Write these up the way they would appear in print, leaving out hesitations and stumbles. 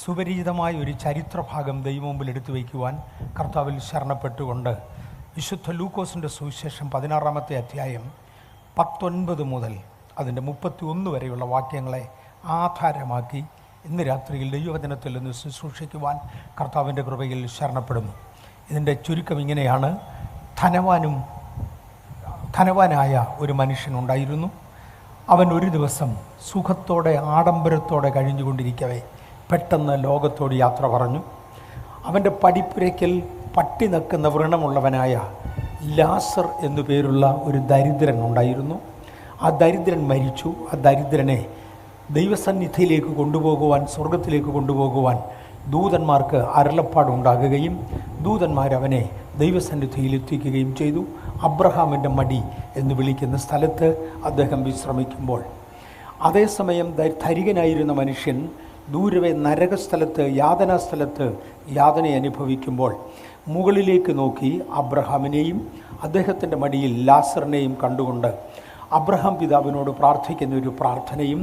സുപരിചിതമായ ഒരു ചരിത്രഭാഗം ദൈവമുമ്പിൽ എടുത്തു വയ്ക്കുവാൻ കർത്താവിൽ ശരണപ്പെട്ടുകൊണ്ട് വിശുദ്ധ ലൂക്കോസിൻ്റെ സുവിശേഷം 16-ാമത്തെ അധ്യായം 19 മുതൽ അതിൻ്റെ 31 വരെയുള്ള വാക്യങ്ങളെ ആധാരമാക്കി ഇന്ന് രാത്രിയിൽ ദൈവവചനത്തിൽ നിന്ന് ശുശ്രൂഷിക്കുവാൻ കർത്താവിൻ്റെ കൃപയിൽ ശരണപ്പെടുന്നു. ഇതിൻ്റെ ചുരുക്കം ഇങ്ങനെയാണ്: ധനവാനായ ഒരു മനുഷ്യനുണ്ടായിരുന്നു. അവൻ ഒരു ദിവസം സുഖത്തോടെ ആഡംബരത്തോടെ കഴിഞ്ഞുകൊണ്ടിരിക്കവേ പെട്ടെന്ന് ലോകത്തോട് യാത്ര പറഞ്ഞു. അവൻ്റെ പടിപ്പുരയ്ക്കൽ പട്ടി നക്കുന്ന വ്രണമുള്ളവനായ ലാസർ എന്നു പേരുള്ള ഒരു ദരിദ്രൻ ഉണ്ടായിരുന്നു. ആ ദരിദ്രൻ മരിച്ചു. ആ ദരിദ്രനെ ദൈവസന്നിധിയിലേക്ക് കൊണ്ടുപോകുവാൻ, സ്വർഗത്തിലേക്ക് കൊണ്ടുപോകുവാൻ ദൂതന്മാർക്ക് അരുളപ്പാടുണ്ടാകുകയും ദൂതന്മാരവനെ ദൈവസന്നിധിയിൽ എത്തിക്കുകയും ചെയ്തു. അബ്രഹാമിൻ്റെ മടി എന്ന് വിളിക്കുന്ന സ്ഥലത്ത് അദ്ദേഹം വിശ്രമിക്കുമ്പോൾ, അതേസമയം ധനികനായിരുന്ന മനുഷ്യൻ ദൂരവേ നരകസ്ഥലത്ത്, യാതനാസ്ഥലത്ത് യാതന അനുഭവിക്കുമ്പോൾ മുകളിലേക്ക് നോക്കി അബ്രഹാമിനെയും അദ്ദേഹത്തിൻ്റെ മടിയിൽ ലാസറിനെയും കണ്ടുകൊണ്ട് അബ്രഹാം പിതാവിനോട് പ്രാർത്ഥിക്കുന്ന ഒരു പ്രാർത്ഥനയും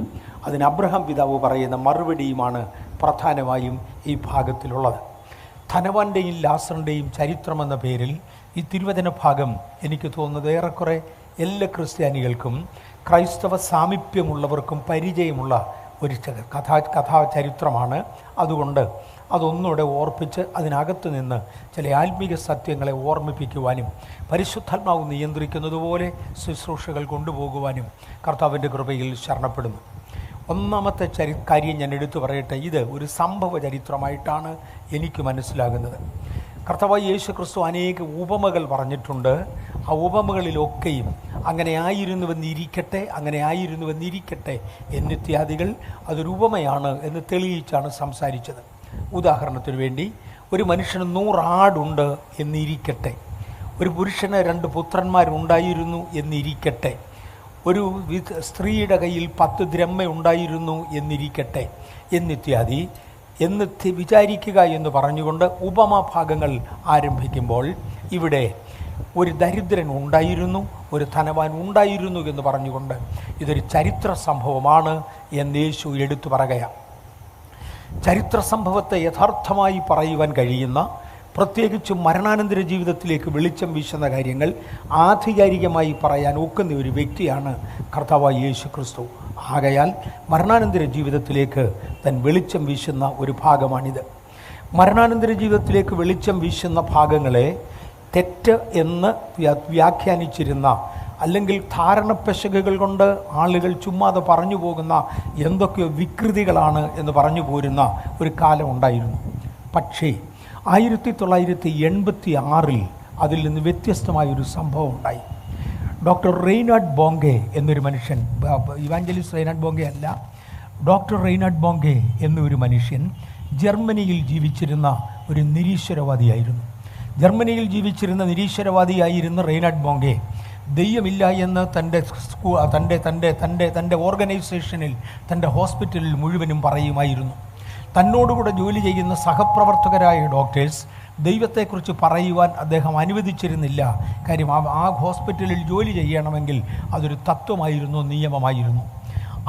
അതിന് അബ്രഹാം പിതാവ് പറയുന്ന മറുപടിയുമാണ് പ്രധാനമായും ഈ ഭാഗത്തിലുള്ളത്. ധനവാന്റെയും ലാസറിൻ്റെയും ചരിത്രമെന്ന പേരിൽ ഈ തിരുവചന ഭാഗം എനിക്ക് തോന്നുന്നത് ഏറെക്കുറെ എല്ലാ ക്രിസ്ത്യാനികൾക്കും ക്രൈസ്തവ സാമീപ്യമുള്ളവർക്കും പരിചയമുള്ള ഒരു കഥാചരിത്രമാണ്. അതുകൊണ്ട് അതൊന്നുകൂടെ ഓർപ്പിച്ച് അതിനകത്ത് നിന്ന് ചില ആത്മീക സത്യങ്ങളെ ഓർമ്മിപ്പിക്കുവാനും പരിശുദ്ധാത്മാവ് നിയന്ത്രിക്കുന്നത് പോലെ ശുശ്രൂഷകൾ കൊണ്ടുപോകുവാനും കർത്താവിൻ്റെ കൃപയിൽ ശരണപ്പെടുന്നു. ഒന്നാമത്തെ കാര്യം ഞാൻ എടുത്തു പറയട്ടെ. ഇത് ഒരു സംഭവ ചരിത്രമായിട്ടാണ് എനിക്ക് മനസ്സിലാകുന്നത്. കർത്താവായ യേശു ക്രിസ്തു അനേക ഉപമകൾ പറഞ്ഞിട്ടുണ്ട്. ആ ഉപമകളിലൊക്കെയും അങ്ങനെ ആയിരുന്നുവെന്നിരിക്കട്ടെ എന്നിത്യാദികൾ അതൊരു ഉപമയാണ് എന്ന് തെളിയിച്ചാണ് സംസാരിച്ചത്. ഉദാഹരണത്തിന് വേണ്ടി, ഒരു മനുഷ്യന് 100 ആടുണ്ട് എന്നിരിക്കട്ടെ, ഒരു പുരുഷന് 2 പുത്രന്മാരുണ്ടായിരുന്നു എന്നിരിക്കട്ടെ, ഒരു സ്ത്രീയുടെ കയ്യിൽ 10 ദ്രഹ്മ ഉണ്ടായിരുന്നു എന്നിരിക്കട്ടെ എന്നിത്യാദി എന്ന് വിചാരിക്കുക എന്ന് പറഞ്ഞുകൊണ്ട് ഉപമാഭാഗങ്ങൾ ആരംഭിക്കുമ്പോൾ ഇവിടെ ഒരു ദരിദ്രൻ ഉണ്ടായിരുന്നു, ഒരു ധനവാൻ ഉണ്ടായിരുന്നു എന്ന് പറഞ്ഞുകൊണ്ട് ഇതൊരു ചരിത്ര സംഭവമാണ് എന്ന് യേശു എടുത്തു പറയുകയാണ്. ചരിത്ര സംഭവത്തെ യഥാർത്ഥമായി പറയുവാൻ കഴിയുന്ന, പ്രത്യേകിച്ചും മരണാനന്തര ജീവിതത്തിലേക്ക് വെളിച്ചം വീശുന്ന കാര്യങ്ങൾ ആധികാരികമായി പറയാൻ ഒക്കുന്ന ഒരു വ്യക്തിയാണ് കർത്താവായ യേശു ക്രിസ്തു. ആകയാൽ മരണാനന്തര ജീവിതത്തിലേക്ക് തൻ വെളിച്ചം വീശുന്ന ഒരു ഭാഗമാണിത്. മരണാനന്തര ജീവിതത്തിലേക്ക് വെളിച്ചം വീശുന്ന ഭാഗങ്ങളെ തെറ്റ് എന്ന് വ്യാഖ്യാനിച്ചിരുന്ന, അല്ലെങ്കിൽ ധാരണപ്പെശകുകൾ കൊണ്ട് ആളുകൾ ചുമ്മാതെ പറഞ്ഞു പോകുന്ന എന്തൊക്കെയോ വികൃതികളാണ് എന്ന് പറഞ്ഞു പോരുന്ന ഒരു കാലം ഉണ്ടായിരുന്നു. പക്ഷേ 1986 അതിൽ നിന്ന് വ്യത്യസ്തമായൊരു സംഭവം ഉണ്ടായി. ഡോക്ടർ റെയ്നാഡ് ബോംഗെ എന്നൊരു മനുഷ്യൻ, ഇവാഞ്ചലിസ്റ്റ് റെയ്നാഡ് ബോംഗെ അല്ല, ഡോക്ടർ റെയ്നാഡ് ബോംഗെ എന്നൊരു മനുഷ്യൻ ജർമ്മനിയിൽ ജീവിച്ചിരുന്ന ഒരു നിരീശ്വരവാദിയായിരുന്നു. ജർമ്മനിയിൽ ജീവിച്ചിരുന്ന നിരീശ്വരവാദിയായിരുന്ന റെയ്നാഡ് ബോംഗെ ദൈവമില്ല എന്ന് തൻ്റെ ഓർഗനൈസേഷനിൽ, തൻ്റെ ഹോസ്പിറ്റലിൽ മുഴുവനും പറയുമായിരുന്നു. തന്നോടുകൂടെ ജോലി ചെയ്യുന്ന സഹപ്രവർത്തകരായ ഡോക്ടേഴ്സ് ദൈവത്തെക്കുറിച്ച് പറയുവാൻ അദ്ദേഹം അനുവദിച്ചിരുന്നില്ല. കാര്യം ആ ഹോസ്പിറ്റലിൽ ജോലി ചെയ്യണമെങ്കിൽ അതൊരു തത്വമായിരുന്നു, നിയമമായിരുന്നു.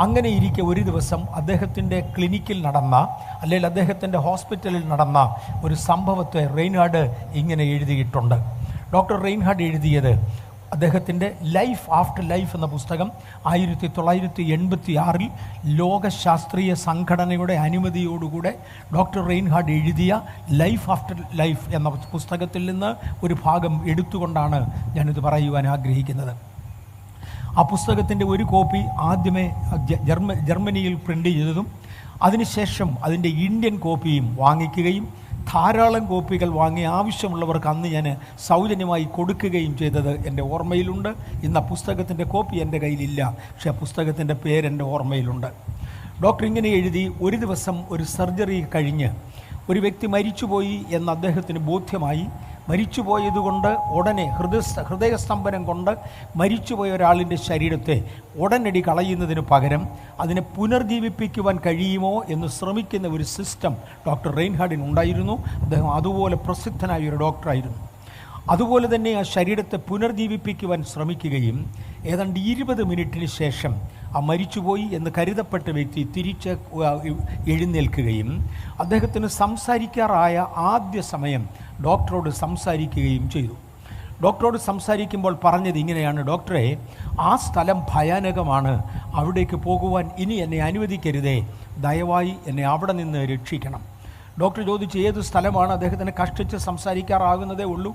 അങ്ങനെ ഇരിക്കെ ഒരു ദിവസം അദ്ദേഹത്തിൻ്റെ ക്ലിനിക്കിൽ നടന്ന, അല്ലെങ്കിൽ അദ്ദേഹത്തിൻ്റെ ഹോസ്പിറ്റലിൽ നടന്ന ഒരു സംഭവത്തെ റെയ്നാഡ് ഇങ്ങനെ എഴുതിയിട്ടുണ്ട്. ഡോക്ടർ റെയ്നാഡ് എഴുതിയത് അദ്ദേഹത്തിൻ്റെ ലൈഫ് ആഫ്റ്റർ ലൈഫ് എന്ന പുസ്തകം 1986 ലോകശാസ്ത്രീയ സംഘടനയുടെ അനുമതിയോടുകൂടെ ഡോക്ടർ റെയ്നാഡ് എഴുതിയ ലൈഫ് ആഫ്റ്റർ ലൈഫ് എന്ന പുസ്തകത്തിൽ നിന്ന് ഒരു ഭാഗം എടുത്തുകൊണ്ടാണ് ഞാനിത് പറയുവാൻ ആഗ്രഹിക്കുന്നത്. ആ പുസ്തകത്തിൻ്റെ ഒരു കോപ്പി ആദ്യമേ ജർമ്മനിയിൽ പ്രിൻ്റ് ചെയ്തതും അതിനുശേഷം അതിൻ്റെ ഇന്ത്യൻ കോപ്പിയും വാങ്ങിക്കുകയും ധാരാളം കോപ്പികൾ വാങ്ങി ആവശ്യമുള്ളവർക്ക് അന്ന് ഞാൻ സൗജന്യമായി കൊടുക്കുകയും ചെയ്തത് എൻ്റെ ഓർമ്മയിലുണ്ട്. ഇന്ന് ആ പുസ്തകത്തിൻ്റെ കോപ്പി എൻ്റെ കയ്യിലില്ല, പക്ഷേ ആ പുസ്തകത്തിൻ്റെ പേരെൻ്റെ ഓർമ്മയിലുണ്ട്. ഡോക്ടർ ഇങ്ങനെ എഴുതി: ഒരു ദിവസം ഒരു സർജറി കഴിഞ്ഞ് ഒരു വ്യക്തി മരിച്ചുപോയി എന്ന് അദ്ദേഹത്തിന് ബോധ്യമായി. മരിച്ചുപോയതുകൊണ്ട് ഉടനെ ഹൃദയസ്തംഭനം കൊണ്ട് മരിച്ചുപോയ ഒരാളിൻ്റെ ശരീരത്തെ ഉടനടി കളയുന്നതിന് പകരം അതിനെ പുനർജീവിപ്പിക്കുവാൻ കഴിയുമോ എന്ന് ശ്രമിക്കുന്ന ഒരു സിസ്റ്റം ഡോക്ടർ റെയ്നാഡിന് ഉണ്ടായിരുന്നു. അദ്ദേഹം അതുപോലെ പ്രസിദ്ധനായ ഒരു ഡോക്ടറായിരുന്നു. അതുപോലെ തന്നെ ആ ശരീരത്തെ പുനർജീവിപ്പിക്കുവാൻ ശ്രമിക്കുകയും ഏതാണ്ട് 20 മിനിറ്റിന് ശേഷം ആ മരിച്ചുപോയി എന്ന് കരുതപ്പെട്ട വ്യക്തി തിരിച്ച് എഴുന്നേൽക്കുകയും അദ്ദേഹത്തിന് സംസാരിക്കാറായ ആദ്യ സമയം ഡോക്ടറോട് സംസാരിക്കുകയും ചെയ്തു. ഡോക്ടറോട് സംസാരിക്കുമ്പോൾ പറഞ്ഞത് ഇങ്ങനെയാണ്: ഡോക്ടറെ, ആ സ്ഥലം ഭയാനകമാണ്, അവിടേക്ക് പോകുവാൻ ഇനി എന്നെ അനുവദിക്കരുതേ, ദയവായി എന്നെ അവിടെ നിന്ന് രക്ഷിക്കണം. ഡോക്ടർ ചോദിച്ചു, ഏത് സ്ഥലമാണ്? അദ്ദേഹത്തിന് കഷ്ടിച്ച് സംസാരിക്കാറാകുന്നതേ ഉള്ളൂ.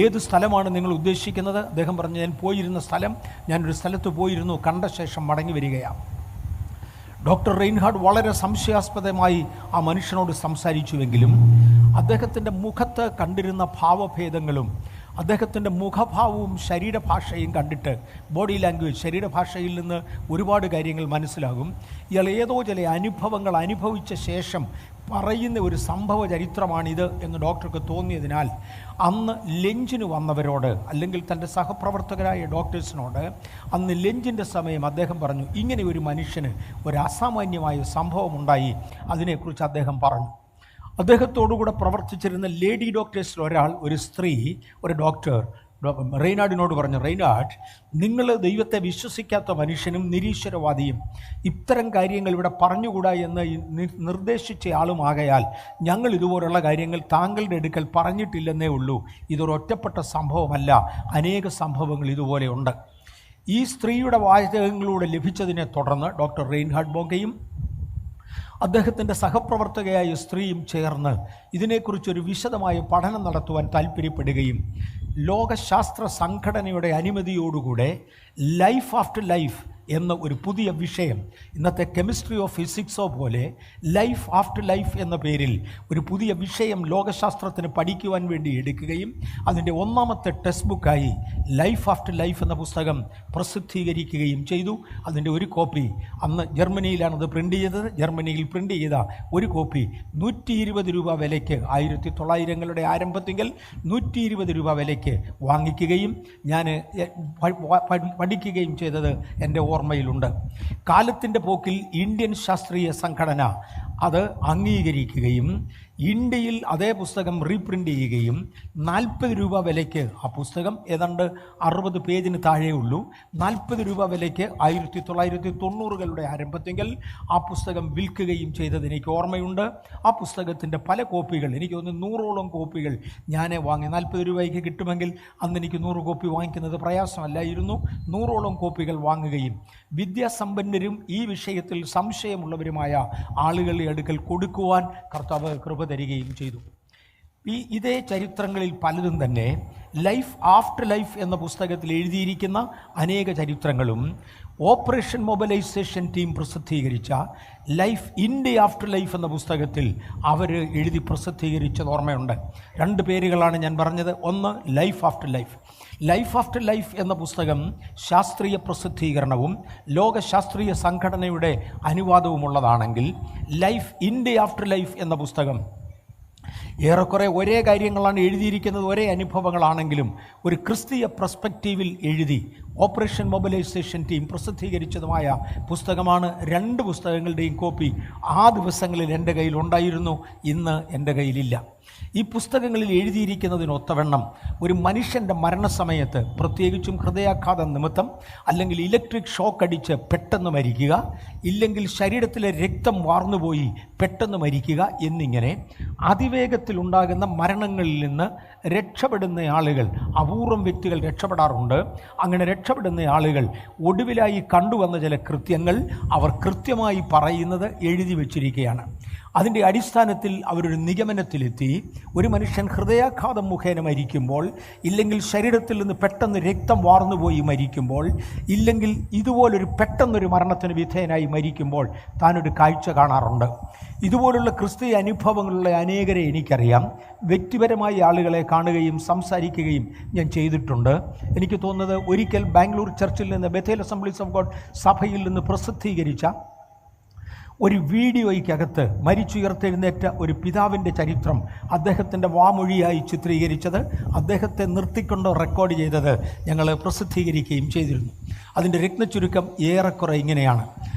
ഏത് സ്ഥലമാണ് നിങ്ങൾ ഉദ്ദേശിക്കുന്നത്? അദ്ദേഹം പറഞ്ഞു, ഞാൻ പോയിരുന്ന സ്ഥലം, ഞാനൊരു സ്ഥലത്ത് പോയിരുന്നു, കണ്ട ശേഷം മടങ്ങി വരികയാണ്. ഡോക്ടർ റെയിൻഹാർഡ് വളരെ സംശയാസ്പദമായി ആ മനുഷ്യനോട് സംസാരിച്ചുവെങ്കിലും അദ്ദേഹത്തിൻ്റെ മുഖത്ത് കണ്ടിരുന്ന ഭാവഭേദങ്ങളും അദ്ദേഹത്തിൻ്റെ മുഖഭാവവും ശരീരഭാഷയും കണ്ടിട്ട്, ബോഡി ലാംഗ്വേജ്, ശരീരഭാഷയിൽ നിന്ന് ഒരുപാട് കാര്യങ്ങൾ മനസ്സിലാകും. ഇയാൾ ഏതോ ചില അനുഭവങ്ങൾ അനുഭവിച്ച ശേഷം പറയുന്ന ഒരു സംഭവ ചരിത്രമാണിത് എന്ന് ഡോക്ടർക്ക് തോന്നിയതിനാൽ അന്ന് ലഞ്ചിന് വന്നവരോട്, അല്ലെങ്കിൽ തൻ്റെ സഹപ്രവർത്തകരായ ഡോക്ടേഴ്സിനോട് അന്ന് ലഞ്ചിൻ്റെ സമയം അദ്ദേഹം പറഞ്ഞു, ഇങ്ങനെ ഒരു മനുഷ്യന് ഒരു അസാമാന്യമായ സംഭവമുണ്ടായി, അതിനെക്കുറിച്ച് അദ്ദേഹം പറഞ്ഞു. അദ്ദേഹത്തോടുകൂടെ പ്രവർത്തിച്ചിരുന്ന ലേഡി ഡോക്ടേഴ്സിൽ ഒരാൾ, ഒരു സ്ത്രീ, ഒരു ഡോക്ടർ റെയ്നാർഡിനോട് പറഞ്ഞു, റെയ്നാർഡ്, നിങ്ങൾ ദൈവത്തെ വിശ്വസിക്കാത്ത മനുഷ്യനും നിരീശ്വരവാദിയും ഇത്തരം കാര്യങ്ങൾ ഇവിടെ പറഞ്ഞുകൂടാ എന്ന് നിർദ്ദേശിച്ച ആളുമാകയാൽ ഞങ്ങൾ ഇതുപോലുള്ള കാര്യങ്ങൾ താങ്കളുടെ അടുക്കൽ പറഞ്ഞിട്ടില്ലെന്നേ ഉള്ളൂ. ഇതൊരു ഒറ്റപ്പെട്ട സംഭവമല്ല, അനേക സംഭവങ്ങൾ ഇതുപോലെയുണ്ട്. ഈ സ്ത്രീയുടെ വാചകങ്ങളിലൂടെ ലഭിച്ചതിനെ തുടർന്ന് ഡോക്ടർ റെയിൻഹാർഡ് ബോങ്കയും അദ്ദേഹത്തിൻ്റെ സഹപ്രവർത്തകയായ സ്ത്രീയും ചേർന്ന് ഇതിനെക്കുറിച്ചൊരു വിശദമായ പഠനം നടത്തുവാൻ താല്പര്യപ്പെടുകയും ലോകശാസ്ത്ര സംഘടനയുടെ അനുമതിയോടുകൂടെ ലൈഫ് ആഫ്റ്റർ ലൈഫ് എന്ന ഒരു പുതിയ വിഷയം, ഇന്നത്തെ കെമിസ്ട്രി ഓഫ് ഫിസിക്സോ പോലെ ലൈഫ് ആഫ്റ്റർ ലൈഫ് എന്ന പേരിൽ ഒരു പുതിയ വിഷയം ലോകശാസ്ത്രത്തിന് പഠിക്കുവാൻ വേണ്ടി എടുക്കുകയും അതിൻ്റെ ഒന്നാമത്തെ ടെക്സ്റ്റ് ബുക്കായി ലൈഫ് ആഫ്റ്റർ ലൈഫ് എന്ന പുസ്തകം പ്രസിദ്ധീകരിക്കുകയും ചെയ്തു. അതിൻ്റെ ഒരു കോപ്പി അന്ന് ജർമ്മനിയിലാണത് പ്രിൻ്റ് ചെയ്തത്. ജർമ്മനിയിൽ പ്രിൻ്റ് ചെയ്ത ഒരു കോപ്പി 120 രൂപ വിലയ്ക്ക് 1900-ങ്ങളുടെ ആരംഭത്തിങ്കിൽ 120 രൂപ വിലയ്ക്ക് വാങ്ങിക്കുകയും ഞാൻ പഠിക്കുകയും ചെയ്തത് എൻ്റെ ഓർമ്മയിലുണ്ട്. കാലത്തിൻ്റെ പോക്കിൽ ഇന്ത്യൻ ശാസ്ത്രീയ സംഘടന അത് അംഗീകരിക്കുകയും ഇന്ത്യയിൽ അതേ പുസ്തകം റീപ്രിൻ്റ് ചെയ്യുകയും 40 രൂപ വിലയ്ക്ക്, ആ പുസ്തകം ഏതാണ്ട് 60 പേജിന് താഴെയുള്ളൂ, 40 രൂപ വിലയ്ക്ക് 1990-കളുടെ ആരംഭത്തെങ്കിൽ ആ പുസ്തകം വിൽക്കുകയും ചെയ്തത് എനിക്ക് ഓർമ്മയുണ്ട്. ആ പുസ്തകത്തിൻ്റെ പല കോപ്പികൾ, എനിക്ക് തോന്നുന്നു 100ഓളം കോപ്പികൾ ഞാൻ വാങ്ങി. 40 രൂപയ്ക്ക് കിട്ടുമെങ്കിൽ അന്ന് എനിക്ക് 100 കോപ്പി വാങ്ങിക്കുന്നത് പ്രയാസമല്ലായിരുന്നു. 100ഓളം കോപ്പികൾ വാങ്ങുകയും വിദ്യാസമ്പന്നരും ഈ വിഷയത്തിൽ സംശയമുള്ളവരുമായ ആളുകളുടെ അടുക്കൽ കൊടുക്കുവാൻ കർത്താവ് കൃപ തരികയും ചെയ്തു. ഇതേ ചരിത്രങ്ങളിൽ പലതും തന്നെ ലൈഫ് ആഫ്റ്റർ ലൈഫ് എന്ന പുസ്തകത്തിൽ എഴുതിയിരിക്കുന്ന അനേക ചരിത്രങ്ങളും ഓപ്പറേഷൻ മൊബിലൈസേഷൻ ടീം പ്രസിദ്ധീകരിച്ച ലൈഫ് ഇന്ത്യ ആഫ്റ്റർ ലൈഫ് എന്ന പുസ്തകത്തിൽ അവർ എഴുതി പ്രസിദ്ധീകരിച്ചത് ഓർമ്മയുണ്ട്. 2 പേരുകളാണ് ഞാൻ പറഞ്ഞത്. ഒന്ന് life after life. Life after life എന്ന പുസ്തകം ശാസ്ത്രീയ പ്രസിദ്ധീകരണവും ലോകശാസ്ത്രീയ സംഘടനയുടെ അനുവാദവുമുള്ളതാണെങ്കിൽ ലൈഫ് ഇന്ത്യ ആഫ്റ്റർ ലൈഫ് എന്ന പുസ്തകം ഏറെക്കുറെ ഒരേ കാര്യങ്ങളാണ് എഴുതിയിരിക്കുന്നത്, ഒരേ അനുഭവങ്ങളാണെങ്കിലും ഒരു ക്രിസ്തീയ പെർസ്പെക്റ്റീവിൽ എഴുതി ഓപ്പറേഷൻ മൊബിലൈസേഷൻ ടീം പ്രസിദ്ധീകരിച്ചതുമായ പുസ്തകമാണ്. 2 പുസ്തകങ്ങളുടെയും കോപ്പി ആ ദിവസങ്ങളിൽ എൻ്റെ കയ്യിൽ ഉണ്ടായിരുന്നു, ഇന്ന് എൻ്റെ കയ്യിലില്ല. ഈ പുസ്തകങ്ങളിൽ എഴുതിയിരിക്കുന്നതിനൊത്തവണ്ണം ഒരു മനുഷ്യൻ്റെ മരണസമയത്ത്, പ്രത്യേകിച്ചും ഹൃദയാഘാതം നിമിത്തം അല്ലെങ്കിൽ ഇലക്ട്രിക് ഷോക്ക് അടിച്ച് പെട്ടെന്ന് മരിക്കുക, ഇല്ലെങ്കിൽ ശരീരത്തിലെ രക്തം വാർന്നുപോയി പെട്ടെന്ന് മരിക്കുക എന്നിങ്ങനെ അതിവേഗത്തിലുണ്ടാകുന്ന മരണങ്ങളിൽ നിന്ന് രക്ഷപ്പെടുന്ന ആളുകൾ, അപൂർവം വ്യക്തികൾ രക്ഷപ്പെടാറുണ്ട്. അങ്ങനെ രക്ഷപ്പെടുന്ന ആളുകൾ ഒടുവിലായി കണ്ടുവന്ന ചില കൃത്യങ്ങൾ അവർ കൃത്യമായി പറയുന്നത് എഴുതി വച്ചിരിക്കുകയാണ്. അതിൻ്റെ അടിസ്ഥാനത്തിൽ അവരൊരു നിഗമനത്തിലെത്തി, ഒരു മനുഷ്യൻ ഹൃദയാഘാതം മുഖേന മരിക്കുമ്പോൾ, ഇല്ലെങ്കിൽ ശരീരത്തിൽ നിന്ന് പെട്ടെന്ന് രക്തം വാർന്നുപോയി മരിക്കുമ്പോൾ, ഇല്ലെങ്കിൽ ഇതുപോലൊരു പെട്ടെന്നൊരു മരണത്തിന് വിധേയനായി മരിക്കുമ്പോൾ താനൊരു കാഴ്ച കാണാറുണ്ട്. ഇതുപോലുള്ള ക്രിസ്തീയ അനുഭവങ്ങളുള്ള അനേകരെ എനിക്കറിയാം. വ്യക്തിപരമായി ആളുകളെ കാണുകയും സംസാരിക്കുകയും ഞാൻ ചെയ്തിട്ടുണ്ട്. എനിക്ക് തോന്നുന്നത് ഒരിക്കൽ ബാംഗ്ലൂർ ചർച്ചിൽ നിന്ന്, ബഥേൽ അസംബ്ലീസ് ഓഫ് ഗോഡ് സഭയിൽ നിന്ന് പ്രസിദ്ധീകരിച്ച ഒരു വീഡിയോയ്ക്കകത്ത് മരിച്ചുയർത്തെഴുന്നേറ്റ ഒരു പിതാവിൻ്റെ ചരിത്രം അദ്ദേഹത്തിൻ്റെ വാമൊഴിയായി ചിത്രീകരിച്ചത്, അദ്ദേഹത്തെ നിർത്തിക്കൊണ്ട് റെക്കോർഡ് ചെയ്തത് ഞങ്ങൾ പ്രസിദ്ധീകരിക്കുകയും ചെയ്തിരുന്നു. അതിൻ്റെ രത്നച്ചുരുക്കം ഏറെക്കുറെ ഇങ്ങനെയാണ്: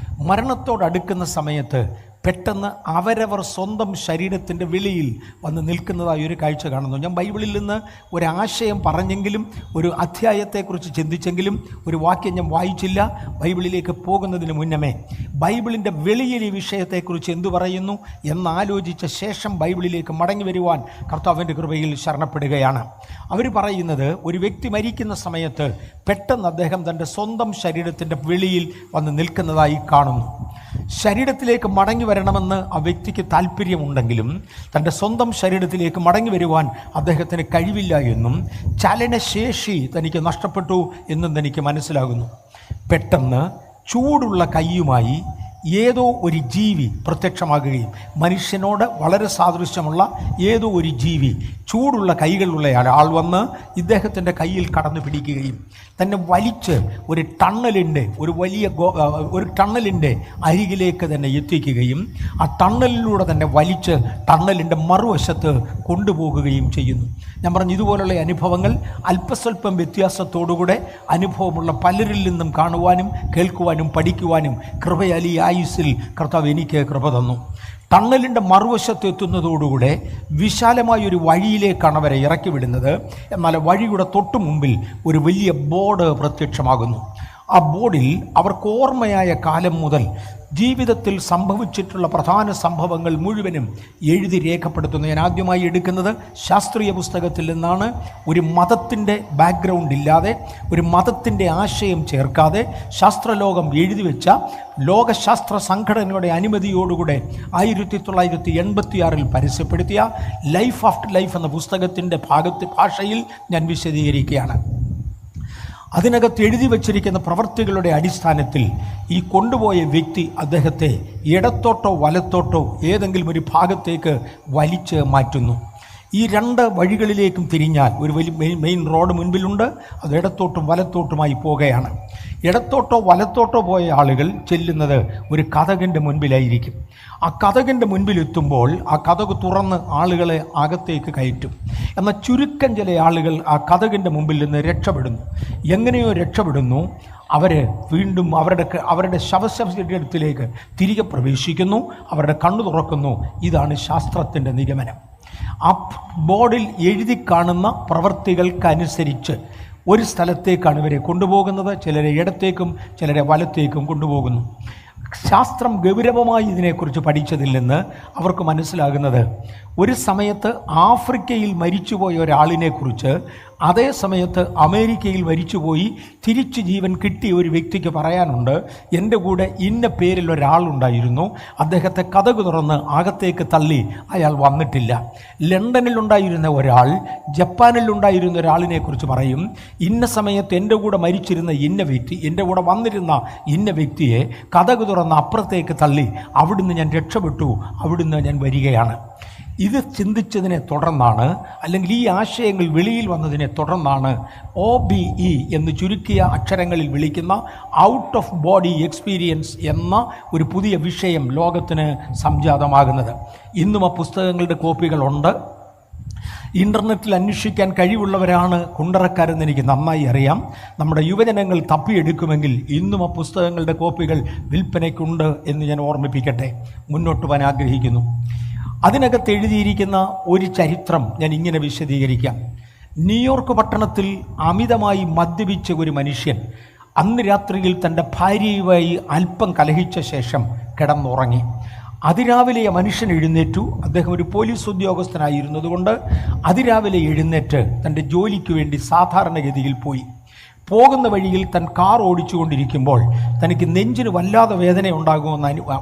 മരണത്തോടടുക്കുന്ന സമയത്ത് പെട്ടെന്ന് അവരവർ സ്വന്തം ശരീരത്തിൻ്റെ വെളിയിൽ വന്ന് നിൽക്കുന്നതായി ഒരു കാഴ്ച കാണുന്നു. ഞാൻ ബൈബിളിൽ നിന്ന് ഒരാശയം പറഞ്ഞെങ്കിലും ഒരു അധ്യായത്തെക്കുറിച്ച് ചിന്തിച്ചെങ്കിലും ഒരു വാക്യം ഞാൻ വായിച്ചില്ല. ബൈബിളിലേക്ക് പോകുന്നതിന് മുന്നമേ ബൈബിളിൻ്റെ വെളിയിൽ ഈ വിഷയത്തെക്കുറിച്ച് എന്തു പറയുന്നു എന്നാലോചിച്ച ശേഷം ബൈബിളിലേക്ക് മടങ്ങി വരുവാൻ കർത്താവിൻ്റെ കൃപയിൽ ശരണപ്പെടുകയാണ്. അവർ പറയുന്നത് ഒരു വ്യക്തി മരിക്കുന്ന സമയത്ത് പെട്ടെന്ന് അദ്ദേഹം തൻ്റെ സ്വന്തം ശരീരത്തിൻ്റെ വെളിയിൽ വന്ന് നിൽക്കുന്നതായി കാണുന്നു. ശരീരത്തിലേക്ക് മടങ്ങി വരണമെന്ന് ആ വ്യക്തിക്ക് താല്പര്യമുണ്ടെങ്കിലും തൻ്റെ സ്വന്തം ശരീരത്തിലേക്ക് മടങ്ങി വരുവാൻ അദ്ദേഹത്തിന് കഴിവില്ല എന്നും ചലനശേഷി തനിക്ക് നഷ്ടപ്പെട്ടു എന്നും തനിക്ക് മനസ്സിലാകുന്നു. പെട്ടെന്ന് ചൂടുള്ള കൈയുമായി ഏതോ ഒരു ജീവി പ്രത്യക്ഷമാകുകയും മനുഷ്യനോട് വളരെ സാദൃശ്യമുള്ള ഏതോ ഒരു ജീവി ചൂടുള്ള കൈകളുള്ള ആൾ വന്ന് ഇദ്ദേഹത്തിൻ്റെ കയ്യിൽ കടന്നു പിടിക്കുകയും തന്നെ വലിച്ച് ഒരു ടണ്ണലിൻ്റെ അരികിലേക്ക് തന്നെ എത്തിക്കുകയും ആ ടണ്ണലിലൂടെ തന്നെ വലിച്ച് ടണ്ണലിൻ്റെ മറുവശത്ത് കൊണ്ടുപോകുകയും ചെയ്യുന്നു. ഞാൻ പറഞ്ഞു, ഇതുപോലുള്ള അനുഭവങ്ങൾ അല്പസ്വല്പം വ്യത്യാസത്തോടുകൂടെ അനുഭവമുള്ള പലരിൽ നിന്നും കാണുവാനും കേൾക്കുവാനും പഠിക്കുവാനും കൃപയാൽ ഈ ആയുസ്സിൽ കർത്താവ് എനിക്ക് കൃപ തന്നു. ടണ്ണലിൻ്റെ മറുവശത്ത് എത്തുന്നതോടുകൂടെ വിശാലമായൊരു വഴിയിലേക്കാണ് അവരെ ഇറക്കി വിടുന്നത്. എന്നാൽ വഴിയുടെ തൊട്ടു മുമ്പിൽ ഒരു വലിയ ബോർഡ് പ്രത്യക്ഷമാകുന്നു. ആ ബോർഡിൽ അവർക്ക് ഓർമ്മയായ കാലം മുതൽ ജീവിതത്തിൽ സംഭവിച്ചിട്ടുള്ള പ്രധാന സംഭവങ്ങൾ മുഴുവനും എഴുതി രേഖപ്പെടുത്തുന്നു. ഞാൻ ആദ്യമായി എടുക്കുന്നത് ശാസ്ത്രീയ പുസ്തകത്തിൽ നിന്നാണ്. ഒരു മതത്തിൻ്റെ ബാക്ക്ഗ്രൗണ്ട് ഇല്ലാതെ, ഒരു മതത്തിൻ്റെ ആശയം ചേർക്കാതെ ശാസ്ത്രലോകം എഴുതി വെച്ച ലോകശാസ്ത്ര സംഘടനയുടെ അനുമതിയോടുകൂടെ 1986 പരസ്യപ്പെടുത്തിയ ലൈഫ് ആഫ്റ്റർ ലൈഫ് എന്ന പുസ്തകത്തിൻ്റെ ഭാഷയിൽ ഞാൻ വിശദീകരിക്കുകയാണ്. അതിനകത്ത് എഴുതി വച്ചിരിക്കുന്ന പ്രവൃത്തികളുടെ അടിസ്ഥാനത്തിൽ ഈ കൊണ്ടുപോയ വ്യക്തി അദ്ദേഹത്തെ ഇടത്തോട്ടോ വലത്തോട്ടോ ഏതെങ്കിലും ഒരു ഭാഗത്തേക്ക് വലിച്ച് മാറ്റുന്നു. ഈ രണ്ട് വഴികളിലേക്കും തിരിഞ്ഞാൽ ഒരു വലിയ മെയിൻ റോഡ് മുൻപിലുണ്ട്. അത് ഇടത്തോട്ടും വലത്തോട്ടുമായി പോകുകയാണ്. ഇടത്തോട്ടോ വലത്തോട്ടോ പോയ ആളുകൾ ചെല്ലുന്നത് ഒരു കതകിൻ്റെ മുൻപിലായിരിക്കും. ആ കതകിൻ്റെ മുൻപിലെത്തുമ്പോൾ ആ കതക് തുറന്ന് ആളുകളെ അകത്തേക്ക് കയറ്റും. എന്നാൽ ചുരുക്കം ചില ആളുകൾ ആ കതകിൻ്റെ മുമ്പിൽ നിന്ന് രക്ഷപ്പെടുന്നു. എങ്ങനെയോ രക്ഷപ്പെടുന്നു. അവർ വീണ്ടും അവരുടെ ശവശരീരത്തിലേക്ക് തിരികെ പ്രവേശിക്കുന്നു. അവരുടെ കണ്ണു തുറക്കുന്നു. ഇതാണ് ശാസ്ത്രത്തിൻ്റെ നിഗമനം. ആ ബോർഡിൽ എഴുതി കാണുന്ന പ്രവൃത്തികൾക്കനുസരിച്ച് ഒരു സ്ഥലത്തേക്കാണ് ഇവരെ കൊണ്ടുപോകുന്നത്. ചിലരെ ഇടത്തേക്കും ചിലരെ വലത്തേക്കും കൊണ്ടുപോകുന്നു. ശാസ്ത്രം ഗൗരവമായി ഇതിനെക്കുറിച്ച് പഠിച്ചതിൽ നിന്ന് അവർക്ക് മനസ്സിലാകുന്നത് ഒരു സമയത്ത് ആഫ്രിക്കയിൽ മരിച്ചുപോയ ഒരാളിനെക്കുറിച്ച് അതേ സമയത്ത് അമേരിക്കയിൽ മരിച്ചുപോയി തിരിച്ച് ജീവൻ കിട്ടിയ ഒരു വ്യക്തിക്ക് പറയാനുണ്ട്, എൻ്റെ കൂടെ ഇന്ന പേരിൽ ഒരാളുണ്ടായിരുന്നു, അദ്ദേഹത്തെ കതക് തുറന്ന് അകത്തേക്ക് തള്ളി അയാൾ വന്നിട്ടില്ല. ലണ്ടനിലുണ്ടായിരുന്ന ഒരാൾ ജപ്പാനിലുണ്ടായിരുന്ന ഒരാളിനെക്കുറിച്ച് പറയും, ഇന്ന സമയത്ത് എൻ്റെ കൂടെ മരിച്ചിരുന്ന ഇന്ന വ്യക്തി, എൻ്റെ കൂടെ വന്നിരുന്ന ഇന്ന വ്യക്തിയെ കതക് തുറന്ന് അപ്പുറത്തേക്ക് തള്ളി അവിടുന്ന് ഞാൻ രക്ഷപ്പെട്ടു, അവിടുന്ന് ഞാൻ വരികയാണ്. ഇത് ചിന്തിച്ചതിനെ തുടർന്നാണ്, അല്ലെങ്കിൽ ഈ ആശയങ്ങൾ വെളിയിൽ വന്നതിനെ തുടർന്നാണ് OBE എന്ന് ചുരുക്കിയ അക്ഷരങ്ങളിൽ വിളിക്കുന്ന ഔട്ട് ഓഫ് ബോഡി എക്സ്പീരിയൻസ് എന്ന ഒരു പുതിയ വിഷയം ലോകത്തിന് സംജാതമാകുന്നത്. ഇന്നും ആ പുസ്തകങ്ങളുടെ കോപ്പികളുണ്ട്. ഇൻ്റർനെറ്റിൽ അന്വേഷിക്കാൻ കഴിവുള്ളവരാണ് കുണ്ടറക്കാരെന്ന് എനിക്ക് നന്നായി അറിയാം. നമ്മുടെ യുവജനങ്ങൾ തപ്പിയെടുക്കുമെങ്കിൽ ഇന്നും ആ പുസ്തകങ്ങളുടെ കോപ്പികൾ വിൽപ്പനയ്ക്കുണ്ട് എന്ന് ഞാൻ ഓർമ്മിപ്പിക്കട്ടെ, മുന്നോട്ട് പോകാൻ ആഗ്രഹിക്കുന്നു. അതിനകത്ത് എഴുതിയിരിക്കുന്ന ഒരു ചരിത്രം ഞാൻ ഇങ്ങനെ വിശദീകരിക്കാം. ന്യൂയോർക്ക് പട്ടണത്തിൽ അമിതമായി മദ്യപിച്ച ഒരു മനുഷ്യൻ അന്ന് രാത്രിയിൽ തൻ്റെ ഭാര്യയുമായി അല്പം കലഹിച്ച ശേഷം കിടന്നുറങ്ങി. അതിരാവിലെ മനുഷ്യൻ എഴുന്നേറ്റു. അദ്ദേഹം ഒരു പോലീസ് ഉദ്യോഗസ്ഥനായിരുന്നതുകൊണ്ട് അതിരാവിലെ എഴുന്നേറ്റ് തൻ്റെ ജോലിക്ക് വേണ്ടി സാധാരണഗതിയിൽ പോയി. പോകുന്ന വഴിയിൽ താൻ കാർ ഓടിച്ചുകൊണ്ടിരിക്കുമ്പോൾ തനിക്ക് നെഞ്ചിന് വല്ലാതെ വേദന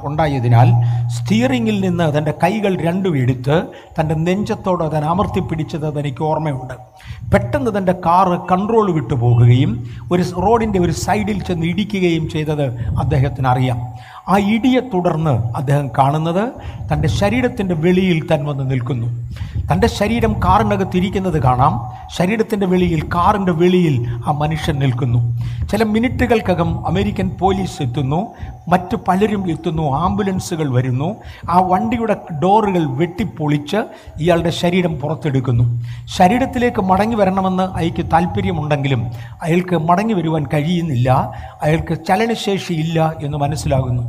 ഉണ്ടായതിനാൽ സ്റ്റിയറിങ്ങിൽ നിന്ന് തൻ്റെ കൈകൾ രണ്ടും എടുത്ത് തൻ്റെ നെഞ്ചത്തോട് താൻ അമർത്തിപ്പിടിച്ചത് തനിക്ക് ഓർമ്മയുണ്ട്. പെട്ടെന്ന് തൻ്റെ കാറ് കൺട്രോൾ വിട്ടു പോകുകയും ഒരു റോഡിൻ്റെ ഒരു സൈഡിൽ ചെന്ന് ഇടിക്കുകയും ചെയ്തത് അദ്ദേഹത്തിന് അറിയാം. ആ ഇടിയെ തുടർന്ന് അദ്ദേഹം കാണുന്നത് തൻ്റെ ശരീരത്തിൻ്റെ വെളിയിൽ താൻ വന്ന് നിൽക്കുന്നു. തൻ്റെ ശരീരം കാറിനകത്തിരിക്കുന്നത് കാണാം. ശരീരത്തിൻ്റെ വെളിയിൽ, കാറിൻ്റെ വെളിയിൽ ആ മനുഷ്യൻ നിൽക്കുന്നു. ചില മിനിറ്റുകൾക്കകം അമേരിക്കൻ പോലീസ് എത്തുന്നു, മറ്റു പലരും എത്തുന്നു, ആംബുലൻസുകൾ വരുന്നു. ആ വണ്ടിയുടെ ഡോറുകൾ വെട്ടിപ്പൊളിച്ച് ഇയാളുടെ ശരീരം പുറത്തെടുക്കുന്നു. ശരീരത്തിലേക്ക് മടങ്ങി വരണമെന്ന് അയാൾക്ക് താല്പര്യമുണ്ടെങ്കിലും അയാൾക്ക് മടങ്ങി വരുവാൻ കഴിയുന്നില്ല. അയാൾക്ക് ചലനശേഷിയില്ല എന്ന് മനസ്സിലാകുന്നു.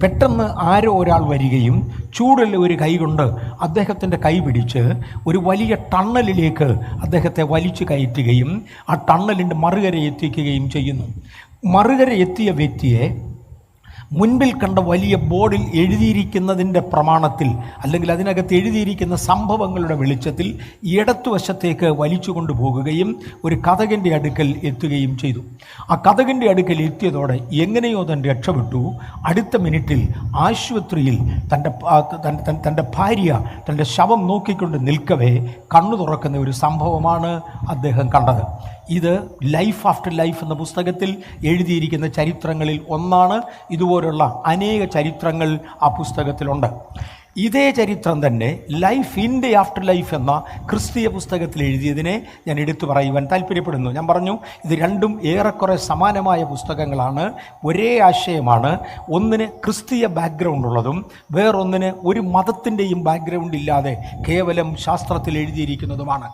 പെട്ടെന്ന് ആരോ ഒരാൾ വരികയും ചൂടുള്ള ഒരു കൈ കൊണ്ട് അദ്ദേഹത്തിൻ്റെ കൈ പിടിച്ച് ഒരു വലിയ ടണ്ണലിലേക്ക് അദ്ദേഹത്തെ വലിച്ചു കയറ്റുകയും ആ ടണ്ണലിൻ്റെ മറുകര എത്തിക്കുകയും ചെയ്യുന്നു. മറുകര എത്തിയ വ്യക്തിയെ മുൻപിൽ കണ്ട വലിയ ബോർഡിൽ എഴുതിയിരിക്കുന്നതിൻ്റെ പ്രമാണത്തിൽ, അല്ലെങ്കിൽ അതിനകത്ത് എഴുതിയിരിക്കുന്ന സംഭവങ്ങളുടെ വെളിച്ചത്തിൽ ഇടത്തുവശത്തേക്ക് വലിച്ചു കൊണ്ടുപോകുകയും ഒരു കതകിൻ്റെ അടുക്കൽ എത്തുകയും ചെയ്തു. ആ കതകിൻ്റെ അടുക്കൽ എത്തിയതോടെ എങ്ങനെയോ താൻ രക്ഷപ്പെട്ടു. അടുത്ത മിനിറ്റിൽ ആശുപത്രിയിൽ തൻ്റെ ഭാര്യ തൻ്റെ ശവം നോക്കിക്കൊണ്ട് നിൽക്കവേ കണ്ണു തുറക്കുന്ന ഒരു സംഭവമാണ് അദ്ദേഹം കണ്ടത്. ഇത് ലൈഫ് ആഫ്റ്റർ ലൈഫ് എന്ന പുസ്തകത്തിൽ എഴുതിയിരിക്കുന്ന ചരിത്രങ്ങളിൽ ഒന്നാണ്. ഇതുപോലുള്ള അനേക ചരിത്രങ്ങൾ ആ പുസ്തകത്തിലുണ്ട്. ഇതേ ചരിത്രം തന്നെ life in the after life എന്ന ക്രിസ്തീയ പുസ്തകത്തിൽ എഴുതിയതിനെ ഞാൻ എടുത്തു പറയുവാൻ താല്പര്യപ്പെടുന്നു. ഞാൻ പറഞ്ഞു, ഇത് രണ്ടും ഏറെക്കുറെ സമാനമായ പുസ്തകങ്ങളാണ്, ഒരേ ആശയമാണ്. ഒന്നിന് ക്രിസ്തീയ ബാക്ക്ഗ്രൗണ്ട് ഉള്ളതും വേറൊന്നിന് ഒരു മതത്തിൻ്റെയും ബാക്ക്ഗ്രൗണ്ട് ഇല്ലാതെ കേവലം ശാസ്ത്രത്തിൽ എഴുതിയിരിക്കുന്നതുമാണ്.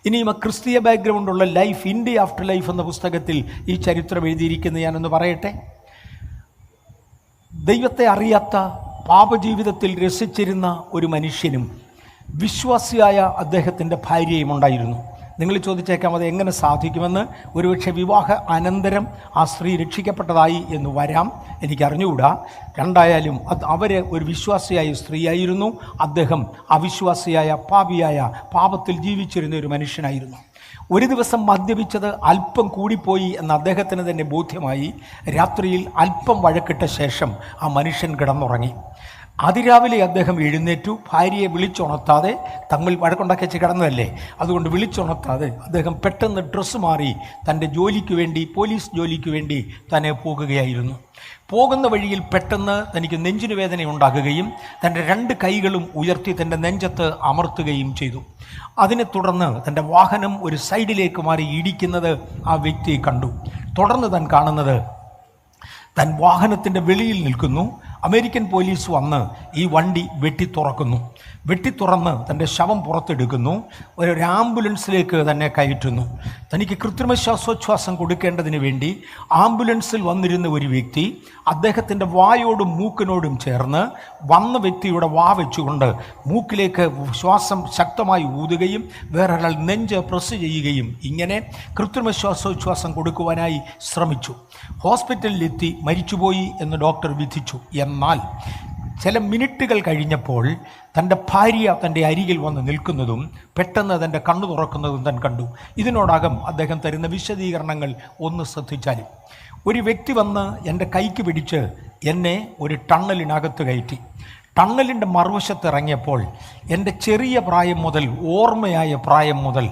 ഇനിയും ആ ക്രിസ്തീയ ബാക്ക്ഗ്രൗണ്ടുള്ള life in the after life എന്ന പുസ്തകത്തിൽ ഈ ചരിത്രം എഴുതിയിരിക്കുന്നത് ഞാനൊന്ന് പറയട്ടെ. ദൈവത്തെ അറിയാത്ത പാപജീവിതത്തിൽ രസിച്ചിരുന്ന ഒരു മനുഷ്യനും വിശ്വാസിയായ അദ്ദേഹത്തിൻ്റെ ഭാര്യയും ഉണ്ടായിരുന്നു. നിങ്ങൾ ചോദിച്ചേക്കാം, അത് എങ്ങനെ സാധിക്കുമെന്ന്. ഒരുപക്ഷെ വിവാഹ അനന്തരം ആ സ്ത്രീ രക്ഷിക്കപ്പെട്ടതായി എന്ന് വരാം, എനിക്കറിഞ്ഞുകൂടാ. രണ്ടായാലും അവർ ഒരു വിശ്വാസിയായ സ്ത്രീയായിരുന്നു, അദ്ദേഹം അവിശ്വാസിയായ പാപിയായ പാപത്തിൽ ജീവിച്ചിരുന്ന ഒരു മനുഷ്യനായിരുന്നു. ഒരു ദിവസം മദ്യപിച്ചത് അല്പം കൂടിപ്പോയി എന്ന് അദ്ദേഹത്തിന് തന്നെ ബോധ്യമായി. രാത്രിയിൽ അല്പം വഴക്കിട്ട ശേഷം ആ മനുഷ്യൻ കിടന്നുറങ്ങി. അതിരാവിലെ അദ്ദേഹം എഴുന്നേറ്റു. ഭാര്യയെ വിളിച്ചുണർത്താതെ, തങ്ങൾ വഴക്കുണ്ടാക്കി കിടന്നതല്ലേ, അതുകൊണ്ട് വിളിച്ചുണർത്താതെ അദ്ദേഹം പെട്ടെന്ന് ഡ്രസ്സ് മാറി തൻ്റെ ജോലിക്ക് വേണ്ടി, പോലീസ് ജോലിക്ക് വേണ്ടി തന്നെ പോകുകയായിരുന്നു. പോകുന്ന വഴിയിൽ പെട്ടെന്ന് തനിക്ക് നെഞ്ചിന് വേദന ഉണ്ടാകുകയും തൻ്റെ 2 കൈകളും ഉയർത്തി തൻ്റെ നെഞ്ചത്ത് അമർത്തുകയും ചെയ്തു. അതിനെ തുടർന്ന് തൻ്റെ വാഹനം ഒരു സൈഡിലേക്ക് മാറി ഇടിക്കുന്നത് ആ വ്യക്തി കണ്ടു. തുടർന്ന് താൻ കാണുന്നത്, താൻ വാഹനത്തിൻ്റെ വെളിയിൽ നിൽക്കുന്നു. അമേരിക്കൻ പോലീസ് വന്ന് ഈ വണ്ടി വെട്ടിത്തുറന്ന് തൻ്റെ ശവം പുറത്തെടുക്കുന്നു. ഒരു ആംബുലൻസിലേക്ക് തന്നെ കയറ്റുന്നു. തനിക്ക് കൃത്രിമ ശ്വാസോച്ഛ്വാസം കൊടുക്കേണ്ടതിന് വേണ്ടി ആംബുലൻസിൽ വന്നിരുന്ന ഒരു വ്യക്തി അദ്ദേഹത്തിൻ്റെ വായോടും മൂക്കിനോടും ചേർന്ന് വന്ന വ്യക്തിയുടെ വാ വെച്ചുകൊണ്ട് മൂക്കിലേക്ക് ശ്വാസം ശക്തമായി ഊതുകയും വേറൊരാൾ നെഞ്ച് പ്രസ് ചെയ്യുകയും ഇങ്ങനെ കൃത്രിമ ശ്വാസോച്ഛ്വാസം കൊടുക്കുവാനായി ശ്രമിച്ചു. ഹോസ്പിറ്റലിലെത്തി മരിച്ചുപോയി എന്ന് ഡോക്ടർ വിധിച്ചു. എന്നാൽ ചില മിനിറ്റുകൾ കഴിഞ്ഞപ്പോൾ തൻ്റെ ഭാര്യ തൻ്റെ അരികിൽ വന്ന് നിൽക്കുന്നതും പെട്ടെന്ന് തൻ്റെ കണ്ണു തുറക്കുന്നതും താൻ കണ്ടു. ഇതിനോടകം അദ്ദേഹം തരുന്ന വിശദീകരണങ്ങൾ ഒന്ന് ശ്രദ്ധിച്ചാലും, ഒരു വ്യക്തി വന്ന് എൻ്റെ കൈക്ക് പിടിച്ച് എന്നെ ഒരു ടണ്ണലിനകത്ത് കയറ്റി. ടണ്ണലിൻ്റെ മറുവശത്ത് ഇറങ്ങിയപ്പോൾ എൻ്റെ ചെറിയ പ്രായം മുതൽ, ഓർമ്മയായ പ്രായം മുതൽ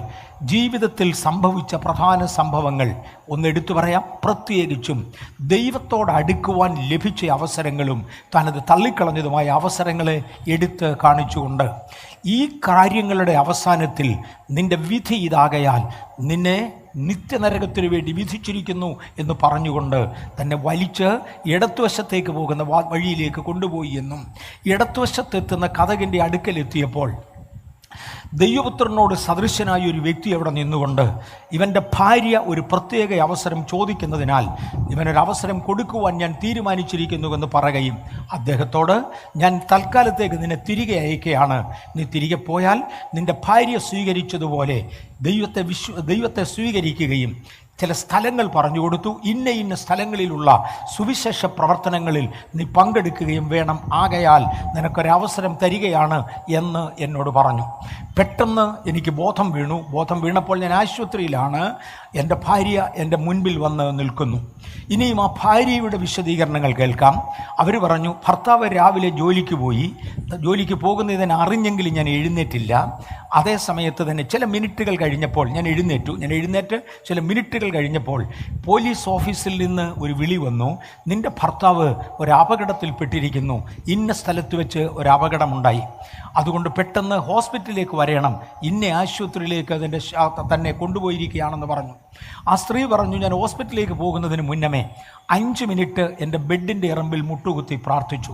ജീവിതത്തിൽ സംഭവിച്ച പ്രധാന സംഭവങ്ങൾ ഒന്നെടുത്തു പറയാം. പ്രത്യേകിച്ചും ദൈവത്തോട് അടുക്കുവാൻ ലഭിച്ച അവസരങ്ങളും താനത് തള്ളിക്കളഞ്ഞതുമായ അവസരങ്ങളെ എടുത്ത് കാണിച്ചുകൊണ്ട്, ഈ കാര്യങ്ങളുടെ അവസാനത്തിൽ നിൻ്റെ വിധി ഇതാകയാൽ നിന്നെ നിത്യനരകത്തിനു വേണ്ടി വിധിച്ചിരിക്കുന്നു എന്ന് പറഞ്ഞുകൊണ്ട് തന്നെ വലിച്ച് ഇടത്തുവശത്തേക്ക് പോകുന്ന വഴിയിലേക്ക് കൊണ്ടുപോയി എന്നും, ഇടത്തുവശത്തെത്തുന്ന കതകിൻ്റെ അടുക്കലെത്തിയപ്പോൾ ദൈവപുത്രനോട് സദൃശനായ ഒരു വ്യക്തി അവിടെ നിന്നുകൊണ്ട് ഇവൻ്റെ ഭാര്യ ഒരു പ്രത്യേക അവസരം ചോദിക്കുന്നതിനാൽ ഇവനൊരവസരം കൊടുക്കുവാൻ ഞാൻ തീരുമാനിച്ചിരിക്കുന്നുവെന്ന് പറയുകയും അദ്ദേഹത്തോട്, ഞാൻ തൽക്കാലത്തേക്ക് നിന്നെ തിരികെ അയക്കുകയാണ്, നീ തിരികെ പോയാൽ നിൻ്റെ ഭാര്യ സ്വീകരിച്ചതുപോലെ ദൈവത്തെ സ്വീകരിക്കുകയും ചില സ്ഥലങ്ങൾ പറഞ്ഞു കൊടുത്തു. ഇന്ന സ്ഥലങ്ങളിലുള്ള സുവിശേഷ പ്രവർത്തനങ്ങളിൽ നീ പങ്കെടുക്കുകയും വേണം, ആകയാൽ നിനക്കൊരവസരം തരികയാണ് എന്ന് എന്നോട് പറഞ്ഞു. പെട്ടെന്ന് എനിക്ക് ബോധം വീണപ്പോൾ ഞാൻ ആശുപത്രിയിലാണ്. എൻ്റെ ഭാര്യ എൻ്റെ മുൻപിൽ വന്ന് നിൽക്കുന്നു. ഇനിയും ആ ഭാര്യയുടെ വിശദീകരണങ്ങൾ കേൾക്കാം. അവർ പറഞ്ഞു, ഭർത്താവ് രാവിലെ ജോലിക്ക് പോകുന്നതിന് അറിഞ്ഞെങ്കിലും ഞാൻ എഴുന്നേറ്റില്ല. അതേ സമയത്ത് തന്നെ ചില മിനിറ്റുകൾ കഴിഞ്ഞപ്പോൾ ഞാൻ എഴുന്നേറ്റ് ചില മിനിറ്റുകൾ കഴിഞ്ഞപ്പോൾ പോലീസ് ഓഫീസിൽ നിന്ന് ഒരു വിളി വന്നു, നിൻ്റെ ഭർത്താവ് ഒരു അപകടത്തിൽപ്പെട്ടിരിക്കുന്നു, ഇന്ന സ്ഥലത്ത് വെച്ച് ഒരു അപകടമുണ്ടായി, അതുകൊണ്ട് പെട്ടെന്ന് ഹോസ്പിറ്റലിലേക്ക് വരണം, ഇന്ന ആശുപത്രിയിലേക്ക് തന്നെ കൊണ്ടുപോയിരിക്കുകയാണെന്ന് പറഞ്ഞു. ആ സ്ത്രീ പറഞ്ഞു, ഞാൻ ഹോസ്പിറ്റലിലേക്ക് പോകുന്നതിന് മുന്നമേ 5 മിനിറ്റ് എൻ്റെ ബെഡിൻ്റെ ഇറമ്പിൽ മുട്ടുകുത്തി പ്രാർത്ഥിച്ചു.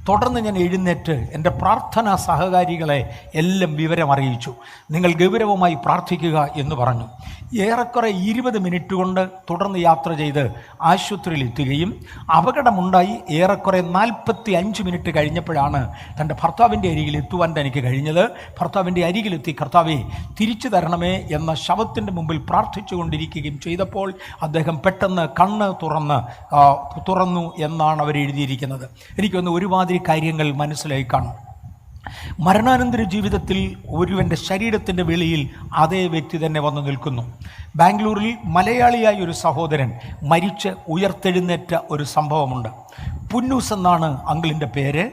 തുടർന്ന് ഞാൻ എഴുന്നേറ്റ് എൻ്റെ പ്രാർത്ഥനാ സഹകാരികളെ എല്ലാം വിവരം അറിയിച്ചു. സംസാരിച്ചു. നിങ്ങൾ ഗൗരവമായി പ്രാർത്ഥിക്കുക എന്ന് പറഞ്ഞു. ഏറെക്കുറെ 20 മിനിറ്റ് കൊണ്ട് തുടർന്ന് യാത്ര ചെയ്ത് ആശുപത്രിയിൽ എത്തുകയും അപകടമുണ്ടായി ഏറെക്കുറെ 45 മിനിറ്റ് കഴിഞ്ഞപ്പോഴാണ് തൻ്റെ ഭർത്താവിൻ്റെ അരികിൽ എത്തുവാൻ തനിക്ക് കഴിഞ്ഞത്. ഭർത്താവിൻ്റെ അരികിലെത്തി കർത്താവേ തിരിച്ചു തരണമേ എന്ന ശവത്തിൻ്റെ മുമ്പിൽ പ്രാർത്ഥിച്ചു കൊണ്ടിരിക്കുകയും ചെയ്തപ്പോൾ അദ്ദേഹം പെട്ടെന്ന് കണ്ണ് തുറന്നു എന്നാണ് അവർ എഴുതിയിരിക്കുന്നത്. എനിക്കൊന്ന് ഒരുമാതിരി കാര്യങ്ങൾ മനസ്സിലായി കാണും. മരണാനന്തര ജീവിതത്തിൽ ഒരുവൻ്റെ ശരീരത്തിൻ്റെ വെളിയിൽ അതേ വ്യക്തി തന്നെ വന്നു നിൽക്കുന്നു. ബാംഗ്ലൂരിൽ മലയാളിയായ ഒരു സഹോദരൻ മരിച്ച് ഉയർത്തെഴുന്നേറ്റ ഒരു സംഭവമുണ്ട്. പുന്നൂസ് എന്നാണ് അങ്കിളിൻ്റെ പേര്.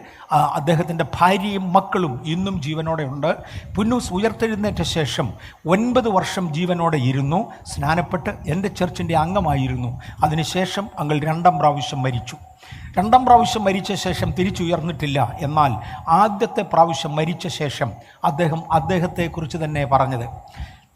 അദ്ദേഹത്തിൻ്റെ ഭാര്യയും മക്കളും ഇന്നും ജീവനോടെ ഉണ്ട്. പുന്നൂസ് ഉയർത്തെഴുന്നേറ്റ ശേഷം 9 വർഷം ജീവനോടെ ഇരുന്നു. സ്നാനപ്പെട്ട് എൻ്റെ ചർച്ചിൻ്റെ അംഗമായിരുന്നു. അതിനുശേഷം അങ്കിൾ 2ാം പ്രാവശ്യം മരിച്ചു. 2ാം പ്രാവശ്യം മരിച്ച ശേഷം തിരിച്ചുയർന്നിട്ടില്ല. എന്നാൽ ആദ്യത്തെ പ്രാവശ്യം മരിച്ച ശേഷം അദ്ദേഹത്തെക്കുറിച്ച് തന്നെ പറഞ്ഞത്,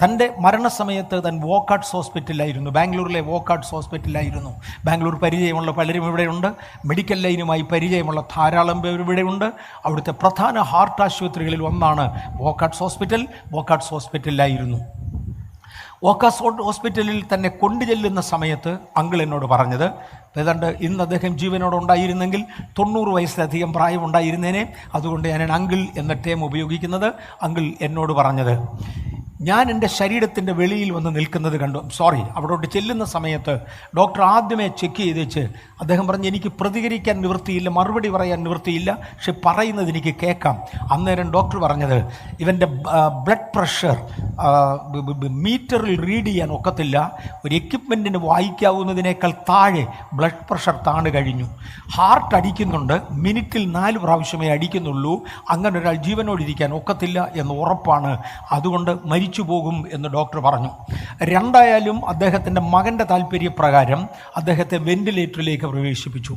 തൻ്റെ മരണസമയത്ത് താൻ വോക്കാട്ട്സ് ഹോസ്പിറ്റലിലായിരുന്നു. ബാംഗ്ലൂരിലെ വോക്കാട്ട്സ് ഹോസ്പിറ്റലിലായിരുന്നു. ബാംഗ്ലൂർ പരിചയമുള്ള പലരും ഇവിടെയുണ്ട്. മെഡിക്കൽ ലൈനുമായി പരിചയമുള്ള ധാരാളം പേർ ഇവിടെയുണ്ട്. അവിടുത്തെ പ്രധാന ഹാർട്ട് ആശുപത്രികളിൽ ഒന്നാണ് വോക്കാട്ട്സ് ഹോസ്പിറ്റൽ. വോക്കാട്ട്സ് ഹോസ്പിറ്റലിലായിരുന്നു. വോക്കാട്ട്സ് ഹോസ്പിറ്റലിൽ തന്നെ കൊണ്ടുചെല്ലുന്ന സമയത്ത് അങ്കിൾ എന്നോട് പറഞ്ഞത്, ഏതാണ്ട് ഇന്ന് അദ്ദേഹം ജീവനോട് ഉണ്ടായിരുന്നെങ്കിൽ 90 വയസ്സിലധികം പ്രായമുണ്ടായിരുന്നേനെ. അതുകൊണ്ട് ഞാൻ അങ്കിൾ എന്ന ടേം ഉപയോഗിക്കുന്നത്. അങ്കിൾ എന്നോട് പറഞ്ഞത്, ഞാൻ എൻ്റെ ശരീരത്തിൻ്റെ വെളിയിൽ വന്ന് നിൽക്കുന്നത് കണ്ടു. അവിടോട്ട് ചെല്ലുന്ന സമയത്ത് ഡോക്ടർ ആദ്യമേ ചെക്ക് ചെയ്തേച്ച് അദ്ദേഹം പറഞ്ഞു, എനിക്ക് പ്രതികരിക്കാൻ നിവൃത്തിയില്ല, മറുപടി പറയാൻ നിവൃത്തിയില്ല, പക്ഷെ പറയുന്നത് എനിക്ക് കേൾക്കാം. അന്നേരം ഡോക്ടർ പറഞ്ഞത്, ഇവൻ്റെ ബ്ലഡ് പ്രഷർ മീറ്ററിൽ റീഡ് ചെയ്യാൻ ഒക്കത്തില്ല, ഒരു എക്യുപ്മെൻറ്റിന് വായിക്കാവുന്നതിനേക്കാൾ താഴെ ബ്ലഡ് പ്രഷർ താണു കഴിഞ്ഞു. ഹാർട്ട് അടിക്കുന്നുണ്ട്, മിനിറ്റിൽ 4 പ്രാവശ്യമേ അടിക്കുന്നുള്ളൂ. അങ്ങനെ ഒരാൾ ജീവനോടിരിക്കാൻ ഒക്കത്തില്ല എന്ന് ഉറപ്പാണ്. അതുകൊണ്ട് മരിച്ചു പോകും എന്ന് ഡോക്ടർ പറഞ്ഞു. രണ്ടായാലും അദ്ദേഹത്തിൻ്റെ മകൻ്റെ താല്പര്യപ്രകാരം അദ്ദേഹത്തെ വെന്റിലേറ്ററിലേക്ക് പ്രവേശിപ്പിച്ചു.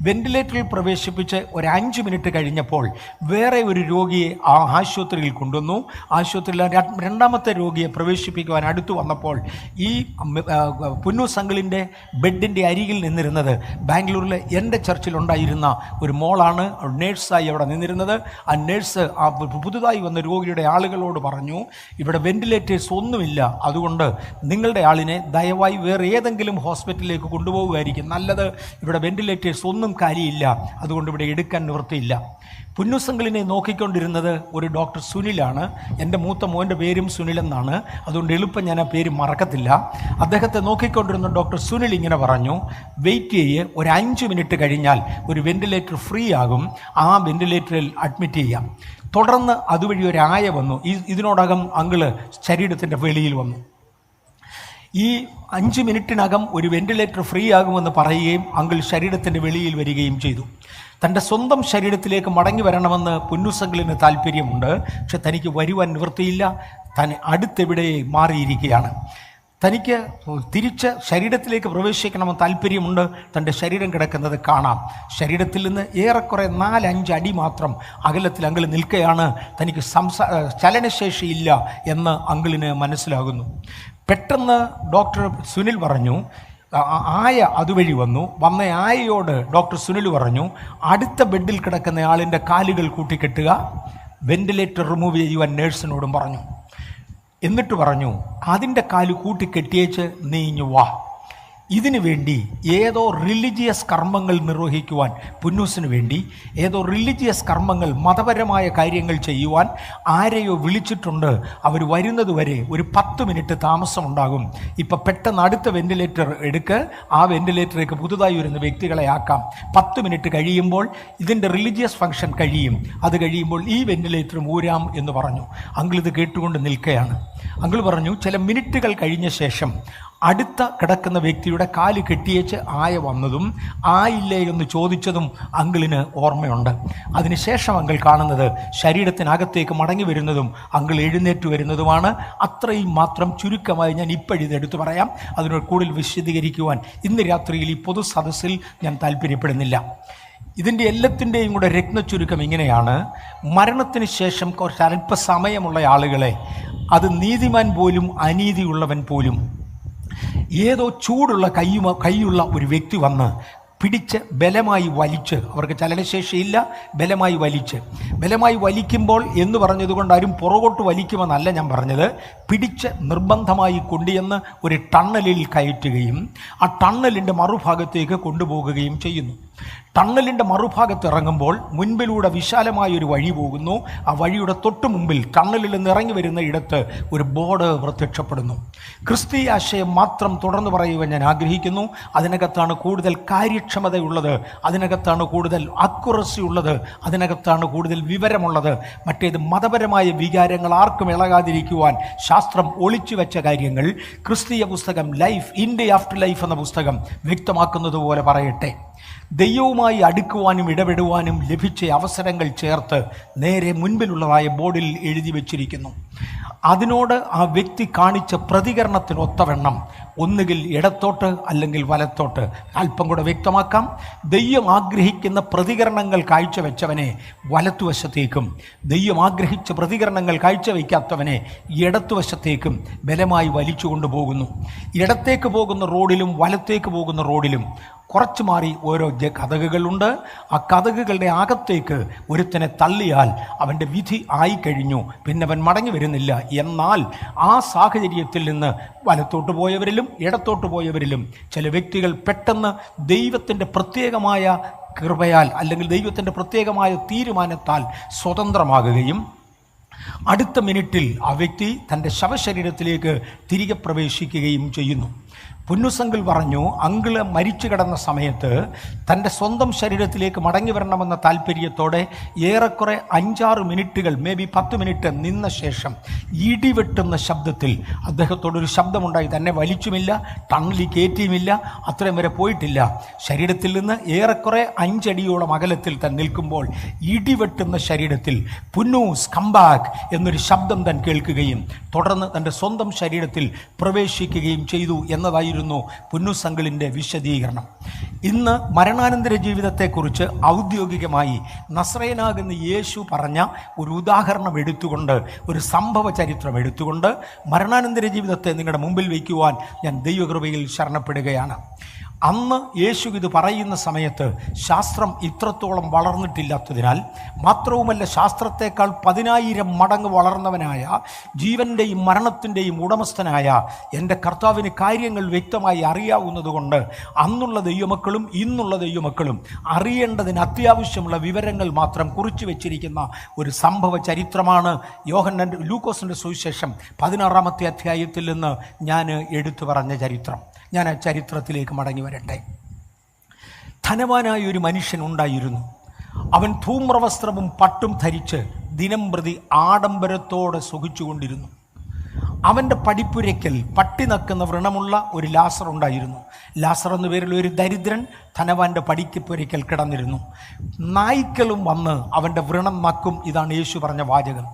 വെന്റിലേറ്ററിൽ പ്രവേശിപ്പിച്ച് ഒരു 5 മിനിറ്റ് കഴിഞ്ഞപ്പോൾ വേറെ ഒരു രോഗിയെ ആ ആശുപത്രിയിൽ കൊണ്ടുവന്നു. ആശുപത്രിയിൽ 2ാമത്തെ രോഗിയെ പ്രവേശിപ്പിക്കുവാൻ അടുത്തു വന്നപ്പോൾ ഈ പുന്നൂസ് അങ്കിളിൻ്റെ ബെഡിൻ്റെ അരികിൽ നിന്നിരുന്നത് ബാംഗ്ലൂരിലെ എൻ്റെ ചർച്ചിലുണ്ടായിരുന്ന ഒരു മോളാണ്. നേഴ്സായി അവിടെ നിന്നിരുന്നത്. ആ നേഴ്സ് ആ പുതുതായി വന്ന രോഗിയുടെ ആളുകളോട് പറഞ്ഞു, ഇവിടെ വെന്റിലേറ്റേഴ്സ് ഒന്നുമില്ല, അതുകൊണ്ട് നിങ്ങളുടെ ആളിനെ ദയവായി വേറെ ഏതെങ്കിലും ഹോസ്പിറ്റലിലേക്ക് കൊണ്ടുപോവുകയായിരിക്കും നല്ലത്. ഇവിടെ വെന്റിലേറ്റേഴ്സ് ഒന്നും കാര്യമില്ല, അതുകൊണ്ട് ഇവിടെ എടുക്കാൻ നിവൃത്തിയില്ല. പുന്നൂസങ്കിളിനെ നോക്കിക്കൊണ്ടിരുന്നത് ഒരു ഡോക്ടർ സുനിലാണ്. എൻ്റെ മൂത്ത മോൻ്റെ പേരും സുനിലെന്നാണ്. അതുകൊണ്ട് എളുപ്പം ഞാൻ ആ പേര് മറക്കത്തില്ല. അദ്ദേഹത്തെ നോക്കിക്കൊണ്ടിരുന്ന ഡോക്ടർ സുനിൽ ഇങ്ങനെ പറഞ്ഞു, വെയിറ്റ് ചെയ്യ്, ഒരു 5 മിനിറ്റ് കഴിഞ്ഞാൽ ഒരു വെന്റിലേറ്റർ ഫ്രീ ആകും, ആ വെന്റിലേറ്ററിൽ അഡ്മിറ്റ് ചെയ്യാം. തുടർന്ന് അതുവഴി ഒരു ആയ വന്നു. ഇതിനോടകം അങ്കിള് ശരീരത്തിൻ്റെ വെളിയിൽ വന്നു. ഈ 5 മിനിറ്റിനകം ഒരു വെന്റിലേറ്റർ ഫ്രീ ആകുമെന്ന് പറയുകയും അങ്കിൾ ശരീരത്തിൻ്റെ വെളിയിൽ വരികയും ചെയ്തു. തൻ്റെ സ്വന്തം ശരീരത്തിലേക്ക് മടങ്ങി വരണമെന്ന് പുന്നൂസങ്കിളിന് താല്പര്യമുണ്ട്. പക്ഷെ തനിക്ക് വരുവാൻ നിവൃത്തിയില്ല. താൻ അടുത്തെവിടെ മാറിയിരിക്കുകയാണ്. തനിക്ക് തിരിച്ച് ശരീരത്തിലേക്ക് പ്രവേശിക്കണമെന്ന് താല്പര്യമുണ്ട്. തൻ്റെ ശരീരം കിടക്കുന്നത് കാണാം. ശരീരത്തിൽ നിന്ന് ഏറെക്കുറെ 4-5 അടി മാത്രം അകലത്തിൽ അങ്കിൾ നിൽക്കുകയാണ്. തനിക്ക് ചലനശേഷിയില്ല എന്ന് അങ്കിളിന് മനസ്സിലാകുന്നു. പെട്ടെന്ന് ഡോക്ടർ സുനിൽ പറഞ്ഞു, ആയ അതുവഴി വന്ന ആയയോട് ഡോക്ടർ സുനിൽ പറഞ്ഞു, അടുത്ത ബെഡിൽ കിടക്കുന്ന ആളിൻ്റെ കാലുകൾ കൂട്ടിക്കെട്ടുക, വെന്റിലേറ്റർ റിമൂവ് ചെയ്യുവാൻ നേഴ്സിനോടും പറഞ്ഞു. എന്നിട്ട് പറഞ്ഞു, അതിൻ്റെ കാല് കൂട്ടിക്കെട്ടിയേച്ച് നീഞ്ഞു വാ. ഇതിനു വേണ്ടി ഏതോ റിലിജിയസ് കർമ്മങ്ങൾ നിർവഹിക്കുവാൻ, പുന്നൂസിന് വേണ്ടി ഏതോ റിലിജിയസ് കർമ്മങ്ങൾ, മതപരമായ കാര്യങ്ങൾ ചെയ്യുവാൻ ആരെയോ വിളിച്ചിട്ടുണ്ട്. അവർ വരുന്നതുവരെ ഒരു 10 മിനിറ്റ് താമസമുണ്ടാകും. ഇപ്പം പെട്ടെന്ന് അടുത്ത വെന്റിലേറ്റർ എടുക്ക്, ആ വെന്റിലേറ്ററിലേക്ക് പുതുതായി വരുന്ന വ്യക്തികളെ ആക്കാം. 10 മിനിറ്റ് കഴിയുമ്പോൾ ഇതിൻ്റെ റിലിജിയസ് ഫംഗ്ഷൻ കഴിയും. അത് കഴിയുമ്പോൾ ഈ വെന്റിലേറ്റർ ഊരാം എന്ന് പറഞ്ഞു. അങ്കിൾ ഇത് കേട്ടുകൊണ്ട് നിൽക്കുകയാണ്. അങ്കിൾ പറഞ്ഞു, ചില മിനിറ്റുകൾ കഴിഞ്ഞ ശേഷം അടുത്ത കിടക്കുന്ന വ്യക്തിയുടെ കാല് കെട്ടിയേച്ച് ആയ വന്നതും ആയില്ലേ എന്ന് ചോദിച്ചതും അങ്കിളിന് ഓർമ്മയുണ്ട്. അതിനുശേഷം അങ്കിൾ കാണുന്നത് ശരീരത്തിനകത്തേക്ക് മടങ്ങി വരുന്നതും അങ്കിൾ എഴുന്നേറ്റ് വരുന്നതുമാണ്. അത്രയും മാത്രം ചുരുക്കമായി ഞാൻ ഇപ്പോഴിത് എടുത്തു പറയാം. അതിനോട് കൂടുതൽ വിശദീകരിക്കുവാൻ ഇന്ന് രാത്രിയിൽ ഈ പൊതു സദസ്സിൽ ഞാൻ താല്പര്യപ്പെടുന്നില്ല. ഇതിൻ്റെ എല്ലാത്തിൻ്റെയും കൂടെ രത്നച്ചുരുക്കം ഇങ്ങനെയാണ്. മരണത്തിന് ശേഷം കുറച്ച് അല്പസമയമുള്ള ആളുകളെ, അത് നീതിമാൻ പോലും അനീതിയുള്ളവൻ പോലും, ഏതോ ചൂടുള്ള കൈയുള്ള ഒരു വ്യക്തി വന്ന് പിടിച്ച് ബലമായി വലിച്ച്, അവർക്ക് ചലനശേഷിയില്ല, ബലമായി വലിക്കുമ്പോൾ എന്ന് പറഞ്ഞതുകൊണ്ട് ആരും പുറകോട്ട് വലിക്കുമെന്നല്ല ഞാൻ പറഞ്ഞത്. പിടിച്ച് നിർബന്ധമായി കൊണ്ടുചെന്ന് ഒരു ടണ്ണലിൽ കയറ്റുകയും ആ ടണ്ണലിൻ്റെ മറുഭാഗത്തേക്ക് കൊണ്ടുപോകുകയും ചെയ്യുന്നു. ടണ്ണലിൻ്റെ മറുഭാഗത്ത് ഇറങ്ങുമ്പോൾ മുൻപിലൂടെ വിശാലമായൊരു വഴി പോകുന്നു. ആ വഴിയുടെ തൊട്ട് മുമ്പിൽ ടണ്ണലിൽ നിന്ന് ഇറങ്ങി വരുന്ന ഇടത്ത് ഒരു ബോർഡ് പ്രത്യക്ഷപ്പെടുന്നു. ക്രിസ്തീയ ആശയം മാത്രം തുടർന്ന് പറയുവാൻ ഞാൻ ആഗ്രഹിക്കുന്നു. അതിനകത്താണ് കൂടുതൽ കാര്യക്ഷമതയുള്ളത്, അതിനകത്താണ് കൂടുതൽ അക്യുറസി ഉള്ളത്, അതിനകത്താണ് കൂടുതൽ വിവരമുള്ളത്. മറ്റേത് മതപരമായ വികാരങ്ങൾ ആർക്കും ഇളകാതിരിക്കുവാൻ ശാസ്ത്രം ഒളിച്ചു വെച്ച കാര്യങ്ങൾ ക്രിസ്തീയ പുസ്തകം life in the after life എന്ന പുസ്തകം വ്യക്തമാക്കുന്നത് പോലെ പറയട്ടെ. ദൈവവുമായി അടുക്കുവാനും ഇടപെടുവാനും ലഭിച്ച അവസരങ്ങൾ ചേർത്ത് നേരെ മുൻപിലുള്ളതായ ബോർഡിൽ എഴുതി വച്ചിരിക്കുന്നു. അതിനോട് ആ വ്യക്തി കാണിച്ച പ്രതികരണത്തിനൊത്തവണ്ണം ഒന്നുകിൽ ഇടത്തോട്ട് അല്ലെങ്കിൽ വലത്തോട്ട്. അല്പം കൂടെ വ്യക്തമാക്കാം. ദൈവം ആഗ്രഹിക്കുന്ന പ്രതികരണങ്ങൾ കാഴ്ചവെച്ചവനെ വലത്തുവശത്തേക്കും, ദൈവം ആഗ്രഹിച്ച പ്രതികരണങ്ങൾ കാഴ്ചവെക്കാത്തവനെ ഇടത്തുവശത്തേക്കും ബലമായി വലിച്ചു കൊണ്ടുപോകുന്നു. ഇടത്തേക്ക് പോകുന്ന റോഡിലും വലത്തേക്ക് പോകുന്ന റോഡിലും കുറച്ച് മാറി ഓരോ കതകുകളുണ്ട്. ആ കതകുകളുടെ അകത്തേക്ക് ഒരുത്തനെ തള്ളിയാൽ അവൻ്റെ വിധി ആയിക്കഴിഞ്ഞു, പിന്നെ അവൻ മടങ്ങി വരുന്നില്ല. എന്നാൽ ആ സാഹചര്യത്തിൽ നിന്ന് വലത്തോട്ട് പോയവരിലും ഇടത്തോട്ട് പോയവരിലും ചില വ്യക്തികൾ പെട്ടെന്ന് ദൈവത്തിൻ്റെ പ്രത്യേകമായ കൃപയാൽ അല്ലെങ്കിൽ ദൈവത്തിൻ്റെ പ്രത്യേകമായ തീരുമാനത്താൽ സ്വതന്ത്രമാകുകയും അടുത്ത മിനിറ്റിൽ ആ വ്യക്തി തൻ്റെ ശവശരീരത്തിലേക്ക് തിരികെ പ്രവേശിക്കുകയും ചെയ്യുന്നു. പുന്നുസങ്കിൾ പറഞ്ഞു, അങ്കിള് മരിച്ചു കിടന്ന സമയത്ത് തൻ്റെ സ്വന്തം ശരീരത്തിലേക്ക് മടങ്ങി വരണമെന്ന താല്പര്യത്തോടെ ഏറെക്കുറെ 5-6 മിനിറ്റുകൾ, മേ ബി 10 മിനിറ്റ് നിന്ന ശേഷം ഇടിവെട്ടുന്ന ശബ്ദത്തിൽ അദ്ദേഹത്തോടൊരു ശബ്ദമുണ്ടായി. തന്നെ വലിച്ചുമില്ല, ടണ്ണിൽ കയറ്റിയുമില്ല, അത്രയും വരെ പോയിട്ടില്ല. ശരീരത്തിൽ നിന്ന് ഏറെക്കുറെ 5 അടിയോളം അകലത്തിൽ താൻ നിൽക്കുമ്പോൾ ഇടിവെട്ടുന്ന ശരീരത്തിൽ പുന്നൂസ് കം ബാക്ക് എന്നൊരു ശബ്ദം താൻ കേൾക്കുകയും തുടർന്ന് തൻ്റെ സ്വന്തം ശരീരത്തിൽ പ്രവേശിക്കുകയും ചെയ്തു എന്നതായിരുന്നു പുന്നുസങ്കിളിൻ്റെ വിശദീകരണം. ഇന്ന് മരണാനന്തര ജീവിതത്തെക്കുറിച്ച് ഔദ്യോഗികമായി നസ്രയനാകുന്ന യേശു പറഞ്ഞ ഒരു ഉദാഹരണം എടുത്തുകൊണ്ട്, ഒരു സംഭവ ചരിത്രം എടുത്തുകൊണ്ട് മരണാനന്തര ജീവിതത്തെ നിങ്ങളുടെ മുമ്പിൽ വയ്ക്കുവാൻ ഞാൻ ദൈവകൃപയിൽ ശരണപ്പെടുകയാണ്. അന്ന് യേശു ഇത് പറയുന്ന സമയത്ത് ശാസ്ത്രം ഇത്രത്തോളം വളർന്നിട്ടില്ലാത്തതിനാൽ, മാത്രവുമല്ല ശാസ്ത്രത്തെക്കാൾ 10,000 മടങ്ങ് വളർന്നവനായ ജീവൻ്റെയും മരണത്തിൻ്റെയും ഉടമസ്ഥനായ എൻ്റെ കർത്താവിന് കാര്യങ്ങൾ വ്യക്തമായി അറിയാവുന്നതുകൊണ്ട് അന്നുള്ള ദൈവമക്കളും ഇന്നുള്ള ദൈവമക്കളും അറിയേണ്ടതിന് അത്യാവശ്യമുള്ള വിവരങ്ങൾ മാത്രം കുറിച്ചു വെച്ചിരിക്കുന്ന ഒരു സംഭവ ചരിത്രമാണ് ലൂക്കോസിൻ്റെ സുവിശേഷം 16-ാമത്തെ അധ്യായത്തിൽ നിന്ന് ഞാൻ എടുത്തു പറഞ്ഞ ചരിത്രം. ഞാൻ ആ ചരിത്രത്തിലേക്ക് മടങ്ങി വരട്ടെ. ധനവാനായ ഒരു മനുഷ്യൻ ഉണ്ടായിരുന്നു. അവൻ ധൂമ്രവസ്ത്രവും പട്ടും ധരിച്ച് ദിനം പ്രതി ആഡംബരത്തോടെ സുഖിച്ചുകൊണ്ടിരുന്നു. അവൻ്റെ പടിപ്പുരയ്ക്കൽ പട്ടി നക്കുന്ന വ്രണമുള്ള ഒരു ലാസർ ഉണ്ടായിരുന്നു. ലാസർ എന്ന പേരിൽ ഒരു ദരിദ്രൻ ധനവാൻ്റെ പടിപ്പുരയ്ക്കൽ കിടന്നിരുന്നു. നായ്ക്കളും വന്ന് അവൻ്റെ വ്രണം നക്കും. ഇതാണ് യേശു പറഞ്ഞ വാചകം.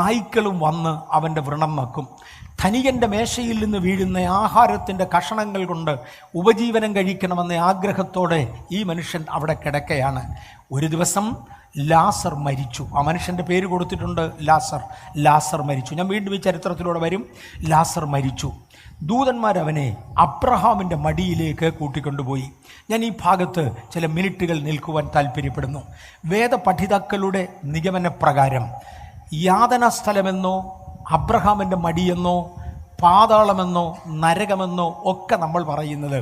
നായ്ക്കളും വന്ന് അവൻ്റെ വ്രണം നക്കും. ധനികൻ്റെ മേശയിൽ നിന്ന് വീഴുന്ന ആഹാരത്തിൻ്റെ കഷണങ്ങൾ കൊണ്ട് ഉപജീവനം കഴിക്കണമെന്ന ആഗ്രഹത്തോടെ ഈ മനുഷ്യൻ അവിടെ കിടക്കയാണ്. ഒരു ദിവസം ലാസർ മരിച്ചു. ആ മനുഷ്യൻ്റെ പേര് കൊടുത്തിട്ടുണ്ട് ലാസർ മരിച്ചു. ഞാൻ വീണ്ടും ഈ ചരിത്രത്തിലൂടെ വരും. ലാസർ മരിച്ചു. ദൂതന്മാരവനെ അബ്രഹാമിൻ്റെ മടിയിലേക്ക് കൂട്ടിക്കൊണ്ടുപോയി. ഞാൻ ഈ ഭാഗത്ത് ചില മിനിറ്റുകൾ നിൽക്കുവാൻ താല്പര്യപ്പെടുന്നു. വേദപഠിതാക്കളുടെ നിഗമനപ്രകാരം യാതനാ സ്ഥലമെന്നോ അബ്രഹാമിൻ്റെ മടിയെന്നോ പാതാളമെന്നോ നരകമെന്നോ ഒക്കെ നമ്മൾ പറയുന്നത്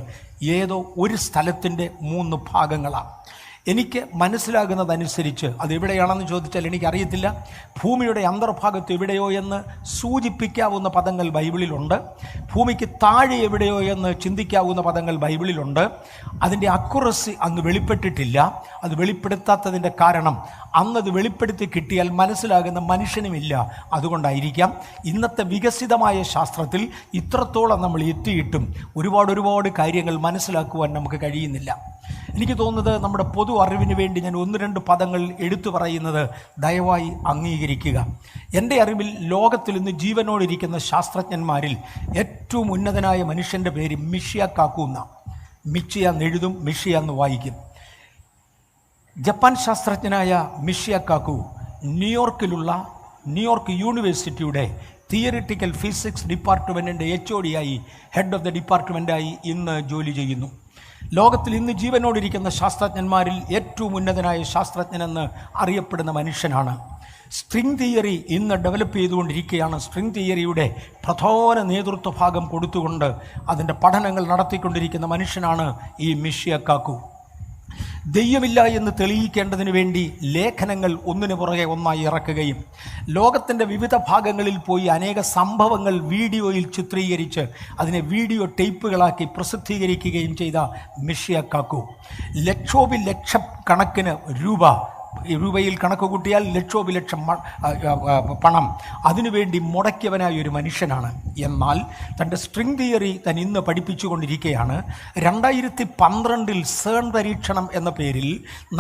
ഏതോ ഒരു സ്ഥലത്തിൻ്റെ 3 ഭാഗങ്ങളാണ്. എനിക്ക് മനസ്സിലാകുന്നതനുസരിച്ച് അതെവിടെയാണെന്ന് ചോദിച്ചാൽ എനിക്കറിയത്തില്ല. ഭൂമിയുടെ അന്തർഭാഗത്ത് എവിടെയോ എന്ന് സൂചിപ്പിക്കാവുന്ന പദങ്ങൾ ബൈബിളിലുണ്ട്. ഭൂമിക്ക് താഴെ എവിടെയോ എന്ന് ചിന്തിക്കാവുന്ന പദങ്ങൾ ബൈബിളിലുണ്ട്. അതിൻ്റെ അക്യുറസി അന്ന് വെളിപ്പെട്ടിട്ടില്ല. അത് വെളിപ്പെടുത്താത്തതിൻ്റെ കാരണം അന്നത് വെളിപ്പെടുത്തി കിട്ടിയാൽ മനസ്സിലാകുന്ന മനുഷ്യനുമില്ല. അതുകൊണ്ടായിരിക്കാം ഇന്നത്തെ വികസിതമായ ശാസ്ത്രത്തിൽ ഇത്രത്തോളം നമ്മൾ എത്തിയിട്ടും ഒരുപാട് കാര്യങ്ങൾ മനസ്സിലാക്കുവാൻ നമുക്ക് കഴിയുന്നില്ല. എനിക്ക് തോന്നുന്നത് നമ്മുടെ പൊതു അറിവിന് വേണ്ടി ഞാൻ 1-2 പദങ്ങൾ എടുത്തു പറയുന്നത് ദയവായി അംഗീകരിക്കുക. എൻ്റെ അറിവിൽ ലോകത്തിൽ ഇന്ന് ജീവനോടിരിക്കുന്ന ശാസ്ത്രജ്ഞന്മാരിൽ ഏറ്റവും ഉന്നതനായ മനുഷ്യൻ്റെ പേര് മിഷിയ കാക്കു എന്ന. മിച്ചിയ എന്നെഴുതും, മിഷിയ എന്ന് വായിക്കും. ജപ്പാൻ ശാസ്ത്രജ്ഞനായ മിഷിയ കാക്കു ന്യൂയോർക്കിലുള്ള ന്യൂയോർക്ക് യൂണിവേഴ്സിറ്റിയുടെ തിയറിറ്റിക്കൽ ഫിസിക്സ് ഡിപ്പാർട്ട്മെൻറ്റിൻ്റെ HOD-ആയി, ഹെഡ് ഓഫ് ദ ഡിപ്പാർട്ട്മെൻറ്റായി ഇന്ന് ജോലി ചെയ്യുന്നു. ലോകത്തിൽ ഇന്ന് ജീവനോടിരിക്കുന്ന ശാസ്ത്രജ്ഞന്മാരിൽ ഏറ്റവും ഉന്നതനായ ശാസ്ത്രജ്ഞനെന്ന് അറിയപ്പെടുന്ന മനുഷ്യനാണ്. സ്ട്രിംഗ് തിയറി ഇന്ന് ഡെവലപ്പ് ചെയ്തുകൊണ്ടിരിക്കുകയാണ്. സ്ട്രിംഗ് തിയറിയുടെ പ്രധാന നേതൃത്വ ഭാഗം കൊടുത്തുകൊണ്ട് അതിൻ്റെ പഠനങ്ങൾ നടത്തിക്കൊണ്ടിരിക്കുന്ന മനുഷ്യനാണ് ഈ മിഷിയ കാക്കു. ദൈവമില്ല എന്ന് തെളിയിക്കേണ്ടതിന് വേണ്ടി ലേഖനങ്ങൾ ഒന്നിനു പുറകെ ഒന്നായി ഇറക്കുകയും ലോകത്തിൻ്റെ വിവിധ ഭാഗങ്ങളിൽ പോയി അനേക സംഭവങ്ങൾ വീഡിയോയിൽ ചിത്രീകരിച്ച് അതിനെ വീഡിയോ ടേപ്പുകളാക്കി പ്രസിദ്ധീകരിക്കുകയും ചെയ്ത മിഷിയ കാക്കു ലക്ഷക്കണക്കിന് രൂപയിൽ കണക്ക് കൂട്ടിയാൽ ലക്ഷം പണം അതിനുവേണ്ടി മുടക്കിയവനായ ഒരു മനുഷ്യനാണ്. എന്നാൽ തൻ്റെ സ്ട്രിംഗ് തിയറി താൻ ഇന്ന് പഠിപ്പിച്ചുകൊണ്ടിരിക്കുകയാണ്. 2012 സേൺ പരീക്ഷണം എന്ന പേരിൽ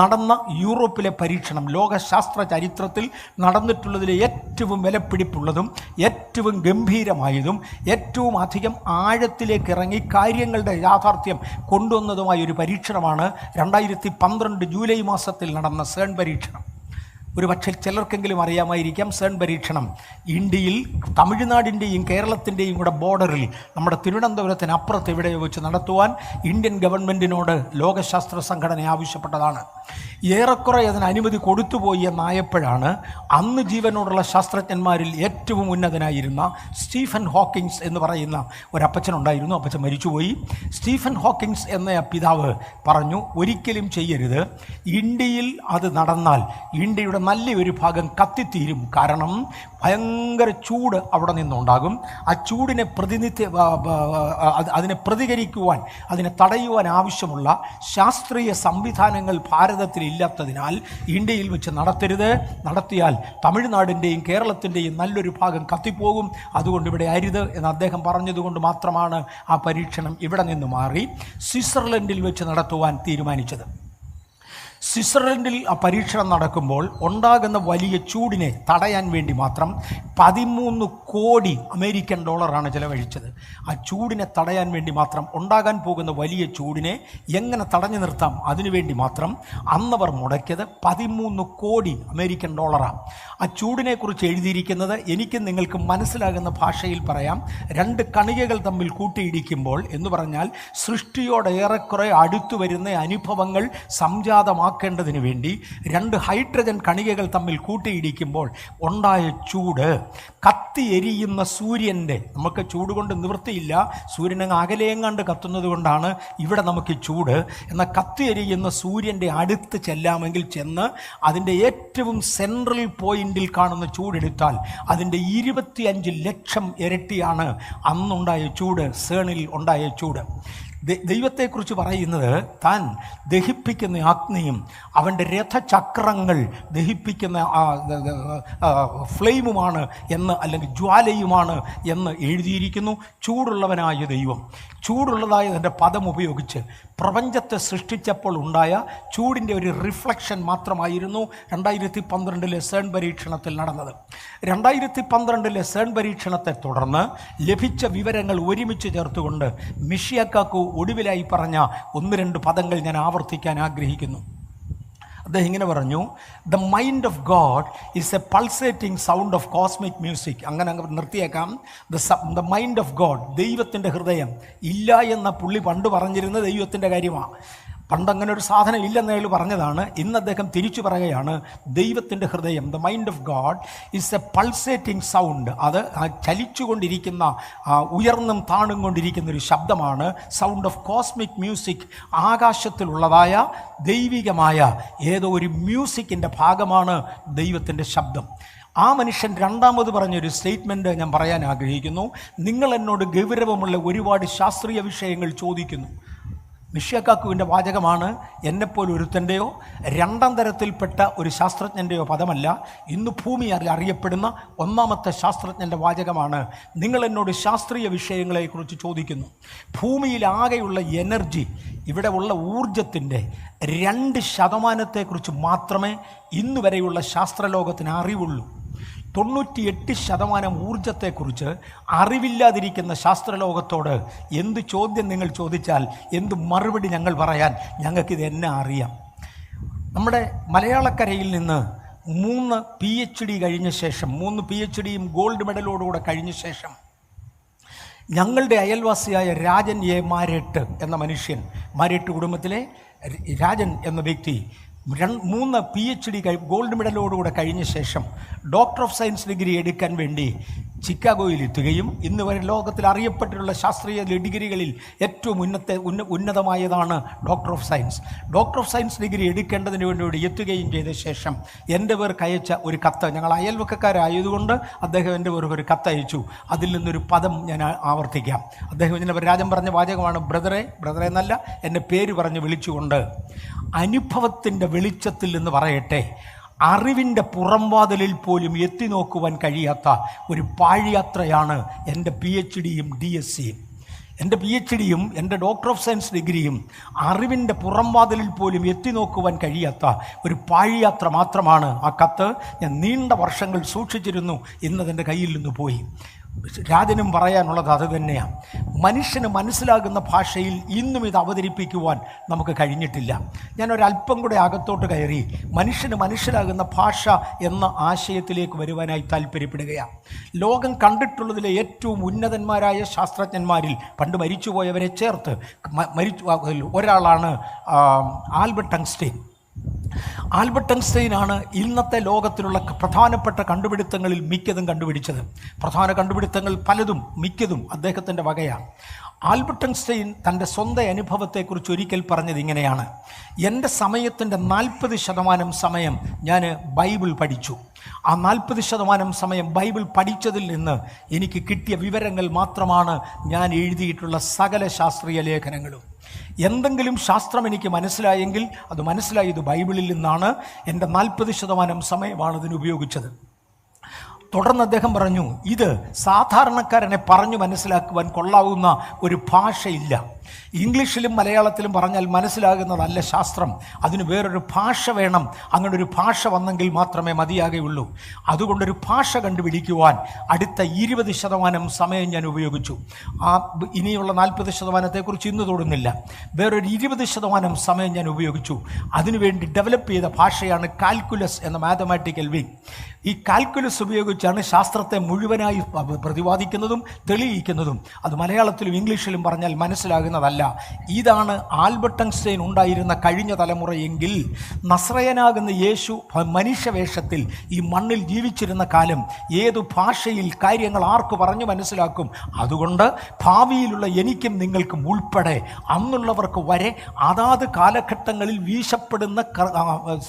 നടന്ന യൂറോപ്പിലെ പരീക്ഷണം ലോകശാസ്ത്ര ചരിത്രത്തിൽ നടന്നിട്ടുള്ളതിലെ ഏറ്റവും വിലപിടിപ്പുള്ളതും ഏറ്റവും ഗംഭീരമായതും ഏറ്റവും അധികം ആഴത്തിലേക്ക് ഇറങ്ങി കാര്യങ്ങളുടെ യാഥാർത്ഥ്യം കൊണ്ടുവന്നതുമായ ഒരു പരീക്ഷണമാണ് 2012 ജൂലൈ മാസത്തിൽ നടന്ന സേൺ പരീക്ഷണം. ഒരു പക്ഷേ ചിലർക്കെങ്കിലും അറിയാമായിരിക്കാം. സേൺ പരീക്ഷണം ഇന്ത്യയിൽ തമിഴ്നാടിൻ്റെയും കേരളത്തിൻ്റെയും കൂടെ ബോർഡറിൽ നമ്മുടെ തിരുവനന്തപുരത്തിന് അപ്പുറത്ത് എവിടെ വെച്ച് നടത്തുവാൻ ഇന്ത്യൻ ഗവൺമെൻറ്റിനോട് ലോകശാസ്ത്ര സംഘടന ആവശ്യപ്പെട്ടതാണ്. ഏറെക്കുറെ അതിന് അനുമതി കൊടുത്തുപോയി എന്നായപ്പോഴാണ് അന്ന് ജീവനോടുള്ള ശാസ്ത്രജ്ഞന്മാരിൽ ഏറ്റവും ഉന്നതനായിരുന്ന സ്റ്റീഫൻ ഹോക്കിങ്സ് എന്ന് പറയുന്ന ഒരപ്പച്ചനുണ്ടായിരുന്നു. അപ്പച്ചൻ മരിച്ചുപോയി. സ്റ്റീഫൻ ഹോക്കിങ്സ് എന്ന പിതാവ് പറഞ്ഞു, ഒരിക്കലും ചെയ്യരുത്. ഇന്ത്യയിൽ അത് നടന്നാൽ ഇന്ത്യയുടെ നല്ലൊരു ഭാഗം കത്തിത്തീരും. കാരണം ഭയങ്കര ചൂട് അവിടെ നിന്നുണ്ടാകും. ആ ചൂടിനെ അതിനെ പ്രതികരിക്കുവാൻ, അതിനെ തടയുവാൻ ആവശ്യമുള്ള ശാസ്ത്രീയ സംവിധാനങ്ങൾ ഭാരതത്തിൽ ഇല്ലാത്തതിനാൽ ഇന്ത്യയിൽ വെച്ച് നടത്തരുത്. നടത്തിയാൽ തമിഴ്നാടിൻ്റെയും കേരളത്തിൻ്റെയും നല്ലൊരു ഭാഗം കത്തിപ്പോകും. അതുകൊണ്ട് ഇവിടെ അരുത് എന്ന് അദ്ദേഹം പറഞ്ഞതുകൊണ്ട് മാത്രമാണ് ആ പരീക്ഷണം ഇവിടെ നിന്ന് മാറി സ്വിറ്റ്സർലൻഡിൽ വെച്ച് നടത്തുവാൻ തീരുമാനിച്ചത്. സ്വിറ്റ്സർലൻഡിൽ ആ പരീക്ഷണം നടക്കുമ്പോൾ ഉണ്ടാകുന്ന വലിയ ചൂടിനെ തടയാൻ വേണ്ടി മാത്രം 13 കോടി അമേരിക്കൻ ഡോളറാണ് ചിലവഴിച്ചത്. ആ ചൂടിനെ തടയാൻ വേണ്ടി മാത്രം, ഉണ്ടാകാൻ പോകുന്ന വലിയ ചൂടിനെ എങ്ങനെ തടഞ്ഞു നിർത്താം അതിനുവേണ്ടി മാത്രം അന്നവർ മുടക്കിയത് 13 കോടി അമേരിക്കൻ ഡോളറാണ്. ആ ചൂടിനെക്കുറിച്ച് എഴുതിയിരിക്കുന്നത് എനിക്ക് നിങ്ങൾക്ക് മനസ്സിലാകുന്ന ഭാഷയിൽ പറയാം. 2 കണികകൾ തമ്മിൽ കൂട്ടിയിടിക്കുമ്പോൾ എന്ന് പറഞ്ഞാൽ സൃഷ്ടിയോട് ഏറെക്കുറെ അടുത്തു വരുന്ന അനുഭവങ്ങൾ സംജാതമാക്കേണ്ടതിന് വേണ്ടി 2 ഹൈഡ്രജൻ കണികകൾ തമ്മിൽ കൂട്ടിയിടിക്കുമ്പോൾ ഉണ്ടായ ചൂട്, കത്തി എരിയുന്ന സൂര്യൻ്റെ, നമുക്ക് ചൂട് കൊണ്ട് നിവൃത്തിയില്ല, സൂര്യനങ്ങ് അകലെയെങ്ങാണ്ട് കത്തുന്നത് കൊണ്ടാണ് ഇവിടെ നമുക്ക് ചൂട്. എന്നാൽ കത്തി എരിയുന്ന സൂര്യൻ്റെ അടുത്ത് ചെല്ലാമെങ്കിൽ ചെന്ന് അതിൻ്റെ ഏറ്റവും സെൻട്രൽ പോയിന്റിൽ കാണുന്ന ചൂടെടുത്താൽ അതിൻ്റെ 25 ലക്ഷം ഇരട്ടിയാണ് അന്നുണ്ടായ ചൂട്, സേണിൽ ഉണ്ടായ ചൂട്. ദൈവത്തെക്കുറിച്ച് പറയുന്നത് താൻ ദഹിപ്പിക്കുന്ന അഗ്നിയും അവൻ്റെ രഥചക്രങ്ങൾ ദഹിപ്പിക്കുന്ന ഫ്ലെയിമുമാണ് എന്ന്, അല്ലെങ്കിൽ ജ്വാലയുമാണ് എന്ന് എഴുതിയിരിക്കുന്നു. ചൂടുള്ളവനായ ദൈവം ചൂടുള്ളതായ തൻ്റെ പദം ഉപയോഗിച്ച് പ്രപഞ്ചത്തെ സൃഷ്ടിച്ചപ്പോൾ ഉണ്ടായ ചൂടിൻ്റെ ഒരു റിഫ്ലക്ഷൻ മാത്രമായിരുന്നു 2012 സേൺ പരീക്ഷണത്തിൽ നടന്നത്. 2012 സേൺ പരീക്ഷണത്തെ തുടർന്ന് ലഭിച്ച വിവരങ്ങൾ ഒരുമിച്ച് ചേർത്തുകൊണ്ട് മിഷിയ കാക്കു ഒടുവിലായി പറഞ്ഞ 1-2 പദങ്ങൾ ഞാൻ ആവർത്തിക്കാൻ ആഗ്രഹിക്കുന്നു. അദ്ദേഹം ഇങ്ങനെ പറഞ്ഞു, the mind of God is A pulsating sound of cosmic music. അങ്ങനെ നിർത്തിയേക്കാം. ദ മൈൻഡ് ഓഫ് ഗോഡ്, ദൈവത്തിൻ്റെ ഹൃദയം ഇല്ല എന്ന പുള്ളി പണ്ട് പറഞ്ഞിരുന്ന ദൈവത്തിൻ്റെ കാര്യമാണ്. പണ്ടങ്ങനെ ഒരു സാധനം ഇല്ലെന്ന് അയാൾ പറഞ്ഞതാണ്. ഇന്ന് അദ്ദേഹം തിരിച്ചു പറയുകയാണ്, ദൈവത്തിൻ്റെ ഹൃദയം, the mind of God is A pulsating sound. അത് ചലിച്ചുകൊണ്ടിരിക്കുന്ന, ഉയർന്നും താണും കൊണ്ടിരിക്കുന്ന ഒരു ശബ്ദമാണ്. സൗണ്ട് ഓഫ് കോസ്മിക് മ്യൂസിക്, ആകാശത്തിലുള്ളതായ ദൈവികമായ ഏതോ ഒരു മ്യൂസിക്കിൻ്റെ ഭാഗമാണ് ദൈവത്തിൻ്റെ ശബ്ദം. ആ മനുഷ്യൻ രണ്ടാമത് പറഞ്ഞൊരു സ്റ്റേറ്റ്മെൻറ്റ് ഞാൻ പറയാൻ ആഗ്രഹിക്കുന്നു. നിങ്ങൾ എന്നോട് ഗൗരവമുള്ള ഒരുപാട് ശാസ്ത്രീയ വിഷയങ്ങൾ ചോദിക്കുന്നു. മിഷിയ കാക്കുവിൻ്റെ വാചകമാണ്. എന്നെപ്പോലെ ഒരുത്തൻ്റെയോ 2ാം തരത്തിൽപ്പെട്ട ഒരു ശാസ്ത്രജ്ഞൻ്റെയോ പദമല്ല. ഇന്ന് ഭൂമി അറിയപ്പെടുന്ന 1ാമത്തെ ശാസ്ത്രജ്ഞൻ്റെ വാചകമാണ്. നിങ്ങൾ എന്നോട് ശാസ്ത്രീയ വിഷയങ്ങളെക്കുറിച്ച് ചോദിക്കുന്നു. ഭൂമിയിലാകെയുള്ള എനർജി, ഇവിടെ ഉള്ള ഊർജത്തിൻ്റെ 2% മാത്രമേ ഇന്ന് വരെയുള്ള ശാസ്ത്രലോകത്തിന് അറിവുള്ളൂ. 98% ഊർജത്തെക്കുറിച്ച് അറിവില്ലാതിരിക്കുന്ന ശാസ്ത്രലോകത്തോട് എന്ത് ചോദ്യം നിങ്ങൾ ചോദിച്ചാൽ എന്ത് മറുപടി ഞങ്ങൾ പറയാൻ ഞങ്ങൾക്കിത് എന്നെ അറിയാം. നമ്മുടെ മലയാളക്കരയിൽ നിന്ന് 3 PhD കഴിഞ്ഞ ശേഷം, 3 PhDയും ഗോൾഡ് മെഡലോടുകൂടെ കഴിഞ്ഞ ശേഷം ഞങ്ങളുടെ അയൽവാസിയായ രാജൻ എ മാരേട്ട് എന്ന മനുഷ്യൻ മാരിയട്ട് കുടുംബത്തിലെ രാജൻ എന്ന വ്യക്തി 3 PhD ഗോൾഡ് മെഡലോടുകൂടെ കഴിഞ്ഞ ശേഷം ഡോക്ടർ ഓഫ് സയൻസ് ഡിഗ്രി എടുക്കാൻ വേണ്ടി ചിക്കാഗോയിൽ എത്തുകയും ഇന്ന് വരെ ലോകത്തിൽ അറിയപ്പെട്ടിട്ടുള്ള ശാസ്ത്രീയ ഡിഗ്രികളിൽ ഏറ്റവും ഉന്നതമായതാണ് doctor of science. Doctor of science degree എടുക്കേണ്ടതിന് വേണ്ടി ഇവിടെ എത്തുകയും ചെയ്ത ശേഷം എൻ്റെ പേർക്ക് അയച്ച ഒരു കത്ത്, ഞങ്ങൾ അയൽവക്കക്കാരായതുകൊണ്ട് അദ്ദേഹം എൻ്റെ പേർക്ക് ഒരു കത്തയച്ചു. അതിൽ നിന്നൊരു പദം ഞാൻ ആവർത്തിക്കാം. അദ്ദേഹം ഇങ്ങനെ രാജൻ പറഞ്ഞ വാചകമാണ്, ബ്രദറെ എന്നല്ല, എൻ്റെ പേര് പറഞ്ഞ് വിളിച്ചുകൊണ്ട്, അനുഭവത്തിൻ്റെ വെളിച്ചത്തിൽ എന്ന് പറയട്ടെ, അറിവിൻ്റെ പുറംവാതിലിൽ പോലും എത്തി നോക്കുവാൻ കഴിയാത്ത ഒരു പാഴിയാത്രയാണ് എൻ്റെ PhDയും DSCയും. എൻ്റെ PhDയും എൻ്റെ ഡോക്ടർ ഓഫ് സയൻസ് ഡിഗ്രിയും അറിവിൻ്റെ പുറംവാതിലിൽ പോലും എത്തി നോക്കുവാൻ കഴിയാത്ത ഒരു പാഴിയാത്ര മാത്രമാണ്. ആ കത്ത് ഞാൻ നീണ്ട വർഷങ്ങൾ സൂക്ഷിച്ചിരുന്നു, ഇന്നതെൻ്റെ കയ്യിൽ നിന്ന് പോയി. രാജനും പറയാനുള്ളത് അത് തന്നെയാണ്. മനുഷ്യന് മനസ്സിലാകുന്ന ഭാഷയിൽ ഇന്നും ഇത് അവതരിപ്പിക്കുവാൻ നമുക്ക് കഴിഞ്ഞിട്ടില്ല. ഞാനൊരല്പം കൂടെ അകത്തോട്ട് കയറി മനുഷ്യന് മനസ്സിലാകുന്ന ഭാഷ എന്ന ആശയത്തിലേക്ക് വരുവാനായി താല്പര്യപ്പെടുകയാണ്. ലോകം കണ്ടിട്ടുള്ളതിലെ ഏറ്റവും ഉന്നതന്മാരായ ശാസ്ത്രജ്ഞന്മാരിൽ പണ്ട് മരിച്ചുപോയവരെ ചേർത്ത് ഒരാളാണ് ആൽബർട്ട് ഐൻസ്റ്റൈൻ. ആൽബർട്ട് ഐൻസ്റ്റൈനാണ് ഇന്നത്തെ ലോകത്തിലുള്ള പ്രധാനപ്പെട്ട കണ്ടുപിടുത്തങ്ങളിൽ മിക്കതും കണ്ടുപിടിച്ചത്. പ്രധാന കണ്ടുപിടുത്തങ്ങൾ മിക്കതും അദ്ദേഹത്തിൻ്റെ വകയാണ്. ആൽബർട്ട് ഐൻസ്റ്റൈൻ തൻ്റെ സ്വന്തം അനുഭവത്തെക്കുറിച്ച് ഒരിക്കൽ പറഞ്ഞത് ഇങ്ങനെയാണ്: എൻ്റെ സമയത്തിൻ്റെ 40% സമയം ഞാൻ ബൈബിൾ പഠിച്ചു. ആ 40% സമയം ബൈബിൾ പഠിച്ചതിൽ നിന്ന് എനിക്ക് കിട്ടിയ വിവരങ്ങൾ മാത്രമാണ് ഞാൻ എഴുതിയിട്ടുള്ള സകല ശാസ്ത്രീയ ലേഖനങ്ങളും. എന്തെങ്കിലും ശാസ്ത്രം എനിക്ക് മനസ്സിലായെങ്കിൽ അത് മനസ്സിലായത് ബൈബിളിൽ നിന്നാണ്. എൻ്റെ 40% സമയമാണ് അതിന് ഉപയോഗിച്ചത്. തുടർന്ന് അദ്ദേഹം പറഞ്ഞു, ഇത് സാധാരണക്കാരനെ പറഞ്ഞു മനസ്സിലാക്കുവാൻ കൊള്ളാവുന്ന ഒരു ഭാഷയില്ല. ഇംഗ്ലീഷിലും മലയാളത്തിലും പറഞ്ഞാൽ മനസ്സിലാകുന്നതല്ല ശാസ്ത്രം, അതിന് വേറൊരു ഭാഷ വേണം. അങ്ങനെ ഒരു ഭാഷ വന്നെങ്കിൽ മാത്രമേ മതിയാകുകയുള്ളൂ. അതുകൊണ്ടൊരു ഭാഷ കണ്ടുപിടിക്കുവാൻ അടുത്ത 20% സമയം ഞാൻ ഉപയോഗിച്ചു. ഇനിയുള്ള 40%-ത്തെക്കുറിച്ച് ഇന്ന് തൊടുന്നില്ല. വേറൊരു 20% സമയം ഞാൻ ഉപയോഗിച്ചു. അതിനുവേണ്ടി ഡെവലപ്പ് ചെയ്ത ഭാഷയാണ് കാൽക്കുലസ് എന്ന മാത്തമാറ്റിക്കൽ വിങ്. ഈ കാൽക്കുലസ് ഉപയോഗിച്ചാണ് ശാസ്ത്രത്തെ മുഴുവനായി പ്രതിപാദിക്കുന്നതും തെളിയിക്കുന്നതും. അത് മലയാളത്തിലും ഇംഗ്ലീഷിലും പറഞ്ഞാൽ മനസ്സിലാകുന്നതല്ല. ഇതാണ് ആൽബർട്ട് ഐൻസ്റ്റൈൻ ഉണ്ടായിരുന്ന കഴിഞ്ഞ തലമുറയെങ്കിൽ, നസ്രയനാകുന്ന യേശു മനുഷ്യവേഷത്തിൽ ഈ മണ്ണിൽ ജീവിച്ചിരുന്ന കാലം ഏതു ഭാഷയിൽ കാര്യങ്ങൾ ആർക്ക് പറഞ്ഞു മനസ്സിലാക്കും? അതുകൊണ്ട് ഭാവിയിലുള്ള എനിക്കും നിങ്ങൾക്കും ഉൾപ്പെടെ അന്നുള്ളവർക്ക് വരെ അതാത് കാലഘട്ടങ്ങളിൽ വീശപ്പെടുന്ന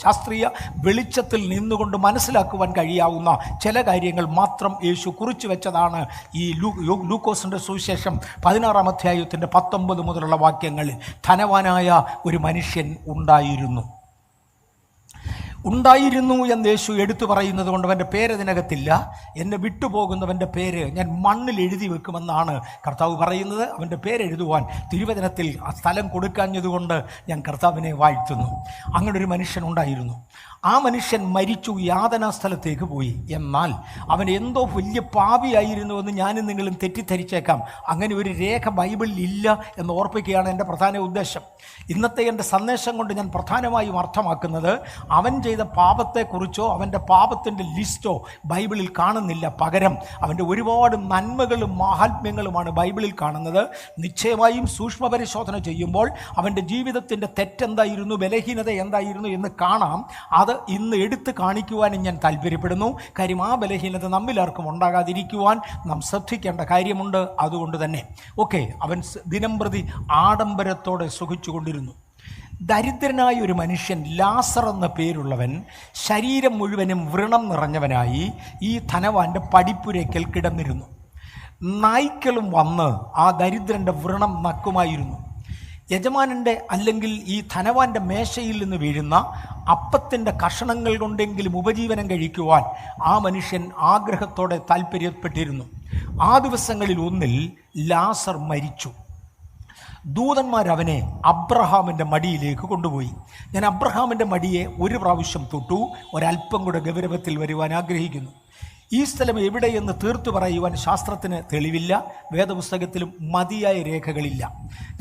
ശാസ്ത്രീയ വെളിച്ചത്തിൽ നിന്നുകൊണ്ട് മനസ്സിലാക്കുവാൻ കഴിയാവുന്ന ചില കാര്യങ്ങൾ മാത്രം യേശു കുറിച്ചു വെച്ചതാണ് ഈ ലൂക്കോസിൻ്റെ സുവിശേഷം 16-ാം അധ്യായത്തിൻ്റെ 19 മുതലുള്ള വാക്യങ്ങളിൽ. ധനവാനായ ഒരു മനുഷ്യൻ ഉണ്ടായിരുന്നു എന്ന് യേശു എടുത്തു പറയുന്നത് കൊണ്ട് അവൻ്റെ പേര് ഇതിനകത്തില്ല. എന്നെ വിട്ടുപോകുന്നവൻ്റെ പേര് ഞാൻ മണ്ണിൽ എഴുതി വെക്കുമെന്നാണ് കർത്താവ് പറയുന്നത്. അവൻ്റെ പേരെഴുതുവാൻ തിരുവചനത്തിൽ ആ സ്ഥലം കൊടുക്കാഞ്ഞതുകൊണ്ട് ഞാൻ കർത്താവിനെ വാഴ്ത്തുന്നു. അങ്ങനെ ഒരു മനുഷ്യൻ ഉണ്ടായിരുന്നു. ആ മനുഷ്യൻ മരിച്ചു, യാതനാ സ്ഥലത്തേക്ക് പോയി. എന്നാൽ അവൻ എന്തോ വലിയ പാപിയായിരുന്നുവെന്ന് ഞാനും നിങ്ങളും തെറ്റിദ്ധരിച്ചേക്കാം. അങ്ങനെ ഒരു രേഖ ബൈബിളിൽ ഇല്ല എന്ന് ഓർപ്പിക്കുകയാണ് എൻ്റെ പ്രധാന ഉദ്ദേശം. ഇന്നത്തെ എൻ്റെ സന്ദേശം കൊണ്ട് ഞാൻ പ്രധാനമായും അർത്ഥമാക്കുന്നത്, അവൻ ചെയ്ത പാപത്തെക്കുറിച്ചോ അവൻ്റെ പാപത്തിൻ്റെ ലിസ്റ്റോ ബൈബിളിൽ കാണുന്നില്ല. പകരം അവൻ്റെ ഒരുപാട് നന്മകളും മാഹാത്മ്യങ്ങളുമാണ് ബൈബിളിൽ കാണുന്നത്. നിശ്ചയമായും സൂക്ഷ്മപരിശോധന ചെയ്യുമ്പോൾ അവൻ്റെ ജീവിതത്തിൻ്റെ തെറ്റെന്തായിരുന്നു, ബലഹീനത എന്തായിരുന്നു എന്ന് കാണാം. അത് ഇന്ന് എടുത്ത് കാണിക്കുവാനും ഞാൻ താല്പര്യപ്പെടുന്നു. കാര്യം ആ ബലഹീനത നമ്മിലാർക്കും ഉണ്ടാകാതിരിക്കുവാൻ നാം ശ്രദ്ധിക്കേണ്ട കാര്യമുണ്ട്. അതുകൊണ്ട് തന്നെ അവൻ ദിനംപ്രതി ആഡംബരത്തോടെ സുഖിച്ചുകൊണ്ടിരുന്നു. ദരിദ്രനായ ഒരു മനുഷ്യൻ, ലാസർ എന്ന പേരുള്ളവൻ, ശരീരം മുഴുവനും വ്രണം നിറഞ്ഞവനായി ഈ ധനവാന്റെ പടിപ്പുരയ്ക്കൽ കിടന്നിരുന്നു. നായ്ക്കളും വന്ന് ആ ദരിദ്രൻ്റെ വ്രണം നക്കുമായിരുന്നു. യജമാനൻ്റെ അല്ലെങ്കിൽ ഈ ധനവാന്റെ മേശയിൽ നിന്ന് വീഴുന്ന അപ്പത്തിൻ്റെ കഷണങ്ങൾ കൊണ്ടെങ്കിലും ഉപജീവനം കഴിക്കുവാൻ ആ മനുഷ്യൻ ആഗ്രഹത്തോടെ താല്പര്യപ്പെട്ടിരുന്നു. ആ ദിവസങ്ങളിൽ ഒന്നിൽ ലാസർ മരിച്ചു. ദൂതന്മാർ അവനെ അബ്രഹാമിൻ്റെ മടിയിലേക്ക് കൊണ്ടുപോയി. ഞാൻ അബ്രഹാമിൻ്റെ മടിയെ ഒരു പ്രാവശ്യം തൊട്ടു. ഒരല്പം കൂടെ ഗൗരവത്തിൽ വരുവാൻ ആഗ്രഹിക്കുന്നു. ഈ സ്ഥലം എവിടെയെന്ന് തീർത്തു പറയുവാൻ ശാസ്ത്രത്തിന് തെളിവില്ല, വേദപുസ്തകത്തിലും മതിയായ രേഖകളില്ല.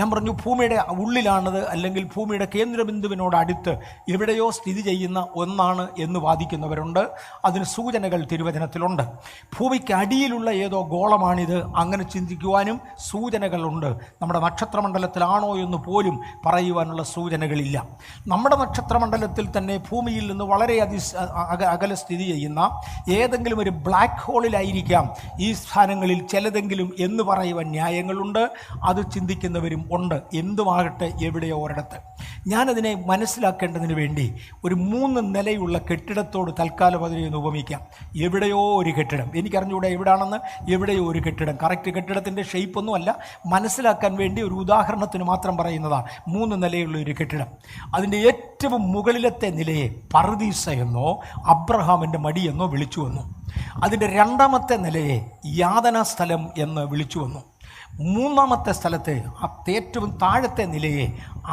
ഞാൻ പറഞ്ഞു ഭൂമിയുടെ ഉള്ളിലാണത്, അല്ലെങ്കിൽ ഭൂമിയുടെ കേന്ദ്രബിന്ദുവിനോട് അടുത്ത് എവിടെയോ സ്ഥിതി ചെയ്യുന്ന ഒന്നാണ് എന്ന് വാദിക്കുന്നവരുണ്ട്. അതിന് സൂചനകൾ തിരുവചനത്തിലുണ്ട്. ഭൂമിക്ക് അടിയിലുള്ള ഏതോ ഗോളമാണിത്, അങ്ങനെ ചിന്തിക്കുവാനും സൂചനകളുണ്ട്. നമ്മുടെ നക്ഷത്രമണ്ഡലത്തിലാണോ എന്ന് പോലും പറയുവാനുള്ള സൂചനകളില്ല. നമ്മുടെ നക്ഷത്രമണ്ഡലത്തിൽ തന്നെ ഭൂമിയിൽ നിന്ന് വളരെ അകലെ സ്ഥിതി ചെയ്യുന്ന ഏതെങ്കിലും ഒരു ബ്ലാക്ക് ഹോളിലായിരിക്കാം ഈ സ്ഥാനങ്ങളിൽ ചിലതെങ്കിലും എന്ന് പറയുവാൻ ന്യായങ്ങളുണ്ട്. അത് ചിന്തിക്കുന്നവരും ഉണ്ട്. എന്തുമാകട്ടെ, എവിടെയോ ഒരിടത്ത്. ഞാനതിനെ മനസ്സിലാക്കേണ്ടതിന് വേണ്ടി ഒരു 3 നിലയുള്ള കെട്ടിടത്തോട് തൽക്കാലം അതിനെ ഒന്ന് ഉപമിക്കാം. എവിടെയോ ഒരു കെട്ടിടം, എനിക്കറിഞ്ഞൂടെ എവിടാണെന്ന്. എവിടെയോ ഒരു കെട്ടിടം, കറക്റ്റ് കെട്ടിടത്തിൻ്റെ ഷേപ്പൊന്നും അല്ല, മനസ്സിലാക്കാൻ വേണ്ടി ഒരു ഉദാഹരണത്തിന് മാത്രം പറയുന്നതാണ്. 3 നിലയുള്ള ഒരു കെട്ടിടം. അതിൻ്റെ ഏറ്റവും മുകളിലത്തെ നിലയെ പറുദീസ എന്നോ അബ്രഹാമിൻ്റെ മടിയെന്നോ വിളിച്ചു വന്നു. അതിൻ്റെ 2ാമത്തെ നിലയെ യാതനാസ്ഥലം എന്ന് വിളിച്ചു വന്നു. 3ാമത്തെ സ്ഥലത്തെ ഏറ്റവും താഴത്തെ നിലയെ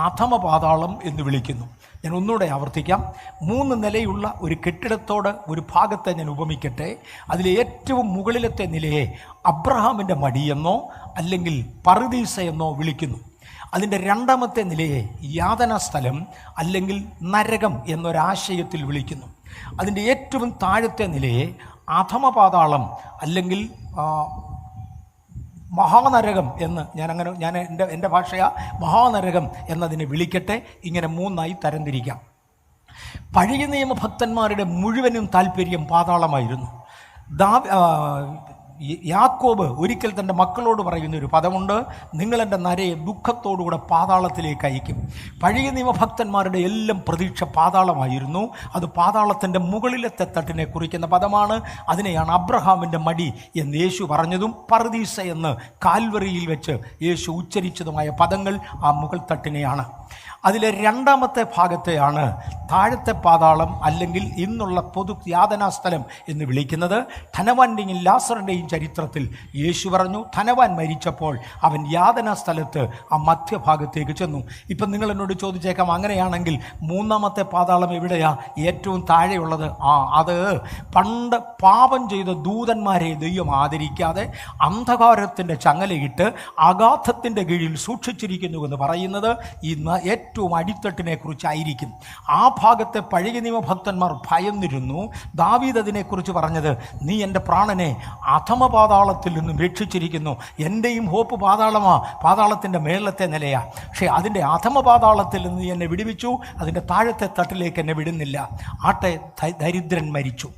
അധമപാതാളം എന്ന് വിളിക്കുന്നു. ഞാൻ ഒന്നുകൂടെ ആവർത്തിക്കാം. 3 നിലയുള്ള ഒരു കെട്ടിടത്തോട് ഒരു ഭാഗത്തെ ഞാൻ ഉപമിക്കട്ടെ. അതിലെ ഏറ്റവും മുകളിലത്തെ നിലയെ അബ്രഹാമിൻ്റെ മടിയെന്നോ അല്ലെങ്കിൽ പറുദീസ എന്നോ വിളിക്കുന്നു. അതിൻ്റെ 2ാമത്തെ നിലയെ യാതനാസ്ഥലം അല്ലെങ്കിൽ നരകം എന്നൊരാശയത്തിൽ വിളിക്കുന്നു. അതിൻ്റെ ഏറ്റവും താഴത്തെ നിലയെ അധമപാതാളം അല്ലെങ്കിൽ മഹാനരകം എന്ന് ഞാൻ എൻ്റെ ഭാഷയാ മഹാനരകം എന്നതിനെ വിളിക്കട്ടെ. ഇങ്ങനെ 3ആയി തരംതിരിക്കാം. പഴയ നിയമഭക്തന്മാരുടെ മുഴുവനും താല്പര്യം പാതാളമായിരുന്നു. യാക്കോബ് ഒരിക്കൽ തൻ്റെ മക്കളോട് പറയുന്നൊരു പദമുണ്ട്: നിങ്ങളെൻ്റെ നരയെ ദുഃഖത്തോടുകൂടെ പാതാളത്തിലേക്ക് അയക്കും. പഴയ നിയമഭക്തന്മാരുടെ എല്ലാം പ്രതീക്ഷ പാതാളമായിരുന്നു. അത് പാതാളത്തിൻ്റെ മുകളിലത്തെ തട്ടിനെ കുറിക്കുന്ന പദമാണ്. അതിനെയാണ് അബ്രഹാമിൻ്റെ മടി എന്ന് യേശു പറഞ്ഞതും പറുദീസ എന്ന് കാൽവറിയിൽ വെച്ച് യേശു ഉച്ചരിച്ചതുമായ പദങ്ങൾ ആ മുകൾ തട്ടിനെയാണ്. അതിലെ 2ാമത്തെ ഭാഗത്തെയാണ് താഴത്തെ പാതാളം അല്ലെങ്കിൽ ഇന്നുള്ള പൊതു യാതനാസ്ഥലം എന്ന് വിളിക്കുന്നത്. ധനവാൻ്റെയും ലാസറിൻ്റെയും ചരിത്രത്തിൽ യേശു പറഞ്ഞു, ധനവാൻ മരിച്ചപ്പോൾ അവൻ യാതനാസ്ഥലത്ത് ആ മധ്യഭാഗത്തേക്ക് ചെന്നു. ഇപ്പം നിങ്ങൾ എന്നോട് ചോദിച്ചേക്കാം, അങ്ങനെയാണെങ്കിൽ 3ാമത്തെ പാതാളം എവിടെയാ? ഏറ്റവും താഴെയുള്ളത്. അത് പണ്ട് പാപം ചെയ്ത ദൂതന്മാരെ ദൈവം ആദരിക്കാതെ അന്ധകാരത്തിൻ്റെ ചങ്ങലയിട്ട് അഗാധത്തിൻ്റെ കീഴിൽ സൂക്ഷിച്ചിരിക്കുന്നുവെന്ന് പറയുന്നത് ഈ ഏറ്റവും അടിത്തട്ടിനെ കുറിച്ചായിരിക്കും. ആ ഭാഗത്തെ പഴയ നിയമഭക്തന്മാർ ഭയന്നിരുന്നു. ദാവീദ് അതിനെക്കുറിച്ച് പറഞ്ഞത്, നീ എൻ്റെ പ്രാണനെ അധമപാതാളത്തിൽ നിന്നും രക്ഷിച്ചിരിക്കുന്നു. എൻ്റെയും ഹോപ്പ് പാതാളത്തിൻ്റെ മേളത്തെ നിലയാ. പക്ഷേ അതിൻ്റെ അധമപാതാളത്തിൽ നിന്ന് എന്നെ വിടുവിച്ചു, അതിൻ്റെ താഴത്തെ തട്ടിലേക്ക് എന്നെ വിടുന്നില്ല. ആട്ടെ, ദരിദ്രൻ മരിച്ചു.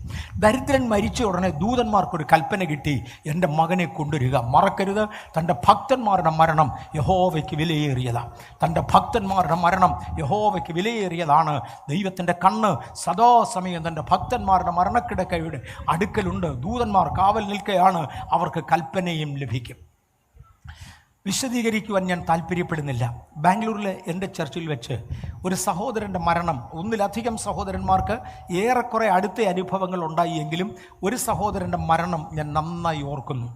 ദരിദ്രൻ മരിച്ച ഉടനെ ദൂതന്മാർക്കൊരു കൽപ്പന കിട്ടി, എൻ്റെ മകനെ കൊണ്ടുവരിക. മറക്കരുത്, തൻ്റെ ഭക്തന്മാരുടെ മരണം യഹോവയ്ക്ക് വിലയേറിയതാണ്. തൻ്റെ ഭക്തന്മാരുടെ മരണം യഹോവയ്ക്ക് വിലയേറിയതാണ്. ദൈവത്തിൻ്റെ കണ്ണ് സദാസമയം തൻ്റെ ഭക്തന്മാരുടെ മരണക്കിടക്കയുടെ അടുക്കലുണ്ട്. ദൂതന്മാർ കാവൽ നിൽക്കുകയാണ്. അവർക്ക് കൽപ്പനയും ലഭിക്കും. വിശദീകരിക്കുവാൻ ഞാൻ താല്പര്യപ്പെടുന്നില്ല. ബാംഗ്ലൂരിലെ എൻ്റെ ചർച്ചിൽ വെച്ച് ഒരു സഹോദരൻ്റെ മരണം, ഒന്നിലധികം സഹോദരന്മാർക്ക് ഏറെക്കുറെ അടുത്ത അനുഭവങ്ങൾ ഉണ്ടായി എങ്കിലും ഒരു സഹോദരൻ്റെ മരണം ഞാൻ നന്നായി ഓർക്കുന്നു.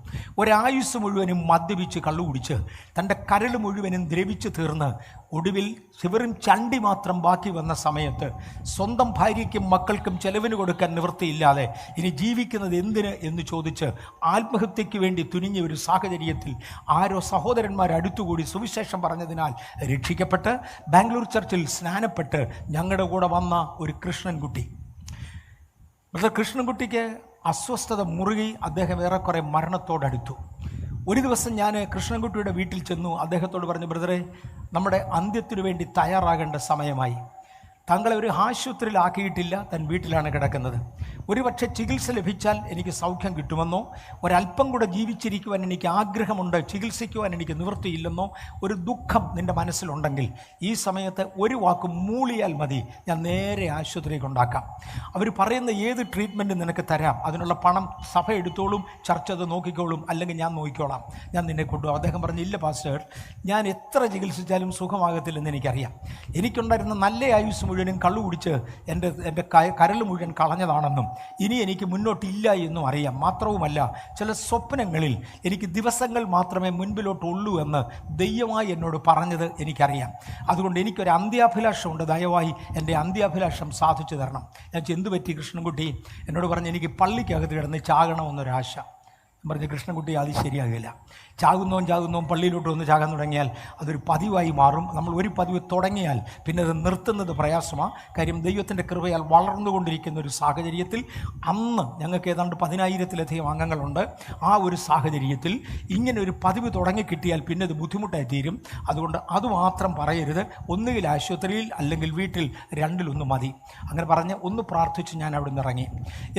ഒരായുസ് മുഴുവനും മദ്യപിച്ച് കള്ളുകുടിച്ച് തൻ്റെ കരൾ മുഴുവനും ദ്രവിച്ച് തീർന്ന് ഒടുവിൽ ശിവരും ചണ്ടി മാത്രം ബാക്കി വന്ന സമയത്ത് സ്വന്തം ഭാര്യയ്ക്കും മക്കൾക്കും ചെലവിന് കൊടുക്കാൻ നിവൃത്തിയില്ലാതെ ഇനി ജീവിക്കുന്നത് എന്തിന് എന്ന് ചോദിച്ച് ആത്മഹത്യയ്ക്ക് വേണ്ടി തുനിഞ്ഞ ഒരു സാഹചര്യത്തിൽ ആരോ സഹോദരന്മാരടുത്തുകൂടി സുവിശേഷം പറഞ്ഞതിനാൽ രക്ഷിക്കപ്പെട്ട് ബാംഗ്ലൂർ ചർച്ചിൽ സ്നാനപ്പെട്ട് ഞങ്ങളുടെ കൂടെ വന്ന ഒരു കൃഷ്ണൻകുട്ടി. കൃഷ്ണൻകുട്ടിക്ക് അസ്വസ്ഥത മുറുകി അദ്ദേഹം ഏറെക്കുറെ മരണത്തോടടുത്തു. ഒരു ദിവസം ഞാൻ കൃഷ്ണൻകുട്ടിയുടെ വീട്ടിൽ ചെന്നു. അദ്ദേഹത്തോട് പറഞ്ഞു, ബ്രദറെ, നമ്മുടെ അന്ത്യത്തിനു വേണ്ടി തയ്യാറാകേണ്ട സമയമായി. താങ്കളെ ഒരു ആശുപത്രിയിലാക്കിയിട്ടില്ല, തൻ വീട്ടിലാണ് കിടക്കുന്നത്. ഒരുപക്ഷെ ചികിത്സ ലഭിച്ചാൽ എനിക്ക് സൗഖ്യം കിട്ടുമെന്നോ, ഒരല്പം കൂടെ ജീവിച്ചിരിക്കുവാൻ എനിക്ക് ആഗ്രഹമുണ്ട്, ചികിത്സിക്കുവാൻ എനിക്ക് നിവൃത്തിയില്ലെന്നോ ഒരു ദുഃഖം നിൻ്റെ മനസ്സിലുണ്ടെങ്കിൽ ഈ സമയത്ത് ഒരു വാക്ക് മൂളിയാൽ മതി, ഞാൻ നേരെ ആശുപത്രിയിൽ കൊണ്ടാക്കാം. അവർ പറയുന്ന ഏത് ട്രീറ്റ്മെൻറ്റ് നിനക്ക് തരാം, അതിനുള്ള പണം സഭ എടുത്തോളും, ചർച്ച അത് നോക്കിക്കോളും, അല്ലെങ്കിൽ ഞാൻ നോക്കിക്കോളാം, ഞാൻ നിന്നെ കൊണ്ടുപോകും. അദ്ദേഹം പറഞ്ഞു, ഇല്ല പാസ്റ്റർ, ഞാൻ എത്ര ചികിത്സിച്ചാലും സുഖമാകത്തില്ലെന്ന് എനിക്കറിയാം. എനിക്കുണ്ടായിരുന്ന നല്ല ആയുസ് മുഴുവനും കള്ളു കുടിച്ച് എൻ്റെ കരൾ മുഴുവൻ കളഞ്ഞതാണെന്നും ഇനി എനിക്ക് മുന്നോട്ടില്ല എന്നും അറിയാം. മാത്രവുമല്ല, ചില സ്വപ്നങ്ങളിൽ എനിക്ക് ദിവസങ്ങൾ മാത്രമേ മുൻപിലോട്ടുള്ളൂ എന്ന് ദൈവമായി എന്നോട് പറഞ്ഞത് എനിക്കറിയാം. അതുകൊണ്ട് എനിക്കൊരു അന്ത്യാഭിലാഷമുണ്ട്, ദയവായി എൻ്റെ അന്ത്യാഭിലാഷം സാധിച്ചു തരണം. ഞാൻ എന്തു പറ്റി കൃഷ്ണൻകുട്ടി? എന്നോട് പറഞ്ഞ്, എനിക്ക് പള്ളിക്കകത്ത് കിടന്ന് ചാകണമെന്നൊരാശ. പറഞ്ഞ് കൃഷ്ണൻകുട്ടി അത് ശരിയാകില്ല. ചാകുന്നവൻ പള്ളിയിലോട്ട് വന്ന് ചാകാൻ തുടങ്ങിയാൽ അതൊരു പതിവായി മാറും. നമ്മൾ ഒരു പതിവ് തുടങ്ങിയാൽ പിന്നെ അത് നിർത്തുന്നത് പ്രയാസമാണ്. കാര്യം ദൈവത്തിൻ്റെ കൃപയാൽ വളർന്നുകൊണ്ടിരിക്കുന്ന ഒരു സാഹചര്യത്തിൽ അന്ന് ഞങ്ങൾക്ക് ഏതാണ്ട് 10,000-ലധികം അംഗങ്ങളുണ്ട്. ആ ഒരു സാഹചര്യത്തിൽ ഇങ്ങനെ ഒരു പതിവ് തുടങ്ങിക്കിട്ടിയാൽ പിന്നെ അത് ബുദ്ധിമുട്ടായി തീരും. അതുകൊണ്ട് അതുമാത്രം പറയരുത്. ഒന്നുകിൽ ആശുപത്രിയിൽ അല്ലെങ്കിൽ വീട്ടിൽ, രണ്ടിലൊന്ന് മതി. അങ്ങനെ പറഞ്ഞ് ഒന്ന് പ്രാർത്ഥിച്ച് ഞാൻ അവിടെ നിന്ന് ഇറങ്ങി.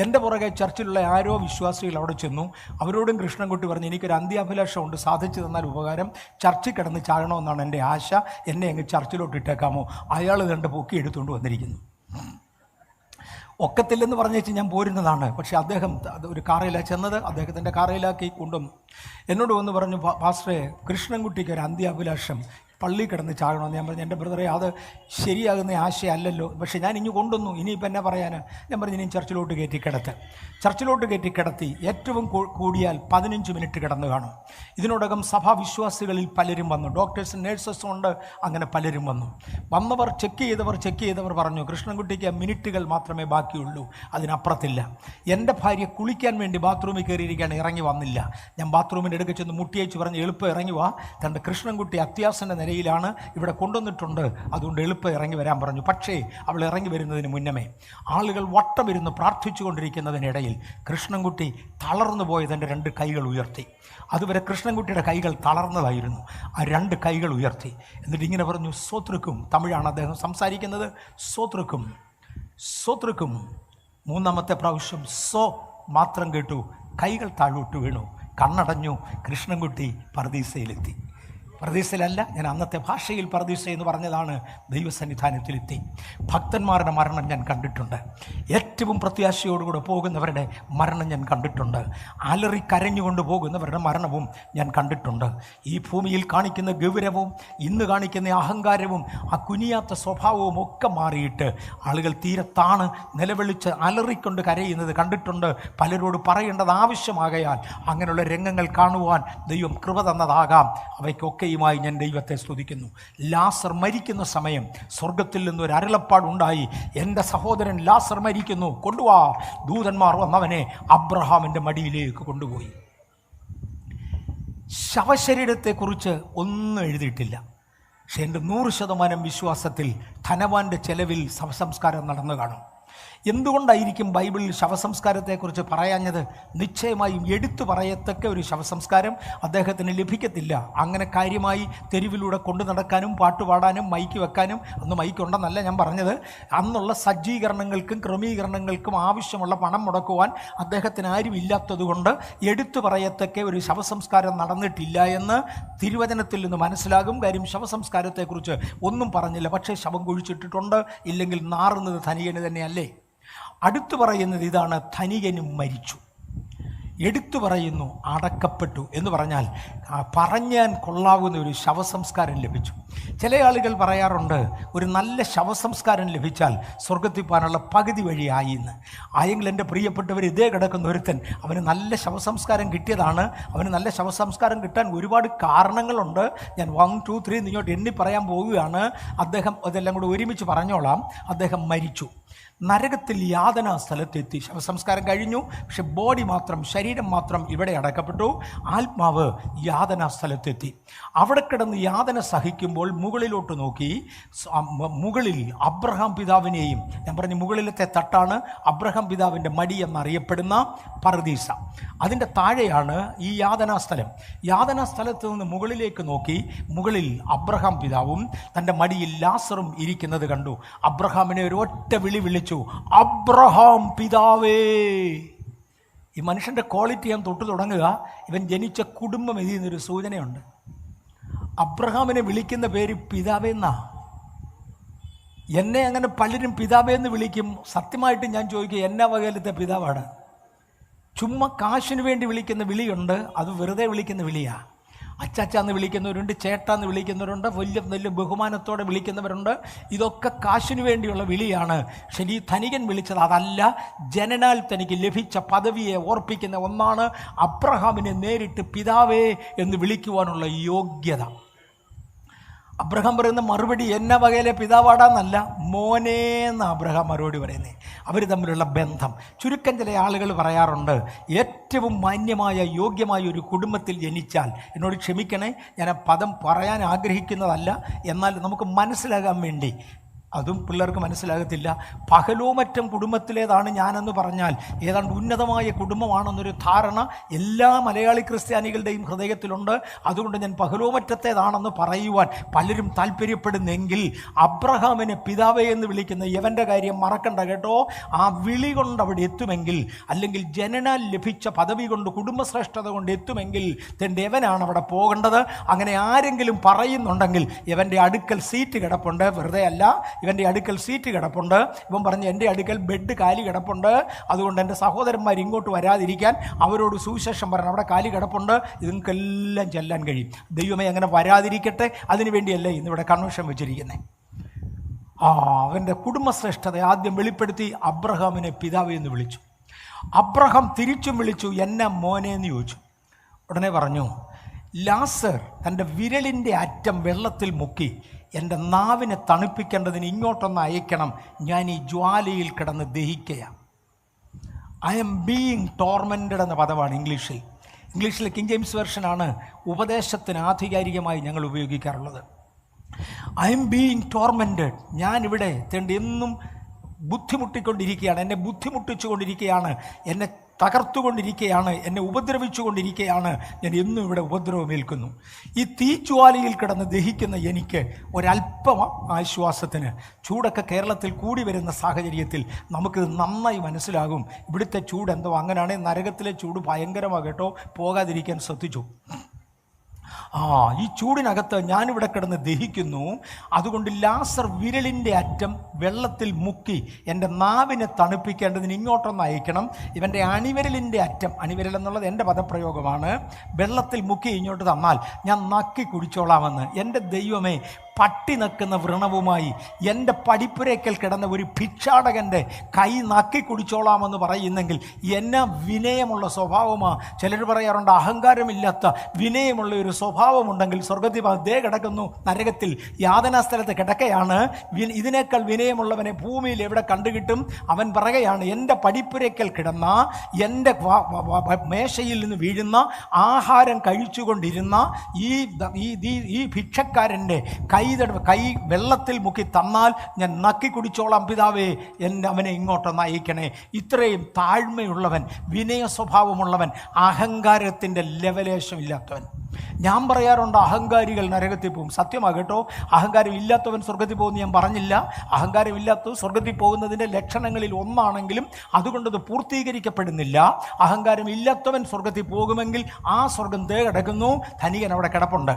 എൻ്റെ പുറകെ ചർച്ചിലുള്ള ആരോ വിശ്വാസികൾ അവിടെ ചെന്നു. അവരോടും കൃഷ്ണൻകുട്ടി പറഞ്ഞു, എനിക്കൊരു അന്ത്യാഭിലാഷമുണ്ട്, സാധിച്ചു തന്നാൽ ഉപകാരം. ചർച്ചിൽ കിടന്ന് ചാകണമെന്നാണ് എൻ്റെ ആശ, എന്നെ അങ്ങ് ചർച്ചിലോട്ട് ഇട്ടേക്കാമോ? അയാൾ കണ്ട് പൊക്കി എടുത്തുകൊണ്ട് വന്നിരിക്കുന്നു. ഒക്കത്തില്ലെന്ന് പറഞ്ഞേച്ച് ഞാൻ പോരുന്നതാണ്. പക്ഷേ അദ്ദേഹം ഒരു കാറയിലാണ് ചെന്നത്, അദ്ദേഹത്തിൻ്റെ കാറയിലാക്കി കൊണ്ടുവന്നു. എന്നോട് വന്ന് പറഞ്ഞു, പാസ്റ്ററെ, കൃഷ്ണൻകുട്ടിക്ക് ഒരു അന്ത്യാഭിലാഷം, പള്ളി കിടന്ന് ചാകണമെന്ന്. ഞാൻ പറഞ്ഞു, എൻ്റെ ബ്രദറെ, അത് ശരിയാകുന്ന ആശയമല്ലല്ലോ. പക്ഷേ ഞാൻ ഇനി കൊണ്ടുവന്നു, ഇനിയിപ്പോൾ എന്നാ പറയാൻ? ഞാൻ പറഞ്ഞു, ഇനിയും ചർച്ചിലോട്ട് കയറ്റി കിടത്തി ഏറ്റവും കൂടിയാൽ 15 മിനിറ്റ് കിടന്നു കാണും. ഇതിനോടകം സഭാവിശ്വാസികളിൽ പലരും വന്നു, ഡോക്ടേഴ്സും നേഴ്സസും ഉണ്ട്, അങ്ങനെ പലരും വന്നവർ ചെക്ക് ചെയ്തവർ പറഞ്ഞു, കൃഷ്ണൻകുട്ടിക്ക് മിനിറ്റുകൾ മാത്രമേ ബാക്കിയുള്ളൂ, അതിനപ്പുറത്തില്ല. എൻ്റെ ഭാര്യ കുളിക്കാൻ വേണ്ടി ബാത്റൂമിൽ കയറിയിരിക്കുകയാണ്, ഇറങ്ങി വന്നില്ല. ഞാൻ ബാത്റൂമിൻ്റെ അടുക്ക് ചെന്ന് മുട്ടിയച്ച് പറഞ്ഞ്, എളുപ്പം ഇറങ്ങി വാ, തൻ്റെ കൃഷ്ണൻകുട്ടി അത്യാസൻ്റെ നിലയിലാണ്, ഇവിടെ കൊണ്ടുവന്നിട്ടുണ്ട്, അതുകൊണ്ട് എളുപ്പം ഇറങ്ങി വരാൻ പറഞ്ഞു. പക്ഷേ അവൾ ഇറങ്ങി വരുന്നതിന് മുന്നമേ ആളുകൾ വട്ടമിരുന്ന് പ്രാർത്ഥിച്ചു കൊണ്ടിരിക്കുന്നതിനിടയിൽ കൃഷ്ണൻകുട്ടി തളർന്നു പോയി തൻ്റെ 2 കൈകൾ ഉയർത്തി. അതുവരെ കൃഷ്ണൻകുട്ടിയുടെ കൈകൾ തളർന്നതായിരുന്നു. ആ 2 കൈകൾ ഉയർത്തി. എന്നിട്ട് ഇങ്ങനെ പറഞ്ഞു, സോത്രുക്കും. തമിഴാണ് അദ്ദേഹം സംസാരിക്കുന്നത്. സോത്രുക്കും. 3ാമത്തെ പ്രാവശ്യം സോ മാത്രം കേട്ടു. കൈകൾ താഴോട്ട് വീണു, കണ്ണടഞ്ഞു. കൃഷ്ണൻകുട്ടി പർദീസയിലെത്തി. പർദീസയിലല്ല, ഞാൻ അന്നത്തെ ഭാഷയിൽ പർദീസ എന്ന് പറഞ്ഞതാണ്. ദൈവസന്നിധാനത്തിലെത്തി. ഭക്തന്മാരുടെ മരണം ഞാൻ കണ്ടിട്ടുണ്ട്. ഏറ്റവും പ്രത്യാശയോടുകൂടെ പോകുന്നവരുടെ മരണം ഞാൻ കണ്ടിട്ടുണ്ട്. അലറി കരഞ്ഞുകൊണ്ട് പോകുന്നവരുടെ മരണവും ഞാൻ കണ്ടിട്ടുണ്ട്. ഈ ഭൂമിയിൽ കാണിക്കുന്ന ഗൗരവവും ഇന്ന് കാണിക്കുന്ന അഹങ്കാരവും ആ കുനിയാത്ത സ്വഭാവവും ഒക്കെ മാറിയിട്ട് ആളുകൾ തീരത്താണ് നിലവിളിച്ച് അലറിക്കൊണ്ട് കരയുന്നത് കണ്ടിട്ടുണ്ട്. പലരോട് പറയേണ്ടത് ആവശ്യമാകയാൽ അങ്ങനെയുള്ള രംഗങ്ങൾ കാണുവാൻ ദൈവം കൃപ തന്നതാകാം. അവയ്ക്കൊക്കെ ഞാൻ ദൈവത്തെ സ്തുതിക്കുന്നു. ലാസർ മരിക്കുന്ന സമയം സ്വർഗത്തിൽ നിന്നൊരു അരുളപ്പാടുണ്ടായി, എൻ്റെ സഹോദരൻ ലാസർ മരിക്കുന്നു, കൊണ്ടുവാ. ദൂതന്മാർ വന്നവനെ അബ്രഹാമിൻ്റെ മടിയിലേക്ക് കൊണ്ടുപോയി. ശവശരീരത്തെക്കുറിച്ച് ഒന്നും എഴുതിയിട്ടില്ല. പക്ഷെ എൻ്റെ 100% വിശ്വാസത്തിൽ ധനവാന്റെ ചെലവിൽ ശവസംസ്കാരം നടന്നു കാണും. എന്തുകൊണ്ടായിരിക്കും ബൈബിളിൽ ശവസംസ്കാരത്തെക്കുറിച്ച് പറയാഞ്ഞത്? നിശ്ചയമായും എടുത്തു പറയത്തക്ക ഒരു ശവസംസ്കാരം അദ്ദേഹത്തിന് ലഭിക്കത്തില്ല. അങ്ങനെ കാര്യമായി തെരുവിലൂടെ കൊണ്ടു നടക്കാനും പാട്ടുപാടാനും മൈക്ക് വെക്കാനും, അന്ന് മൈക്കുണ്ടെന്നല്ല ഞാൻ പറഞ്ഞത്, അന്നുള്ള സജ്ജീകരണങ്ങൾക്കും ക്രമീകരണങ്ങൾക്കും ആവശ്യമുള്ള പണം മുടക്കുവാൻ അദ്ദേഹത്തിന് ആരും ഇല്ലാത്തതുകൊണ്ട് എടുത്തു പറയത്തക്ക ഒരു ശവസംസ്കാരം നടന്നിട്ടില്ല എന്ന് തിരുവചനത്തിൽ നിന്ന് മനസ്സിലാകും. കാര്യം ശവസംസ്കാരത്തെക്കുറിച്ച് ഒന്നും പറഞ്ഞില്ല. പക്ഷേ ശവം കുഴിച്ചിട്ടിട്ടുണ്ട്, ഇല്ലെങ്കിൽ നാറുന്നത് ധനികന് തന്നെയല്ലേ? അടുത്തു പറയുന്നത് ഇതാണ്, ധനികനും മരിച്ചു. എടുത്തു പറയുന്നു അടക്കപ്പെട്ടു എന്ന് പറഞ്ഞാൽ പറഞ്ഞാൻ കൊള്ളാവുന്ന ഒരു ശവസംസ്കാരം ലഭിച്ചു. ചില ആളുകൾ പറയാറുണ്ട്, ഒരു നല്ല ശവസംസ്കാരം ലഭിച്ചാൽ സ്വർഗത്തിൽ പോകാനുള്ള പകുതി വഴിയായി എന്ന്. ആയെങ്കിൽ എൻ്റെ പ്രിയപ്പെട്ടവർ, ഇതേ കിടക്കുന്ന ഒരുത്തൻ, അവന് നല്ല ശവസംസ്കാരം കിട്ടിയതാണ്. അവന് നല്ല ശവസംസ്കാരം കിട്ടാൻ ഒരുപാട് കാരണങ്ങളുണ്ട്. ഞാൻ 1, 2, 3 ഇങ്ങോട്ട് എണ്ണി പറയാൻ പോവുകയാണ്. അദ്ദേഹം അതെല്ലാം കൂടെ ഒരുമിച്ച് പറഞ്ഞോളാം. അദ്ദേഹം മരിച്ചു, നരകത്തിൽ യാതനാ സ്ഥലത്തെത്തി. ശവസംസ്കാരം കഴിഞ്ഞു, പക്ഷെ ബോഡി മാത്രം, ശരീരം മാത്രം ഇവിടെ അടക്കപ്പെട്ടു. ആത്മാവ് യാതനാ സ്ഥലത്തെത്തി. അവിടെ കിടന്ന് യാതന സഹിക്കുമ്പോൾ മുകളിലോട്ട് നോക്കി, മുകളിൽ അബ്രഹാം പിതാവിനെയും, ഞാൻ പറഞ്ഞു മുകളിലത്തെ തട്ടാണ് അബ്രഹാം പിതാവിൻ്റെ മടി എന്നറിയപ്പെടുന്ന പർദീസ, അതിൻ്റെ താഴെയാണ് ഈ യാതനാ സ്ഥലം. യാതനാ സ്ഥലത്ത് നിന്ന് മുകളിലേക്ക് നോക്കി, മുകളിൽ അബ്രഹാം പിതാവും തൻ്റെ മടിയിൽ ലാസറും ഇരിക്കുന്നത് കണ്ടു. അബ്രഹാമിനെ ഒരു ഒറ്റ വിളി വിളിച്ചു, അബ്രഹാം പിതാവേ. ഈ മനുഷ്യൻ്റെ ക്വാളിറ്റി ഞാൻ തൊട്ട് തുടങ്ങുക, ഇവൻ ജനിച്ച കുടുംബം എഴുതുന്നൊരു സൂചനയുണ്ട്. അബ്രഹാമിനെ വിളിക്കുന്ന പേര് പിതാവേ എന്നാ. എന്നെ അങ്ങനെ പലരും പിതാവേ എന്ന് വിളിക്കും. സത്യമായിട്ട് ഞാൻ ചോദിക്കുക, എന്നാ വകയിലത്തെ പിതാവാണ്? ചുമ്മാ കാശിന് വേണ്ടി വിളിക്കുന്ന വിളിയുണ്ട്, അത് വെറുതെ വിളിക്കുന്ന വിളിയാ. അച്ചാച്ചാന്ന് വിളിക്കുന്നവരുണ്ട്, ചേട്ടാന്ന് വിളിക്കുന്നവരുണ്ട്, വലിയ വലിയ ബഹുമാനത്തോടെ വിളിക്കുന്നവരുണ്ട്. ഇതൊക്കെ കാശിനു വേണ്ടിയുള്ള വിളിയാണ്. പക്ഷേ ഈ ധനികൻ വിളിച്ചത് അതല്ല. ജനനാൽ തനിക്ക് ലഭിച്ച പദവിയെ ഓർപ്പിക്കുന്ന ഒന്നാണ് അബ്രഹാമിനെ നേരിട്ട് പിതാവേ എന്ന് വിളിക്കുവാനുള്ള യോഗ്യത. അബ്രഹാം പറയുന്ന മറുപടി എന്ന വകയിലെ പിതാവാടാന്നല്ല, മോനേന്ന് അബ്രഹാം മറുപടി പറയുന്നത്. അവർ തമ്മിലുള്ള ബന്ധം. ചുരുക്കം ചില ആളുകൾ പറയാറുണ്ട്, ഏറ്റവും മാന്യമായ യോഗ്യമായ ഒരു കുടുംബത്തിൽ ജനിച്ചാൽ, എന്നോട് ക്ഷമിക്കണേ, ഞാൻ ആ പദം പറയാൻ ആഗ്രഹിക്കുന്നതല്ല, എന്നാൽ നമുക്ക് മനസ്സിലാകാൻ വേണ്ടി, അതും പിള്ളേർക്ക് മനസ്സിലാകത്തില്ല, പകലോമറ്റം കുടുംബത്തിലേതാണ് ഞാനെന്ന് പറഞ്ഞാൽ ഏതാണ്ട് ഉന്നതമായ കുടുംബമാണെന്നൊരു ധാരണ എല്ലാ മലയാളി ക്രിസ്ത്യാനികളുടെയും ഹൃദയത്തിലുണ്ട്. അതുകൊണ്ട് ഞാൻ പകലോമറ്റത്തേതാണെന്ന് പറയുവാൻ പലരും താല്പര്യപ്പെടുന്നെങ്കിൽ അബ്രഹാമിനെ പിതാവേ എന്ന് വിളിക്കുന്ന യവൻ്റെ കാര്യം മറക്കണ്ട കേട്ടോ. ആ വിളി കൊണ്ട് അവിടെ എത്തുമെങ്കിൽ, അല്ലെങ്കിൽ ജനനാൽ ലഭിച്ച പദവി കൊണ്ട്, കുടുംബശ്രേഷ്ഠത കൊണ്ട് എത്തുമെങ്കിൽ യവനാണ് അവിടെ പോകേണ്ടത്. അങ്ങനെ ആരെങ്കിലും പറയുന്നുണ്ടെങ്കിൽ ഇവൻ്റെ അടുക്കൽ സീറ്റ് കിടപ്പുണ്ട്, വെറുതെ അല്ല, ഇവൻ്റെ അടുക്കൽ സീറ്റ് കിടപ്പുണ്ട്, ഇവൻ പറഞ്ഞ് എൻ്റെ അടുക്കൽ ബെഡ് കാലി കിടപ്പുണ്ട്, അതുകൊണ്ട് എൻ്റെ സഹോദരന്മാർ ഇങ്ങോട്ട് വരാതിരിക്കാൻ അവരോട് സുവിശേഷം പറഞ്ഞു, അവിടെ കാലി കിടപ്പുണ്ട്, ഇതുങ്ങൾക്കെല്ലാം ചെല്ലാൻ കഴിയും. ദൈവമേ അങ്ങനെ വരാതിരിക്കട്ടെ, അതിനുവേണ്ടിയല്ലേ ഇന്നിവിടെ കൺവെൻഷൻ വെച്ചിരിക്കുന്നത്. അവൻ്റെ കുടുംബശ്രേഷ്ഠത ആദ്യം വെളിപ്പെടുത്തി അബ്രഹാമിനെ പിതാവ് എന്ന് വിളിച്ചു. അബ്രഹാം തിരിച്ചും വിളിച്ചു, എന്നെ മോനെ എന്ന് ചോദിച്ചു. ഉടനെ പറഞ്ഞു, ലാസർ തൻ്റെ വിരലിൻ്റെ അറ്റം വെള്ളത്തിൽ മുക്കി എൻ്റെ നാവിനെ തണുപ്പിക്കേണ്ടതിന് ഇങ്ങോട്ടൊന്ന് അയക്കണം, ഞാൻ ഈ ജ്വാലയിൽ കിടന്ന് ദഹിക്കുകയാണ്. ഐ എം ബീയിങ് ടോർമെൻറ്റഡ് എന്ന പദമാണ് ഇംഗ്ലീഷിലെ കിങ് ജെയിംസ് വെർഷനാണ് ഉപദേശത്തിന് ആധികാരികമായി ഞങ്ങൾ ഉപയോഗിക്കാറുള്ളത്. ഐ എം ബീയിങ് ടോർമെൻറ്റഡ്, ഞാനിവിടെ എന്നും ബുദ്ധിമുട്ടിക്കൊണ്ടിരിക്കുകയാണ്, എന്നെ ബുദ്ധിമുട്ടിച്ചു കൊണ്ടിരിക്കുകയാണ്, എന്നെ തകർത്തുകൊണ്ടിരിക്കുകയാണ്, എന്നെ ഉപദ്രവിച്ചു കൊണ്ടിരിക്കുകയാണ്, ഞാൻ എന്നും ഇവിടെ ഉപദ്രവമേൽക്കുന്നു. ഈ തീജ്വാലയിൽ കിടന്ന് ദഹിക്കുന്ന എനിക്ക് ഒരല്പം ആശ്വാസത്തിന്, ചൂടൊക്കെ കേരളത്തിൽ കൂടി വരുന്ന സാഹചര്യത്തിൽ നമുക്കിത് നന്നായി മനസ്സിലാകും. ഇവിടുത്തെ ചൂട് എന്തോ അങ്ങനെയാണെങ്കിൽ നരകത്തിലെ ചൂട് ഭയങ്കരമാണ് കേട്ടോ, പോകാതിരിക്കാൻ ശ്രദ്ധിച്ചു. ഈ ചൂടിനകത്ത് ഞാനിവിടെ കിടന്ന് ദഹിക്കുന്നു, അതുകൊണ്ട് ലാസർ വിരലിൻ്റെ അറ്റം വെള്ളത്തിൽ മുക്കി എൻ്റെ നാവിനെ തണുപ്പിക്കേണ്ടതിന് ഇങ്ങോട്ടൊന്ന് അയക്കണം. ഇവൻ്റെ അണിവിരലിൻ്റെ അറ്റം, അണിവിരൽ എന്നുള്ളത് എൻ്റെ പദപ്രയോഗമാണ്, വെള്ളത്തിൽ മുക്കി ഇങ്ങോട്ട് തന്നാൽ ഞാൻ നക്കി കുടിച്ചോളാമെന്ന്. എൻ്റെ ദൈവമേ, പട്ടി നക്കുന്ന വ്രണവുമായി എൻ്റെ പടിപ്പുരയ്ക്കൽ കിടന്ന ഒരു ഭിക്ഷാടകൻ്റെ കൈ നക്കി കുടിച്ചോളാമെന്ന് പറയുന്നെങ്കിൽ എന്നാ വിനയമുള്ള സ്വഭാവമാണ്. ചിലർ പറയാറുണ്ട്, അഹങ്കാരമില്ലാത്ത വിനയമുള്ള ഒരു സ്വഭാവമുണ്ടെങ്കിൽ സ്വർഗത്തിൽ ദേ കിടക്കുന്നു, നരകത്തിൽ യാതനാസ്ഥലത്ത് കിടക്കയാണ്, ഇതിനേക്കാൾ വിനയമുള്ളവനെ ഭൂമിയിൽ എവിടെ കണ്ടുകിട്ടും? അവൻ പറയുകയാണ്, എൻ്റെ പടിപ്പുരയ്ക്കൽ കിടന്ന, എൻ്റെ മേശയിൽ നിന്ന് വീഴുന്ന ആഹാരം കഴിച്ചുകൊണ്ടിരുന്ന ഈ ഭിക്ഷക്കാരൻ്റെ കൈ വെള്ളത്തിൽ മുക്കി തന്നാൽ ഞാൻ നക്കി കുടിച്ചോളാം പിതാവേ, അവനെ ഇങ്ങോട്ടൊന്ന് അയക്കണേ. ഇത്രയും താഴ്മയുള്ളവൻ, വിനയ സ്വഭാവമുള്ളവൻ, അഹങ്കാരത്തിൻ്റെ ലെവലേശമില്ലാത്തവൻ. ഞാൻ പറയാറുണ്ട്, അഹങ്കാരികൾ നരകത്തിൽ പോകും. സത്യമാണ് കേട്ടോ, അഹങ്കാരം ഇല്ലാത്തവൻ സ്വർഗത്തിൽ പോകുമെന്ന് ഞാൻ പറഞ്ഞില്ല. അഹങ്കാരം ഇല്ലാത്തത് സ്വർഗത്തിൽ പോകുന്നതിൻ്റെ ലക്ഷണങ്ങളിൽ ഒന്നാണെങ്കിലും അതുകൊണ്ടത് പൂർത്തീകരിക്കപ്പെടുന്നില്ല. അഹങ്കാരം ഇല്ലാത്തവൻ സ്വർഗത്തിൽ പോകുമെങ്കിൽ ആ സ്വർഗം ദേ കിടക്കുന്നു, ധനികൻ അവിടെ കിടപ്പുണ്ട്.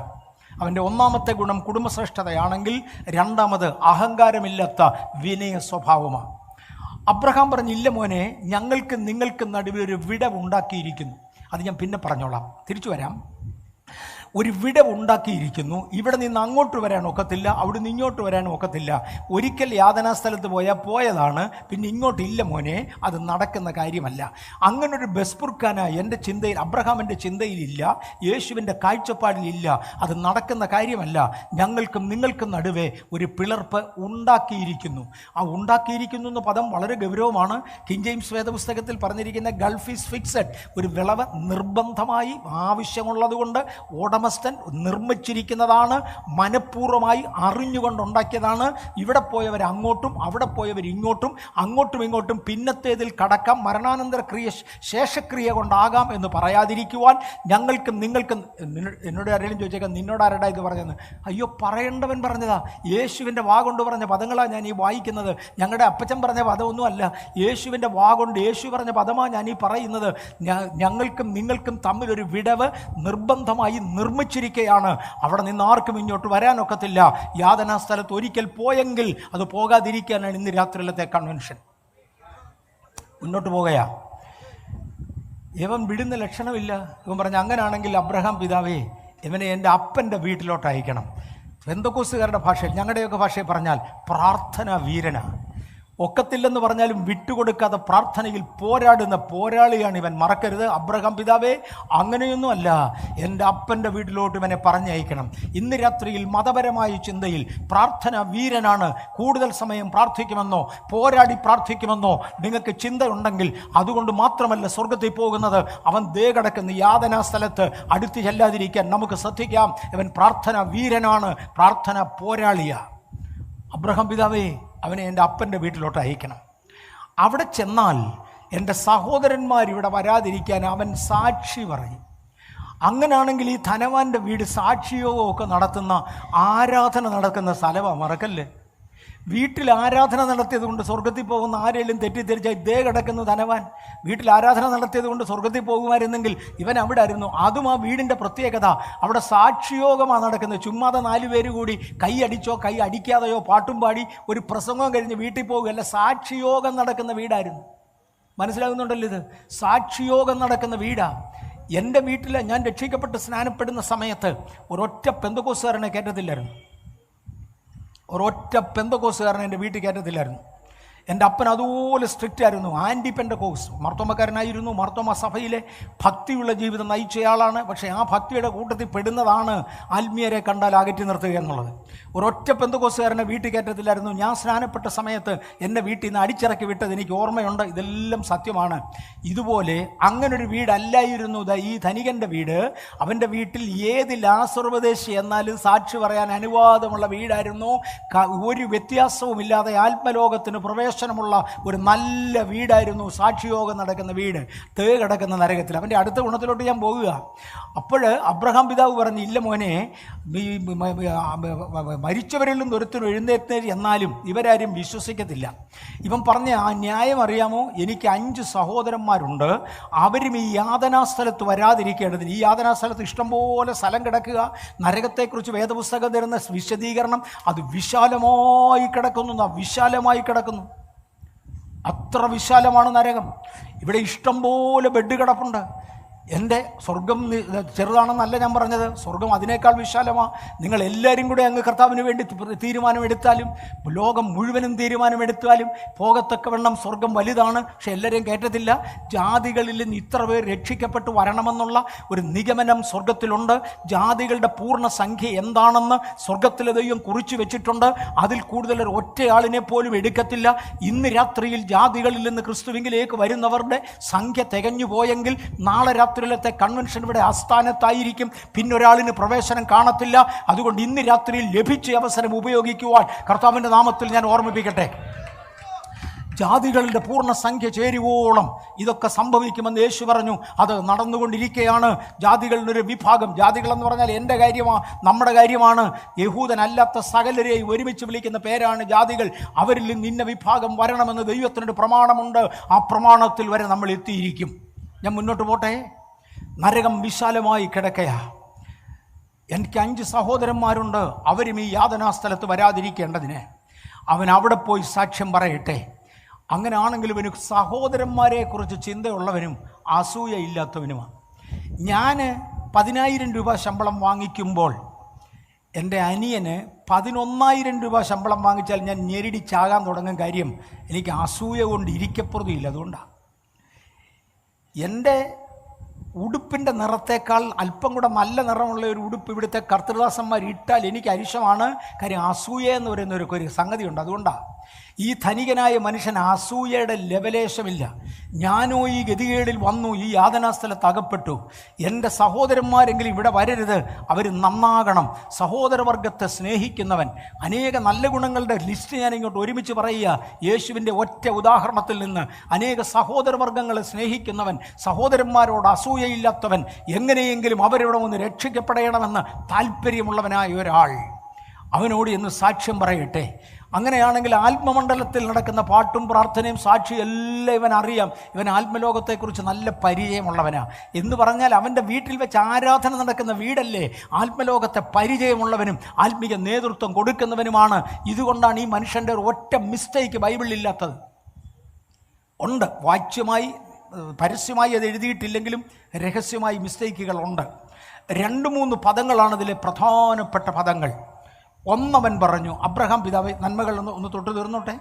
അവൻ്റെ ഒന്നാമത്തെ ഗുണം കുടുംബശ്രേഷ്ഠതയാണെങ്കിൽ രണ്ടാമത് അഹങ്കാരമില്ലാത്ത വിനയ സ്വഭാവമാണ്. അബ്രഹാം പറഞ്ഞില്ല, മോനെ, ഞങ്ങൾക്ക് നിങ്ങൾക്ക് നടുവിൽ ഒരു വിടവുണ്ടാക്കിയിരിക്കുന്നു. അത് ഞാൻ പിന്നെ പറഞ്ഞോളാം, തിരിച്ചു വരാം. ഒരു വിടവുണ്ടാക്കിയിരിക്കുന്നു. ഇവിടെ നിന്ന് അങ്ങോട്ട് വരാൻ ഒക്കത്തില്ല, അവിടെ നിന്ന് ഇങ്ങോട്ട് വരാൻ ഒക്കത്തില്ല. ഒരിക്കൽ യാതനാസ്ഥലത്ത് പോയതാണ്, പിന്നെ ഇങ്ങോട്ടില്ല മോനെ, അത് നടക്കുന്ന കാര്യമല്ല. അങ്ങനൊരു ബസ്പുർഖാന എൻ്റെ ചിന്തയിൽ, അബ്രഹാമിൻ്റെ ചിന്തയിലില്ല, യേശുവിൻ്റെ കാഴ്ചപ്പാടിലില്ല. അത് നടക്കുന്ന കാര്യമല്ല. ഞങ്ങൾക്കും നിങ്ങൾക്കും നടുവേ ഒരു പിളർപ്പ് ഉണ്ടാക്കിയിരിക്കുന്നു. ആ ഉണ്ടാക്കിയിരിക്കുന്നു എന്ന പദം വളരെ ഗൗരവമാണ്. കിങ് ജെയിംസ് വേദപുസ്തകത്തിൽ പറഞ്ഞിരിക്കുന്ന ഗൾഫ് ഈസ് ഫിക്സഡ്, ഒരു വിളവ് നിർബന്ധമായി ആവശ്യമുള്ളതുകൊണ്ട് ഉടമസ്ഥൻ നിർമ്മിച്ചിരിക്കുന്നതാണ്, മനഃപൂർവ്വമായി അറിഞ്ഞുകൊണ്ടുണ്ടാക്കിയതാണ്. ഇവിടെ പോയവർ അങ്ങോട്ടും അവിടെ പോയവർ ഇങ്ങോട്ടും, അങ്ങോട്ടും ഇങ്ങോട്ടും പിന്നത്തേതിൽ കടക്കാം, മരണാനന്തര ശേഷക്രിയ കൊണ്ടാകാം എന്ന് പറയാതിരിക്കുവാൻ ഞങ്ങൾക്കും നിങ്ങൾക്കും. എന്നോട് ആരെങ്കിലും ചോദിച്ചേക്കാം, നിന്നോട് ആരുടെ ഇത് പറഞ്ഞതെന്ന്? അയ്യോ, പറയേണ്ടവൻ പറഞ്ഞതാ. യേശുവിൻ്റെ വാ കൊണ്ട് പറഞ്ഞ പദങ്ങളാണ് ഞാൻ ഈ വായിക്കുന്നത്. ഞങ്ങളുടെ അപ്പച്ചൻ പറഞ്ഞ പദമൊന്നുമല്ല, യേശുവിൻ്റെ വാ കൊണ്ട് യേശു പറഞ്ഞ പദമാണ് ഞാൻ ഈ പറയുന്നത്. ഞങ്ങൾക്കും നിങ്ങൾക്കും തമ്മിലൊരു വിടവ് നിർബന്ധമായി നിർമ്മിച്ചിരിക്കുകയാണ്. അവിടെ നിന്ന് ആർക്കും ഇങ്ങോട്ട് വരാനൊക്കത്തില്ല. യാതനാ സ്ഥലത്ത് ഒരിക്കൽ പോയെങ്കിൽ അത് പോകാതിരിക്കാനാണ് ഇന്ന് രാത്രിയിലത്തെ കൺവെൻഷൻ. മുന്നോട്ട് പോകുകയാ. ഇവൻ വിടുന്ന ലക്ഷണമില്ല. ഇവൻ പറഞ്ഞ, അങ്ങനാണെങ്കിൽ അബ്രഹാം പിതാവേ, ഇവനെ എൻ്റെ അപ്പൻ്റെ വീട്ടിലോട്ട് അയക്കണം. പെന്തക്കോസ്തുകാരുടെ ഭാഷയിൽ, ഞങ്ങളുടെയൊക്കെ ഭാഷയിൽ പറഞ്ഞാൽ പ്രാർത്ഥനാ വീരനാ. ഒക്കത്തില്ലെന്ന് പറഞ്ഞാലും വിട്ടുകൊടുക്കാതെ പ്രാർത്ഥനയിൽ പോരാടുന്ന പോരാളിയാണ് ഇവൻ. മറക്കരുത്, അബ്രഹാം പിതാവേ അങ്ങനെയൊന്നുമല്ല, എൻ്റെ അപ്പൻ്റെ വീട്ടിലോട്ട് ഇവനെ പറഞ്ഞയക്കണം. ഇന്ന് രാത്രിയിൽ മതപരമായ ചിന്തയിൽ പ്രാർത്ഥന വീരനാണ്, കൂടുതൽ സമയം പ്രാർത്ഥിക്കുമെന്നോ പോരാടി പ്രാർത്ഥിക്കുമെന്നോ നിങ്ങൾക്ക് ചിന്തയുണ്ടെങ്കിൽ അതുകൊണ്ട് മാത്രമല്ല സ്വർഗത്തിൽ പോകുന്നത്. അവൻ ദേ കിടക്കുന്ന യാതനാ സ്ഥലത്ത് അടുത്ത് ചെല്ലാതിരിക്കാൻ നമുക്ക് ശ്രദ്ധിക്കാം. ഇവൻ പ്രാർത്ഥന വീരനാണ്, പ്രാർത്ഥന പോരാളിയാണ്. അബ്രഹാം പിതാവേ അവനെ എൻ്റെ അപ്പൻ്റെ വീട്ടിലോട്ട് അയക്കണം. അവിടെ ചെന്നാൽ എൻ്റെ സഹോദരന്മാരിവിടെ വരാതിരിക്കാൻ അവൻ സാക്ഷി പറയും. അങ്ങനെയാണെങ്കിൽ ഈ ധനവാൻ്റെ വീട് സാക്ഷിയോഗമൊക്കെ നടത്തുന്ന ആരാധന നടക്കുന്ന സ്ഥലമാണ്. മറക്കല്ലേ, വീട്ടിൽ ആരാധന നടത്തിയത് കൊണ്ട് സ്വർഗത്തിൽ പോകുന്ന ആരെങ്കിലും തെറ്റിദ്ധരിച്ചാൽ ഇതേ കിടക്കുന്നു ധനവാൻ. വീട്ടിൽ ആരാധന നടത്തിയത് കൊണ്ട് സ്വർഗത്തിൽ പോകുമായിരുന്നെങ്കിൽ ഇവൻ അവിടെ ആയിരുന്നു. അതും ആ വീടിൻ്റെ പ്രത്യേകത. അവിടെ സാക്ഷിയോഗമാണ് നടക്കുന്നത്. ചുമ്മാതെ 4 പേര് കൂടി കൈ അടിച്ചോ കൈ അടിക്കാതെയോ പാട്ടും പാടി ഒരു പ്രസംഗം കഴിഞ്ഞ് വീട്ടിൽ പോകുകയല്ല, സാക്ഷിയോഗം നടക്കുന്ന വീടായിരുന്നു. മനസ്സിലാകുന്നുണ്ടല്ലോ, ഇത് സാക്ഷിയോഗം നടക്കുന്ന വീടാണ്. എൻ്റെ വീട്ടിൽ ഞാൻ രക്ഷിക്കപ്പെട്ട് സ്നാനപ്പെടുന്ന സമയത്ത് ഒരൊറ്റ പെന്തക്കോസ്തുകാരനെ കയറ്റത്തില്ലായിരുന്നു. ഒരൊറ്റ പെന്തക്കോസ്തുകാരനെ എൻ്റെ വീട്ടിൽ കയറ്റത്തില്ലായിരുന്നു. എൻ്റെ അപ്പൻ അതുപോലെ സ്ട്രിക്റ്റ് ആയിരുന്നു. ആൻറ്റി പെന്തക്കോസ് മർത്തോമക്കാരനായിരുന്നു. മർത്തോമ സഭയിലെ ഭക്തിയുള്ള ജീവിതം നയിച്ചയാളാണ്. പക്ഷേ ആ ഭക്തിയുടെ കൂട്ടത്തിൽ പെടുന്നതാണ് ആത്മീയരെ കണ്ടാൽ അകറ്റി നിർത്തുക എന്നുള്ളത്. ഒരൊറ്റ പെന്തക്കോസ്തുകാരനെ വീട്ടിൽ കയറ്റത്തില്ലായിരുന്നു. ഞാൻ സ്നാനപ്പെട്ട സമയത്ത് എന്നെ വീട്ടിൽ നിന്ന് അടിച്ചിറക്കി വിട്ടത് എനിക്ക് ഓർമ്മയുണ്ട്. ഇതെല്ലാം സത്യമാണ്. ഇതുപോലെ അങ്ങനൊരു വീടല്ലായിരുന്നു ഈ ധനികൻ്റെ വീട്. അവൻ്റെ വീട്ടിൽ ഏത് ലാസർവദേശി എന്നാലും സാക്ഷി പറയാൻ അനുവാദമുള്ള വീടായിരുന്നു. ഒരു വ്യത്യാസവുമില്ലാതെ ആത്മലോകത്തിന് പ്രവേശനമുള്ള ഒരു നല്ല വീടായിരുന്നു. സാക്ഷിയോഗം നടക്കുന്ന വീട്, തേ കിടക്കുന്ന നരകത്തിൽ. അവൻ്റെ അടുത്ത ഗുണത്തിലോട്ട് ഞാൻ പോകുക. അപ്പോൾ അബ്രഹാം പിതാവ് പറഞ്ഞു, ഇല്ല മോനെ, മരിച്ചവരിൽ നിന്ന് ഒരുത്തനും എഴുന്നേറ്റ് എന്നാലും ഇവരാരും വിശ്വസിക്കത്തില്ല. ഇവൻ പറഞ്ഞ ആ ന്യായം അറിയാമോ? എനിക്ക് 5 സഹോദരന്മാരുണ്ട്, അവരും ഈ യാതനാസ്ഥലത്ത് വരാതിരിക്കേണ്ടതിന്. ഈ യാതനാസ്ഥലത്ത് ഇഷ്ടംപോലെ സ്ഥലം കിടക്കുക. നരകത്തെക്കുറിച്ച് വേദപുസ്തകം തരുന്ന വിശദീകരണം അത് വിശാലമായി കിടക്കുന്നു, വിശാലമായി കിടക്കുന്നു. അത്ര വിശാലമാണ് നരകം. ഇവിടെ ഇഷ്ടംപോലെ ബെഡ് കിടപ്പുണ്ട്. എൻ്റെ സ്വർഗം ചെറുതാണെന്നല്ല ഞാൻ പറഞ്ഞത്, സ്വർഗം അതിനേക്കാൾ വിശാലമാണ്. നിങ്ങൾ എല്ലാവരും കൂടെ അങ്ങ് കർത്താവിന് വേണ്ടി തീരുമാനമെടുത്താലും ലോകം മുഴുവനും തീരുമാനമെടുത്താലും പോകത്തക്കവണ്ണം സ്വർഗം വലുതാണ്. പക്ഷെ എല്ലാവരെയും കയറ്റത്തില്ല. ജാതികളിൽ നിന്ന് ഇത്ര പേർ രക്ഷിക്കപ്പെട്ട് വരണമെന്നുള്ള ഒരു നിഗമനം സ്വർഗത്തിലുണ്ട്. ജാതികളുടെ പൂർണ്ണ സംഖ്യ എന്താണെന്ന് സ്വർഗത്തിലെ ദൈവം കുറിച്ച് വെച്ചിട്ടുണ്ട്. അതിൽ കൂടുതൽ ഒറ്റയാളിനെ പോലും എടുക്കത്തില്ല. ഇന്ന് രാത്രിയിൽ ജാതികളിൽ നിന്ന് ക്രിസ്തുവിങ്കിലേക്ക് വരുന്നവരുടെ സംഖ്യ തികഞ്ഞു പോയെങ്കിൽ നാളെ രാത്രിയിലത്തെ കൺവെൻഷൻ ഇവിടെ ആസ്ഥാനത്തായിരിക്കും. പിന്നൊരാളിന് പ്രവേശനം കാണത്തില്ല. അതുകൊണ്ട് ഇന്ന് രാത്രിയിൽ ലഭിച്ച അവസരം ഉപയോഗിക്കുവാൻ കർത്താവിൻ്റെ നാമത്തിൽ ഞാൻ ഓർമ്മിപ്പിക്കട്ടെ. ജാതികളുടെ പൂർണ്ണ സംഖ്യ ചേരുവോളം ഇതൊക്കെ സംഭവിക്കുമെന്ന് യേശു പറഞ്ഞു. അത് നടന്നുകൊണ്ടിരിക്കുകയാണ്. ജാതികളുടെ ഒരു വിഭാഗം, ജാതികളെന്ന് പറഞ്ഞാൽ എൻ്റെ കാര്യമാണ്, നമ്മുടെ കാര്യമാണ്. യഹൂദനല്ലാത്ത സകലരെയും ഒരുമിച്ച് വിളിക്കുന്ന പേരാണ് ജാതികൾ. അവരിൽ നിന്ന് ഇന്ന വിഭാഗം വരണമെന്ന് ദൈവത്തിനൊരു പ്രമാണമുണ്ട്. ആ പ്രമാണത്തിൽ വരെ നമ്മൾ എത്തിയിരിക്കും. ഞാൻ മുന്നോട്ട് പോട്ടെ. നരകം വിശാലമായി കിടക്കയാ. എനിക്ക് 5 സഹോദരന്മാരുണ്ട്, അവരും ഈ യാതനാസ്ഥലത്ത് വരാതിരിക്കേണ്ടതിന് അവൻ അവിടെ പോയി സാക്ഷ്യം പറയട്ടെ. അങ്ങനെയാണെങ്കിൽ ഇവന് സഹോദരന്മാരെക്കുറിച്ച് ചിന്തയുള്ളവനും അസൂയയില്ലാത്തവനുമാണ്. ഞാൻ 10,000 രൂപ ശമ്പളം വാങ്ങിക്കുമ്പോൾ എൻ്റെ അനിയന് 11,000 രൂപ ശമ്പളം വാങ്ങിച്ചാൽ ഞാൻ ഞെരിടിച്ചാകാൻ തുടങ്ങും. കാര്യം എനിക്ക് അസൂയ കൊണ്ട് ഇരിക്കപ്പുറതിയില്ല. അതുകൊണ്ടാണ് എൻ്റെ ഉടുപ്പിൻ്റെ നിറത്തേക്കാൾ അല്പം കൂടെ നല്ല നിറമുള്ള ഒരു ഉടുപ്പ് ഇവിടുത്തെ കർത്തൃദാസന്മാർ ഇട്ടാൽ എനിക്ക് അരിശമാണ്. കാര്യം അസൂയ എന്ന് പറയുന്ന ഒരു സംഗതിയുണ്ട്. അതുകൊണ്ടാണ് ഈ ധനികനായ മനുഷ്യൻ അസൂയയുടെ ലെവലേശമില്ല. ഞാനോ ഈ ഗതികേടിൽ വന്നു, ഈ യാതനാസ്ഥലത്ത് അകപ്പെട്ടു. എൻ്റെ സഹോദരന്മാരെങ്കിലും ഇവിടെ വരരുത്, അവർ നന്നാകണം. സഹോദരവർഗത്തെ സ്നേഹിക്കുന്നവൻ, അനേക നല്ല ഗുണങ്ങളുടെ ലിസ്റ്റ് ഞാൻ ഇങ്ങോട്ട് ഒരുമിച്ച് പറയുക. യേശുവിൻ്റെ ഒറ്റ ഉദാഹരണത്തിൽ നിന്ന് അനേക സഹോദരവർഗങ്ങളെ സ്നേഹിക്കുന്നവൻ, സഹോദരന്മാരോട് അസൂയയില്ലാത്തവൻ, എങ്ങനെയെങ്കിലും അവരിവിടെ ഒന്ന് രക്ഷിക്കപ്പെടണമെന്ന് താല്പര്യമുള്ളവനായ ഒരാൾ അവനോട് എന്ന് സാക്ഷ്യം പറയട്ടെ. അങ്ങനെയാണെങ്കിൽ ആത്മമണ്ഡലത്തിൽ നടക്കുന്ന പാട്ടും പ്രാർത്ഥനയും സാക്ഷിയും എല്ലാം ഇവൻ അറിയാം. ഇവൻ ആത്മലോകത്തെക്കുറിച്ച് നല്ല പരിചയമുള്ളവനാണ്. എന്ന് പറഞ്ഞാൽ അവൻ്റെ വീട്ടിൽ വെച്ച് ആരാധന നടക്കുന്ന വീടല്ലേ. ആത്മലോകത്തെ പരിചയമുള്ളവനും ആത്മീയ നേതൃത്വം കൊടുക്കുന്നവനുമാണ്. ഇതുകൊണ്ടാണ് ഈ മനുഷ്യൻ്റെ ഒറ്റ മിസ്റ്റേക്ക് ബൈബിളിലില്ലാത്തത്. ഉണ്ട്, വാച്യമായി പരസ്യമായി അത് എഴുതിയിട്ടില്ലെങ്കിലും രഹസ്യമായി മിസ്റ്റേക്കുകളുണ്ട്. 2-3 പദങ്ങളാണ് ഇതിലെ പ്രധാനപ്പെട്ട പദങ്ങൾ. ഒന്നവൻ പറഞ്ഞു, അബ്രഹാം പിതാവേ, നന്മകൾ ഒന്ന് തൊട്ട് തീർന്നോട്ടെ.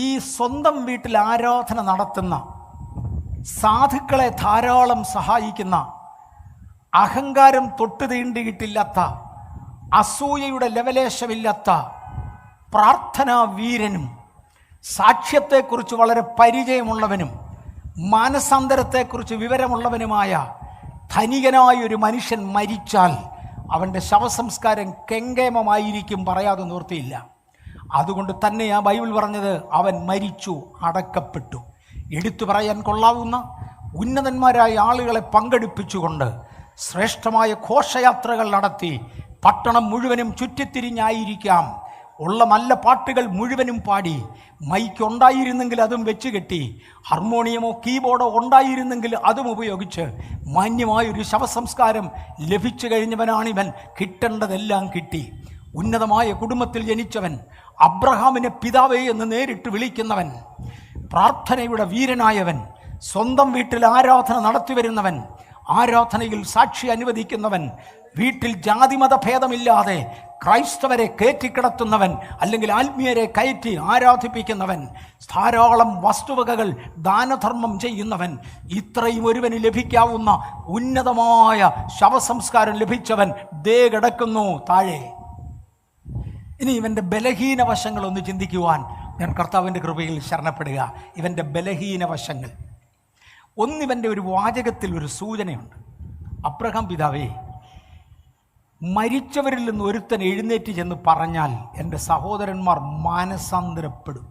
ഈ സ്വന്തം വീട്ടിൽ ആരാധന നടത്തുന്ന, സാധുക്കളെ ധാരാളം സഹായിക്കുന്ന, അഹങ്കാരം തൊട്ടു തീണ്ടിയിട്ടില്ലാത്ത, അസൂയയുടെ ലവലേശമില്ലാത്ത പ്രാർത്ഥനാ വീരനും, സാക്ഷ്യത്തെക്കുറിച്ച് വളരെ പരിചയമുള്ളവനും, മാനസാന്തരത്തെക്കുറിച്ച് വിവരമുള്ളവനുമായ ധനികനായൊരു മനുഷ്യൻ മരിച്ചാൽ അവൻ്റെ ശവസംസ്കാരം കെങ്കേമമായിരിക്കും, പറയാതെ നിവൃത്തിയില്ല. അതുകൊണ്ട് തന്നെയാണ് ബൈബിൾ പറഞ്ഞത് അവൻ മരിച്ചു, അടക്കപ്പെട്ടു. എടുത്തു പറയാൻ കൊള്ളാവുന്ന ഉന്നതന്മാരായ ആളുകളെ പങ്കെടുപ്പിച്ചുകൊണ്ട് ശ്രേഷ്ഠമായ ഘോഷയാത്രകൾ നടത്തി പട്ടണം മുഴുവനും ചുറ്റിത്തിരിഞ്ഞായിരിക്കാം ഉള്ള നല്ല പാട്ടുകൾ മുഴുവനും പാടി, മൈക്ക് ഉണ്ടായിരുന്നെങ്കിൽ അതും വെച്ച് കെട്ടി, ഹാർമോണിയമോ കീബോർഡോ ഉണ്ടായിരുന്നെങ്കിൽ അതും ഉപയോഗിച്ച് മാന്യമായൊരു ശവസംസ്കാരം ലഭിച്ചു കഴിഞ്ഞവനാണിവൻ. കിട്ടേണ്ടതെല്ലാം കിട്ടി. ഉന്നതമായ കുടുംബത്തിൽ ജനിച്ചവൻ, അബ്രഹാമിനെ പിതാവേ എന്ന് നേരിട്ട് വിളിക്കുന്നവൻ, പ്രാർത്ഥനയുടെ വീരനായവൻ, സ്വന്തം വീട്ടിൽ ആരാധന നടത്തിവരുന്നവൻ, ആരാധനയിൽ സാക്ഷി അനുവദിക്കുന്നവൻ, വീട്ടിൽ ജാതിമത ഭേദമില്ലാതെ ക്രൈസ്തവരെ കയറ്റിക്കിടത്തുന്നവൻ, അല്ലെങ്കിൽ ആത്മീയരെ കയറ്റി ആരാധിപ്പിക്കുന്നവൻ, ധാരാളം വസ്തുവകകൾ ദാനധർമ്മം ചെയ്യുന്നവൻ, ഇത്രയും ഒരുവന് ലഭിക്കാവുന്ന ഉന്നതമായ ശവസംസ്കാരം ലഭിച്ചവൻ ദേ കിടക്കുന്നു താഴെ. ഇനി ഇവൻ്റെ ബലഹീന വശങ്ങളൊന്ന് ചിന്തിക്കുവാൻ ഞാൻ കർത്താവിൻ്റെ കൃപയിൽ ശരണപ്പെടുക. ഇവൻ്റെ ബലഹീന വശങ്ങൾ. ഒന്നിവൻ്റെ ഒരു വാചകത്തിൽ ഒരു സൂചനയുണ്ട്. അബ്രഹാം പിതാവേ, മരിച്ചവരിൽ നിന്ന് ഒരുത്തൻ എഴുന്നേറ്റ് ചെന്ന് പറഞ്ഞാൽ എൻ്റെ സഹോദരന്മാർ മാനസാന്തരപ്പെടും.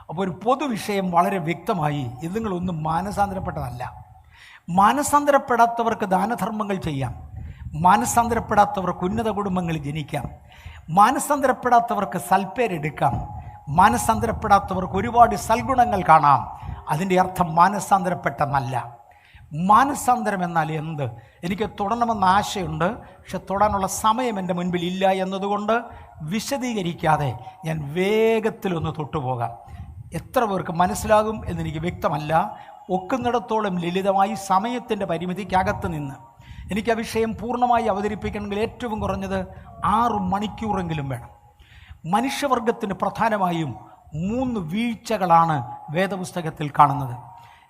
അപ്പോൾ ഒരു പൊതുവിഷയം വളരെ വ്യക്തമായി, ഇത് നിങ്ങളൊന്നും മാനസാന്തരപ്പെട്ടതല്ല. മാനസാന്തരപ്പെടാത്തവർക്ക് ദാനധർമ്മങ്ങൾ ചെയ്യാം, മാനസാന്തരപ്പെടാത്തവർക്ക് ഉന്നത കുടുംബങ്ങളിൽ ജനിക്കാം, മാനസാന്തരപ്പെടാത്തവർക്ക് സൽപ്പേരെടുക്കാം, മാനസാന്തരപ്പെടാത്തവർക്ക് ഒരുപാട് സൽഗുണങ്ങൾ കാണാം. അതിൻ്റെ അർത്ഥം മാനസാന്തരപ്പെട്ടെന്നല്ല. മാനസാന്തരം എന്നാൽ എന്ത്? എനിക്ക് തുടരണമെന്ന ആശയുണ്ട്, പക്ഷെ തൊടാനുള്ള സമയം എൻ്റെ മുൻപിൽ ഇല്ല എന്നതുകൊണ്ട് വിശദീകരിക്കാതെ ഞാൻ വേഗത്തിലൊന്ന് തൊട്ടുപോകാം. എത്ര പേർക്ക് മനസ്സിലാകും എന്നെനിക്ക് വ്യക്തമല്ല. ഒക്കുന്നിടത്തോളം ലളിതമായി സമയത്തിൻ്റെ പരിമിതിക്കകത്ത് നിന്ന് എനിക്ക് ആ വിഷയം പൂർണ്ണമായി അവതരിപ്പിക്കണമെങ്കിൽ ഏറ്റവും കുറഞ്ഞത് 6 മണിക്കൂറെങ്കിലും വേണം. മനുഷ്യവർഗത്തിന് പ്രധാനമായും 3 വീഴ്ചകളാണ് വേദപുസ്തകത്തിൽ കാണുന്നത്.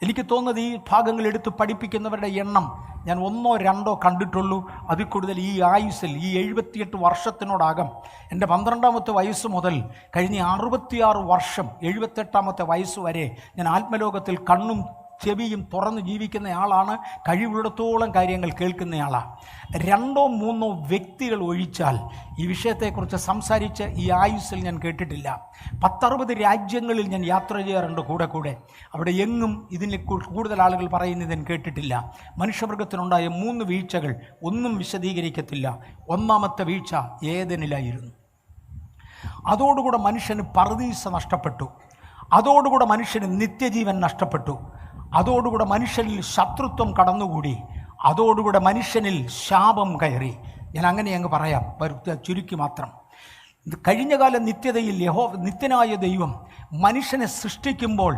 എനിക്ക് തോന്നുന്നത് ഈ ഭാഗങ്ങൾ എടുത്ത് പഠിപ്പിക്കുന്നവരുടെ എണ്ണം ഞാൻ 1 or 2 കണ്ടിട്ടുള്ളൂ. അതിൽ കൂടുതൽ ഈ ആയുസ്സിൽ, ഈ 78 വർഷത്തിനോടകം, എൻ്റെ 12ാമത്തെ വയസ്സ് മുതൽ കഴിഞ്ഞ 66 വർഷം 78ാമത്തെ വയസ്സ് വരെ ഞാൻ ആത്മലോകത്തിൽ കണ്ണും ചെവിയും തുറന്ന് ജീവിക്കുന്നയാളാണ്. കഴിവുള്ളിടത്തോളം കാര്യങ്ങൾ കേൾക്കുന്നയാളാണ്. 2 or 3 വ്യക്തികൾ ഒഴിച്ചാൽ ഈ വിഷയത്തെക്കുറിച്ച് സംസാരിച്ച് ഈ ആയുസ്സിൽ ഞാൻ കേട്ടിട്ടില്ല. 10-60 രാജ്യങ്ങളിൽ ഞാൻ യാത്ര ചെയ്യാറുണ്ട് കൂടെ. അവിടെ എങ്ങും ഇതിനെ കൂടുതൽ ആളുകൾ പറയുന്നത് ഞാൻ കേട്ടിട്ടില്ല. മനുഷ്യവർഗത്തിനുണ്ടായ 3 വീഴ്ചകൾ ഒന്നും വിശദീകരിക്കത്തില്ല. 1ാമത്തെ വീഴ്ച ഏദനിലായിരുന്നു. അതോടുകൂടെ മനുഷ്യന് പറുദീസ നഷ്ടപ്പെട്ടു. അതോടുകൂടെ മനുഷ്യന് നിത്യജീവൻ നഷ്ടപ്പെട്ടു. അതോടുകൂടെ മനുഷ്യനിൽ ശത്രുത്വം കടന്നുകൂടി. അതോടുകൂടെ മനുഷ്യനിൽ ശാപം കയറി. ഞാൻ അങ്ങനെ അങ്ങ് പറയാം, ചുരുക്കി മാത്രം. കഴിഞ്ഞകാല നിത്യതയിൽ നിത്യനായ ദൈവം മനുഷ്യനെ സൃഷ്ടിക്കുമ്പോൾ,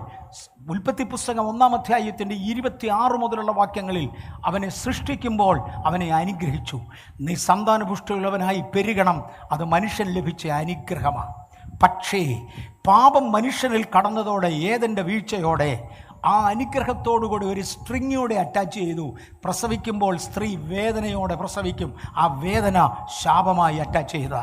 ഉൽപ്പത്തി പുസ്തകം 1-ാം അധ്യായത്തിൻ്റെ 26 മുതലുള്ള വാക്യങ്ങളിൽ അവനെ സൃഷ്ടിക്കുമ്പോൾ അവനെ അനുഗ്രഹിച്ചു. നീ സന്താനപുഷ്ടിയുള്ളവനായി പെരുകണം. അത് മനുഷ്യൻ ലഭിച്ച അനുഗ്രഹമാണ്. പക്ഷേ പാപം മനുഷ്യനിൽ കടന്നതോടെ, ഏതെൻ്റെ വീഴ്ചയോടെ, ആ അനുഗ്രഹത്തോടുകൂടി ഒരു സ്ട്രിങ്ങോടെ അറ്റാച്ച് ചെയ്തു. പ്രസവിക്കുമ്പോൾ സ്ത്രീ വേദനയോടെ പ്രസവിക്കും. ആ വേദന ശാപമായി അറ്റാച്ച് ചെയ്ത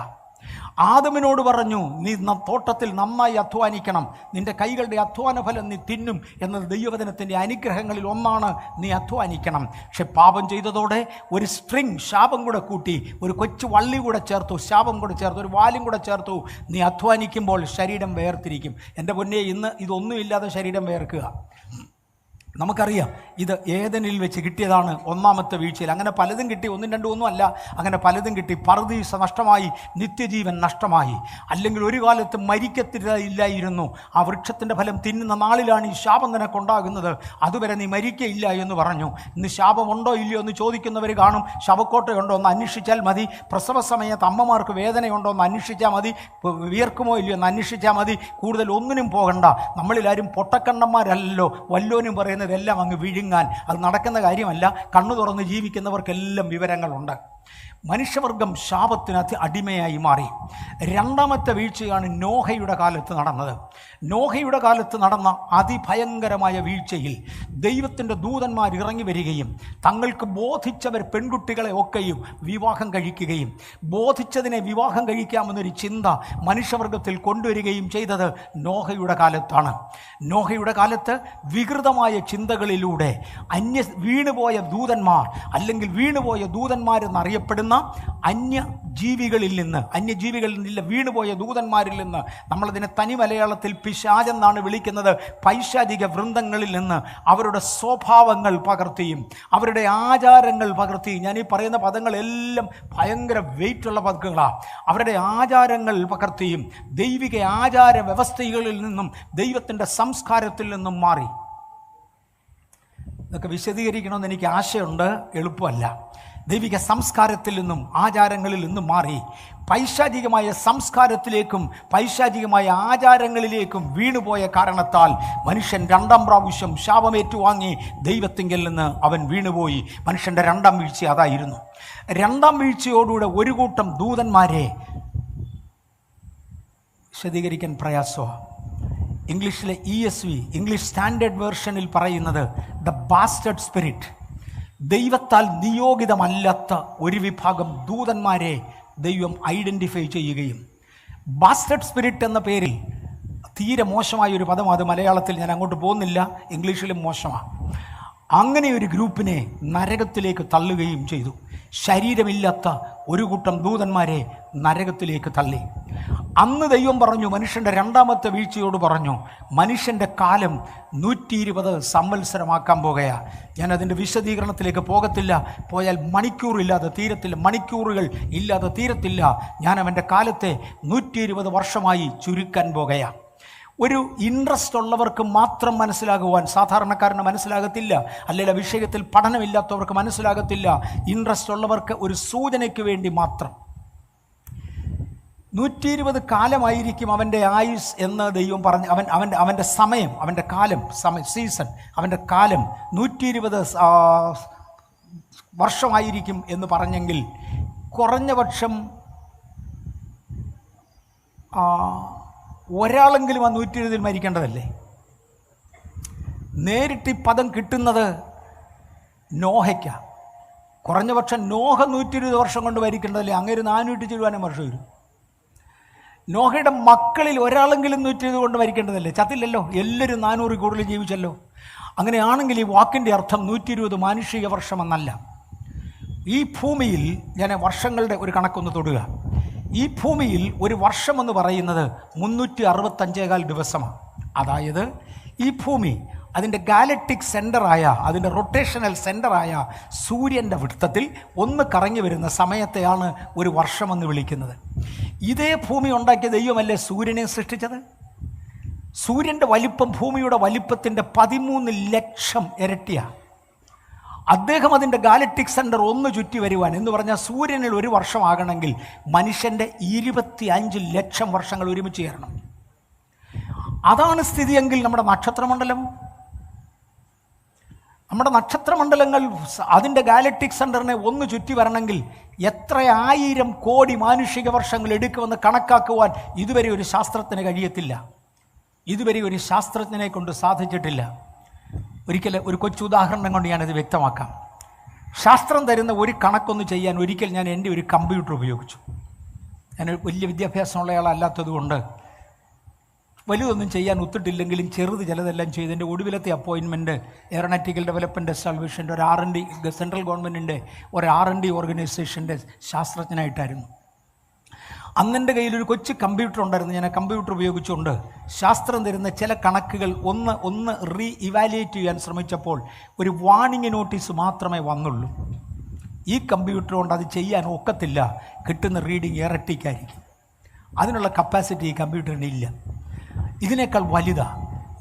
ആദമിനോട് പറഞ്ഞു, നീ തോട്ടത്തിൽ നന്നായി അധ്വാനിക്കണം, നിന്റെ കൈകളുടെ അധ്വാന ഫലം നീ തിന്നും എന്നത് ദൈവവചനത്തിൻ്റെ അനുഗ്രഹങ്ങളിൽ ഒന്നാണ്. നീ അധ്വാനിക്കണം. പക്ഷെ പാപം ചെയ്തതോടെ ഒരു സ്ട്രിങ്, ശാപം കൂടെ കൂട്ടി, ഒരു കൊച്ചു വള്ളി കൂടെ ചേർത്തു, ശാപം കൂടെ ചേർത്തു, ഒരു വാലും കൂടെ ചേർത്തു. നീ അധ്വാനിക്കുമ്പോൾ ശരീരം വേർതിരിക്കും. എൻ്റെ പൊന്നേ, ഇന്ന് ഇതൊന്നുമില്ലാതെ ശരീരം വേർക്കുക. നമുക്കറിയാം, ഇത് ഏദനിൽ വെച്ച് കിട്ടിയതാണ് 1ാമത്തെ വീഴ്ചയിൽ. അങ്ങനെ പലതും കിട്ടി, 1, 2 ഒന്നും അല്ല, അങ്ങനെ പലതും കിട്ടി. പറുദീസ നഷ്ടമായി, നിത്യജീവൻ നഷ്ടമായി. അല്ലെങ്കിൽ ഒരു കാലത്ത് മരിക്കത്തില്ലായിരുന്നു. ആ വൃക്ഷത്തിൻ്റെ ഫലം തിന്നുന്ന നാളിലാണ് ഈ ശാപം നിനക്കുണ്ടാകുന്നത്, അതുവരെ നീ മരിക്കയില്ല എന്ന് പറഞ്ഞു. ഇന്ന് ശാപമുണ്ടോ ഇല്ലയോ എന്ന് ചോദിക്കുന്നവർ കാണും. ശവക്കോട്ടയുണ്ടോ എന്ന് അന്വേഷിച്ചാൽ മതി. പ്രസവ സമയത്ത് അമ്മമാർക്ക് വേദനയുണ്ടോ എന്ന് അന്വേഷിച്ചാൽ മതി. വിയർക്കുമോ ഇല്ലയോ എന്ന് അന്വേഷിച്ചാൽ മതി. കൂടുതൽ ഒന്നിനും പോകണ്ട. നമ്മളിലാരും പൊട്ടക്കണ്ണന്മാരല്ലോ. വല്ലോനും പറയുന്നത് ഇതെല്ലാം അങ്ങ് വിഴുങ്ങാൻ. അത് നടക്കുന്ന കാര്യമല്ല. കണ്ണു തുറന്ന് ജീവിക്കുന്നവർക്കെല്ലാം വിവരങ്ങളുണ്ട്. മനുഷ്യവർഗം ശാപത്തിന് അടിമയായി മാറി. രണ്ടാമത്തെ വീഴ്ചയാണ് നോഹയുടെ കാലത്ത് നടന്നത്. നോഹയുടെ കാലത്ത് നടന്ന അതിഭയങ്കരമായ വീഴ്ചയിൽ ദൈവത്തിൻ്റെ ദൂതന്മാർ ഇറങ്ങി വരികയും തങ്ങൾക്ക് ബോധിച്ചവർ പെൺകുട്ടികളെ ഒക്കെയും വിവാഹം കഴിക്കുകയും ബോധിച്ചതിനെ വിവാഹം കഴിക്കാമെന്നൊരു ചിന്ത മനുഷ്യവർഗത്തിൽ കൊണ്ടുവരികയും ചെയ്തത് നോഹയുടെ കാലത്താണ്. നോഹയുടെ കാലത്ത് വികൃതമായ ചിന്തകളിലൂടെ വീണുപോയ ദൂതന്മാർ അല്ലെങ്കിൽ വീണുപോയ ദൂതന്മാരെന്നറിയപ്പെടുന്ന അന്യജീവികളിൽ നിന്നില്ല വീണുപോയ ദൂതന്മാരിൽ നിന്ന്, നമ്മളതിനെ തനി മലയാളത്തിൽ പിശാചെന്നാണ് വിളിക്കുന്നത്, പൈശാചിക വൃന്ദങ്ങളിൽ നിന്ന് അവരുടെ സ്വഭാവങ്ങൾ പകർത്തിയും അവരുടെ ആചാരങ്ങൾ പകർത്തിയും, ഞാൻ ഈ പറയുന്ന പദങ്ങളെല്ലാം ഭയങ്കര വെയിറ്റുള്ള പദങ്ങളാണ്, അവരുടെ ആചാരങ്ങൾ പകർത്തിയും ദൈവിക ആചാര വ്യവസ്ഥകളിൽ നിന്നും ദൈവത്തിൻ്റെ സംസ്കാരത്തിൽ നിന്നും മാറി. ഇതൊക്കെ വിശദീകരിക്കണമെന്ന് എനിക്ക് ആശയമുണ്ട്, എളുപ്പമല്ല. ദൈവിക സംസ്കാരത്തിൽ നിന്നും ആചാരങ്ങളിൽ നിന്നും മാറി പൈശാചികമായ സംസ്കാരത്തിലേക്കും പൈശാചികമായ ആചാരങ്ങളിലേക്കും വീണുപോയ കാരണത്താൽ മനുഷ്യൻ രണ്ടാം പ്രാവശ്യം ശാപമേറ്റുവാങ്ങി ദൈവത്തിങ്കിൽ നിന്ന് അവൻ വീണുപോയി. മനുഷ്യൻ്റെ രണ്ടാം വീഴ്ച അതായിരുന്നു. രണ്ടാം വീഴ്ചയോടുകൂടെ ഒരു കൂട്ടം ദൂതന്മാരെ വിശദീകരിക്കാൻ പ്രയാസമാണ്. ഇംഗ്ലീഷിലെ ESV ഇംഗ്ലീഷ് സ്റ്റാൻഡേർഡ് വേർഷനിൽ പറയുന്നത് ദ ബാസ്റ്റഡ് സ്പിരിറ്റ്, ദൈവത്താൽ നിയോഗിതമല്ലാത്ത ഒരു വിഭാഗം ദൂതന്മാരെ ദൈവം ഐഡൻറ്റിഫൈ ചെയ്യുകയും, ബാസ്റ്റഡ് സ്പിരിറ്റ് എന്ന പേരിൽ തീരെ മോശമായൊരു പദം, അത് മലയാളത്തിൽ ഞാൻ അങ്ങോട്ട് പോകുന്നില്ല, ഇംഗ്ലീഷിലും മോശമാണ്. അങ്ങനെ ഒരു ഗ്രൂപ്പിനെ നരകത്തിലേക്ക് തള്ളുകയും ചെയ്തു. ശരീരമില്ലാത്ത ഒരു കൂട്ടം ദൂതന്മാരെ നരകത്തിലേക്ക് തള്ളി. അന്ന് ദൈവം പറഞ്ഞു, മനുഷ്യൻ്റെ രണ്ടാമത്തെ വീഴ്ചയോട് പറഞ്ഞു, മനുഷ്യൻ്റെ കാലം 120 സംവത്സരമാക്കാൻ പോകുകയാണ്. ഞാനതിൻ്റെ വിശദീകരണത്തിലേക്ക് പോകത്തില്ല, പോയാൽ മണിക്കൂറില്ലാതെ തീരത്തില്ല, മണിക്കൂറുകൾ ഇല്ലാതെ തീരത്തില്ല. ഞാൻ അവൻ്റെ കാലത്തെ 120 വർഷമായി ചുരുക്കാൻ പോകുകയാണ്. ഒരു ഇൻട്രസ്റ്റ് ഉള്ളവർക്ക് മാത്രം മനസ്സിലാകുവാൻ, സാധാരണക്കാരന് മനസ്സിലാകത്തില്ല, അല്ലെങ്കിൽ വിഷയത്തിൽ പഠനമില്ലാത്തവർക്ക് മനസ്സിലാകത്തില്ല. ഇൻട്രസ്റ്റ് ഉള്ളവർക്ക് ഒരു സൂചനയ്ക്ക് വേണ്ടി മാത്രം 120 കാലമായിരിക്കും അവൻ്റെ ആയുസ് എന്ന് ദൈവം പറഞ്ഞു. അവൻ്റെ സമയം, അവൻ്റെ കാലം, സീസൺ, അവൻ്റെ കാലം 120 വർഷമായിരിക്കും എന്ന് പറഞ്ഞെങ്കിൽ കുറഞ്ഞ പക്ഷം ഒരാളെങ്കിലും ആ 120 മരിക്കേണ്ടതല്ലേ? നേരിട്ട് ഈ പദം കിട്ടുന്നത് നോഹയ്ക്കാണ്. കുറഞ്ഞ പക്ഷം നോഹ 120 വർഷം കൊണ്ട് മരിക്കേണ്ടതല്ലേ? അങ്ങനെ 400 വർഷം വരും. നോഹയുടെ മക്കളിൽ ഒരാളെങ്കിലും 120 കൊണ്ട് മരിക്കേണ്ടതല്ലേ? ചത്തില്ലല്ലോ, എല്ലാവരും 400 കൂടുതൽ ജീവിച്ചല്ലോ. അങ്ങനെയാണെങ്കിൽ ഈ വാക്കിൻ്റെ അർത്ഥം 120 മാനുഷിക വർഷമെന്നല്ല. ഈ ഭൂമിയിൽ, ഞാൻ വർഷങ്ങളുടെ ഒരു കണക്കൊന്ന് തൊടുക, ഈ ഭൂമിയിൽ ഒരു വർഷമെന്ന് പറയുന്നത് 365 ദിവസമാണ്. അതായത് ഈ ഭൂമി അതിൻ്റെ ഗാലക്റ്റിക് സെൻറ്ററായ, അതിൻ്റെ റൊട്ടേഷണൽ സെൻറ്ററായ സൂര്യൻ്റെ വൃത്തത്തിൽ ഒന്ന് കറങ്ങി വരുന്ന സമയത്തെയാണ് ഒരു വർഷമെന്ന് വിളിക്കുന്നത്. ഇതേ ഭൂമി ഉണ്ടാക്കിയ ദൈവമല്ലേ സൂര്യനെ സൃഷ്ടിച്ചത്? സൂര്യൻ്റെ വലിപ്പം ഭൂമിയുടെ വലിപ്പത്തിൻ്റെ 13 ലക്ഷം ഇരട്ടിയാണ്. അദ്ദേഹം അതിൻ്റെ ഗാലക്റ്റിക് സെൻറ്റർ ഒന്ന് ചുറ്റി വരുവാൻ എന്ന് പറഞ്ഞാൽ സൂര്യനിൽ ഒരു വർഷമാകണമെങ്കിൽ മനുഷ്യൻ്റെ 25 ലക്ഷം വർഷങ്ങൾ ഒരുമിച്ച് ചേരണം. അതാണ് സ്ഥിതിയെങ്കിൽ നമ്മുടെ നക്ഷത്രമണ്ഡലങ്ങൾ അതിൻ്റെ ഗാലക്റ്റിക് സെൻറ്ററിനെ ഒന്ന് ചുറ്റി വരണമെങ്കിൽ എത്ര 1000 കോടി മാനുഷിക വർഷങ്ങൾ എടുക്കുമെന്ന് കണക്കാക്കുവാൻ ഇതുവരെ ഒരു ശാസ്ത്രത്തിന് കഴിയത്തില്ല. ഇതുവരെ ഒരു ശാസ്ത്രജ്ഞനെ കൊണ്ട് സാധിച്ചിട്ടില്ല. ഒരു കൊച്ചു ഉദാഹരണം കൊണ്ട് ഞാനത് വ്യക്തമാക്കാം. ശാസ്ത്രം തരുന്ന ഒരു കണക്കൊന്ന് ചെയ്യാൻ ഒരിക്കൽ ഞാൻ എൻ്റെ ഒരു കമ്പ്യൂട്ടർ ഉപയോഗിച്ചു. ഞാൻ വലിയ വിദ്യാഭ്യാസമുള്ള ആളല്ലാത്തതുകൊണ്ട് വലുതൊന്നും ചെയ്യാൻ ഒത്തിട്ടില്ലെങ്കിലും ചെറുത് ചിലതെല്ലാം ചെയ്ത് എൻ്റെ ഒടുവിലത്തെ അപ്പോയിൻമെൻറ്റ് എയറോനോട്ടിക്കൽ ഡെവലപ്മെൻറ്റ് എസ്റ്റാബ്ലിഷ്മെൻ്റ് ഒരു R&D, സെൻട്രൽ ഗവൺമെൻറ്റിൻ്റെ ഒരു R&D ഓർഗനൈസേഷൻ്റെ ശാസ്ത്രജ്ഞനായിട്ടായിരുന്നു. അന്നെൻ്റെ കയ്യിലൊരു കൊച്ചു കമ്പ്യൂട്ടർ ഉണ്ടായിരുന്നു. ഞാൻ ആ കമ്പ്യൂട്ടർ ഉപയോഗിച്ചുകൊണ്ട് ശാസ്ത്രം തരുന്ന ചില കണക്കുകൾ ഒന്ന് ഇവാലുവേറ്റ് ചെയ്യാൻ ശ്രമിച്ചപ്പോൾ ഒരു വാണിംഗ് നോട്ടീസ് മാത്രമേ വന്നുള്ളൂ. ഈ കമ്പ്യൂട്ടർ കൊണ്ട് അത് ചെയ്യാൻ ഒക്കത്തില്ല, കിട്ടുന്ന റീഡിങ് ഇരട്ടിക്കായിരിക്കും. അതിനുള്ള കപ്പാസിറ്റി ഈ കമ്പ്യൂട്ടറിന് ഇല്ല. ഇതിനേക്കാൾ വലുതാണ്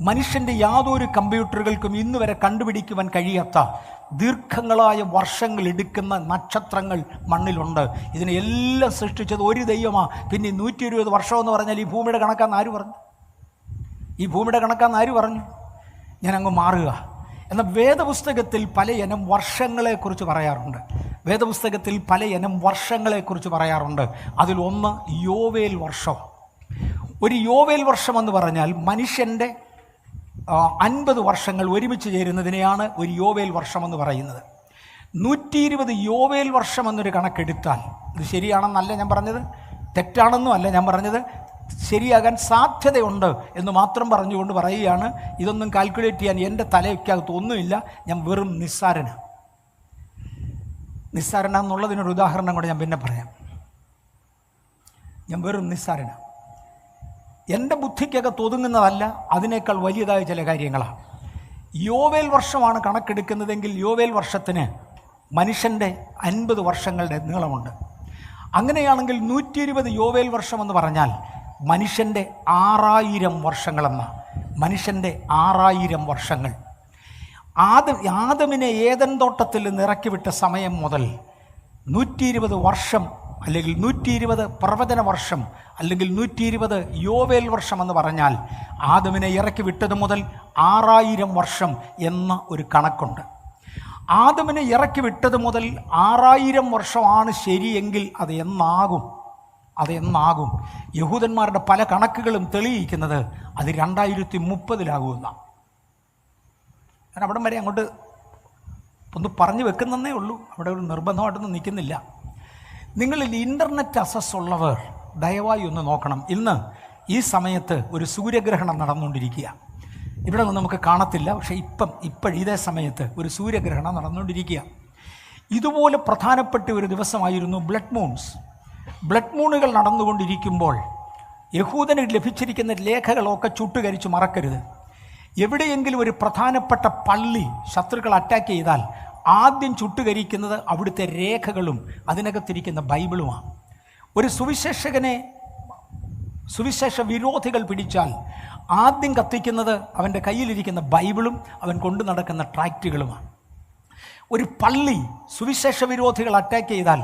മനുഷ്യൻ്റെ യാതൊരു കമ്പ്യൂട്ടറുകൾക്കും ഇന്ന് വരെ കണ്ടുപിടിക്കുവാൻ കഴിയാത്ത ദീർഘങ്ങളായ വർഷങ്ങൾ എടുക്കുന്ന നക്ഷത്രങ്ങൾ മണ്ണിലുണ്ട്. ഇതിനെല്ലാം സൃഷ്ടിച്ചത് ഒരു ദൈവമാണ്. പിന്നെ 120 വർഷമെന്ന് പറഞ്ഞാൽ ഈ ഭൂമിയുടെ കണക്കാന്ന് ആര് പറഞ്ഞു? ഞാനങ്ങ് മാറുക. എന്നാൽ വേദപുസ്തകത്തിൽ പല ഇനം വർഷങ്ങളെക്കുറിച്ച് പറയാറുണ്ട്. വേദപുസ്തകത്തിൽ പല ഇനം വർഷങ്ങളെക്കുറിച്ച് പറയാറുണ്ട്. അതിലൊന്ന് യോവേൽ വർഷം. ഒരു യോവേൽ വർഷം എന്ന് പറഞ്ഞാൽ മനുഷ്യൻ്റെ 50 വർഷങ്ങൾ ഒരുമിച്ച് ചേരുന്നതിനെയാണ് ഒരു യോവേൽ വർഷം എന്ന് പറയുന്നത്. 120 യോവേൽ വർഷം എന്നൊരു കണക്കെടുത്താൽ, ഇത് ശരിയാണെന്നല്ല ഞാൻ പറഞ്ഞത്, തെറ്റാണെന്നും അല്ല ഞാൻ പറഞ്ഞത്, ശരിയാകാൻ സാധ്യതയുണ്ട് എന്ന് മാത്രം പറഞ്ഞുകൊണ്ട് പറയുകയാണ്. ഇതൊന്നും കാൽക്കുലേറ്റ് ചെയ്യാൻ എൻ്റെ തലയ്ക്കകത്ത് ഒന്നുമില്ല. ഞാൻ വെറും നിസ്സാരന എന്നുള്ളതിനൊരു ഉദാഹരണം കൂടെ ഞാൻ പിന്നെ പറയാം. ഞാൻ വെറും നിസ്സാരന. എൻ്റെ ബുദ്ധിക്കകത്ത് ഒതുങ്ങുന്നതല്ല, അതിനേക്കാൾ വലിയതായ ചില കാര്യങ്ങളാണ്. യോവേൽ വർഷമാണ് കണക്കെടുക്കുന്നതെങ്കിൽ യോവേൽ വർഷത്തിന് മനുഷ്യൻ്റെ 50 വർഷങ്ങളുടെ നീളമുണ്ട്. അങ്ങനെയാണെങ്കിൽ 120 യോവേൽ വർഷം എന്ന് പറഞ്ഞാൽ മനുഷ്യൻ്റെ 6000 വർഷങ്ങളെന്ന, മനുഷ്യൻ്റെ 6000 വർഷങ്ങൾ. ആദമിനെ ഏദൻ തോട്ടത്തിൽ നിന്ന് ഇറക്കിവിട്ട സമയം മുതൽ 120 വർഷം അല്ലെങ്കിൽ 120 പ്രവചന വർഷം അല്ലെങ്കിൽ 120 യോവേൽ വർഷം എന്ന് പറഞ്ഞാൽ ആദമിനെ ഇറക്കി വിട്ടത് മുതൽ 6000 വർഷം എന്ന ഒരു കണക്കുണ്ട്. ആദമിനെ ഇറക്കി വിട്ടത് മുതൽ 6000 വർഷമാണ് ശരിയെങ്കിൽ അത് എന്നാകും? യഹൂദന്മാരുടെ പല കണക്കുകളും തെളിയിക്കുന്നത് അത് 2030 ഞാൻ അവിടം വരെ അങ്ങോട്ട് ഒന്ന് പറഞ്ഞു വെക്കുന്നതേ ഉള്ളൂ. അവിടെ ഒരു നിർബന്ധമായിട്ടൊന്നും നിൽക്കുന്നില്ല. നിങ്ങളിൽ ഇൻ്റർനെറ്റ് അക്സസ് ഉള്ളവർ ദയവായി ഒന്ന് നോക്കണം. ഇന്ന് ഈ സമയത്ത് ഒരു സൂര്യഗ്രഹണം നടന്നുകൊണ്ടിരിക്കുക. ഇവിടെ ഒന്നും നമുക്ക് കാണത്തില്ല, പക്ഷേ ഇതേ സമയത്ത് ഒരു സൂര്യഗ്രഹണം നടന്നുകൊണ്ടിരിക്കുക. ഇതുപോലെ പ്രധാനപ്പെട്ട ഒരു ദിവസമായിരുന്നു ബ്ലഡ് മൂണുകൾ നടന്നുകൊണ്ടിരിക്കുമ്പോൾ യഹൂദന് ലഭിച്ചിരിക്കുന്ന രേഖകളൊക്കെ ചുട്ടുകരിച്ച് മറക്കരുത്. എവിടെയെങ്കിലും ഒരു പ്രധാനപ്പെട്ട പള്ളി ശത്രുക്കൾ അറ്റാക്ക് ചെയ്താൽ ആദ്യം ചുട്ടുകരിക്കുന്നത് അവിടുത്തെ രേഖകളും അതിനകത്തിരിക്കുന്ന ബൈബിളുമാണ്. ഒരു സുവിശേഷ വിരോധികൾ പിടിച്ചാൽ ആദ്യം കത്തിക്കുന്നത് അവൻ്റെ കയ്യിലിരിക്കുന്ന ബൈബിളും അവൻ കൊണ്ടു നടക്കുന്ന ട്രാക്റ്റുകളുമാണ്. ഒരു പള്ളി സുവിശേഷ വിരോധികൾ അറ്റാക്ക് ചെയ്താൽ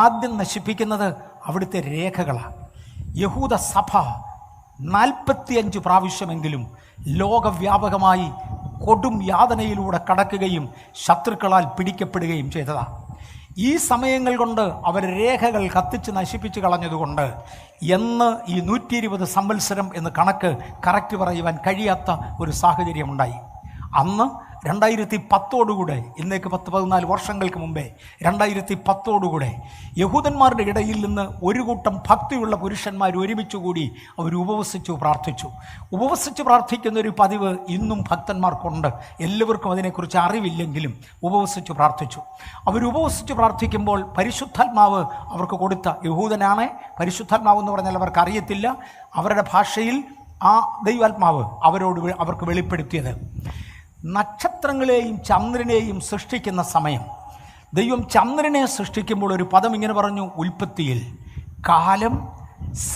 ആദ്യം നശിപ്പിക്കുന്നത് അവിടുത്തെ രേഖകളാണ്. യഹൂദ സഭ 45 പ്രാവശ്യമെങ്കിലും ലോകവ്യാപകമായി കൊടും യാതനയിലൂടെ കടക്കുകയും ശത്രുക്കളാൽ പിടിക്കപ്പെടുകയും ചെയ്തതാണ്. ഈ സമയങ്ങൾ കൊണ്ട് അവർ രേഖകൾ കത്തിച്ച് നശിപ്പിച്ച് കളഞ്ഞതുകൊണ്ട് എന്ന് ഈ 120 സംവത്സരം എന്ന് കണക്ക് കറക്റ്റ് പറയുവാൻ കഴിയാത്ത ഒരു സാഹചര്യമുണ്ടായി. അന്ന് 2010 ഇന്നേക്ക് 10-14 വർഷങ്ങൾക്ക് മുമ്പേ 2010 യഹൂദന്മാരുടെ ഇടയിൽ നിന്ന് ഒരു കൂട്ടം ഭക്തിയുള്ള പുരുഷന്മാർ ഒരുമിച്ച് കൂടി അവർ ഉപവസിച്ച് പ്രാർത്ഥിക്കുന്ന ഒരു പതിവ് ഇന്നും ഭക്തന്മാർക്കുണ്ട്. എല്ലാവർക്കും അതിനെക്കുറിച്ച് അറിവില്ലെങ്കിലും ഉപവസിച്ച് പ്രാർത്ഥിച്ചു. ഉപവസിച്ച് പ്രാർത്ഥിക്കുമ്പോൾ പരിശുദ്ധാത്മാവ് അവർക്ക് കൊടുത്ത, യഹൂദനാണ്, പരിശുദ്ധാത്മാവ് എന്ന് പറഞ്ഞാൽ അവർക്ക് അറിയത്തില്ല, അവരുടെ ഭാഷയിൽ ആ ദൈവാത്മാവ് അവർക്ക് വെളിപ്പെടുത്തിയത് നക്ഷത്രങ്ങളെയും ചന്ദ്രനെയും സൃഷ്ടിക്കുന്ന സമയം. ദൈവം ചന്ദ്രനെ സൃഷ്ടിക്കുമ്പോൾ ഒരു പദം ഇങ്ങനെ പറഞ്ഞു, ഉൽപ്പത്തിയിൽ കാലം,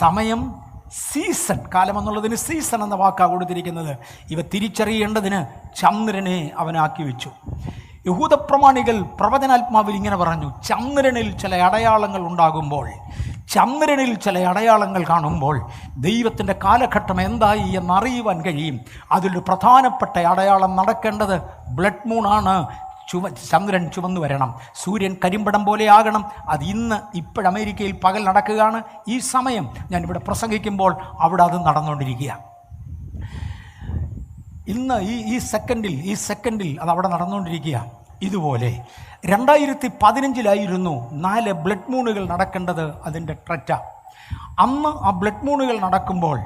സമയം, സീസൺ. കാലം എന്നുള്ളതിന് സീസൺ എന്ന വാക്കാണ് കൊടുത്തിരിക്കുന്നത്. ഇവ തിരിച്ചറിയേണ്ടതിന് ചന്ദ്രനെ അവനാക്കി വെച്ചു. യഹൂദ പ്രമാണികൾ പ്രവചനാത്മാവിൽ ഇങ്ങനെ പറഞ്ഞു, ചന്ദ്രനിൽ ചില അടയാളങ്ങൾ ഉണ്ടാകുമ്പോൾ, ചന്ദ്രനിൽ ചില അടയാളങ്ങൾ കാണുമ്പോൾ ദൈവത്തിൻ്റെ കാലഘട്ടം എന്തായി എന്നറിയുവാൻ കഴിയും. അതിലൊരു പ്രധാനപ്പെട്ട അടയാളം നടക്കേണ്ടത് ബ്ലഡ് മൂണാണ്. ചന്ദ്രൻ ചുവന്നു വരണം, സൂര്യൻ കരിമ്പടം പോലെ ആകണം. അത് ഇപ്പോൾ അമേരിക്കയിൽ പകൽ നടക്കുകയാണ്. ഈ സമയം ഞാനിവിടെ പ്രസംഗിക്കുമ്പോൾ അവിടെ അത് നടന്നുകൊണ്ടിരിക്കുക. ഇന്ന് ഈ സെക്കൻഡിൽ അത് അവിടെ നടന്നുകൊണ്ടിരിക്കുക. ഇതുപോലെ 2015 4 ബ്ലഡ് മൂണുകൾ നടക്കേണ്ടത്. അതിൻ്റെ ട്രെറ്റ അന്ന് ആ ബ്ലഡ് മൂണുകൾ നടക്കുമ്പോൾ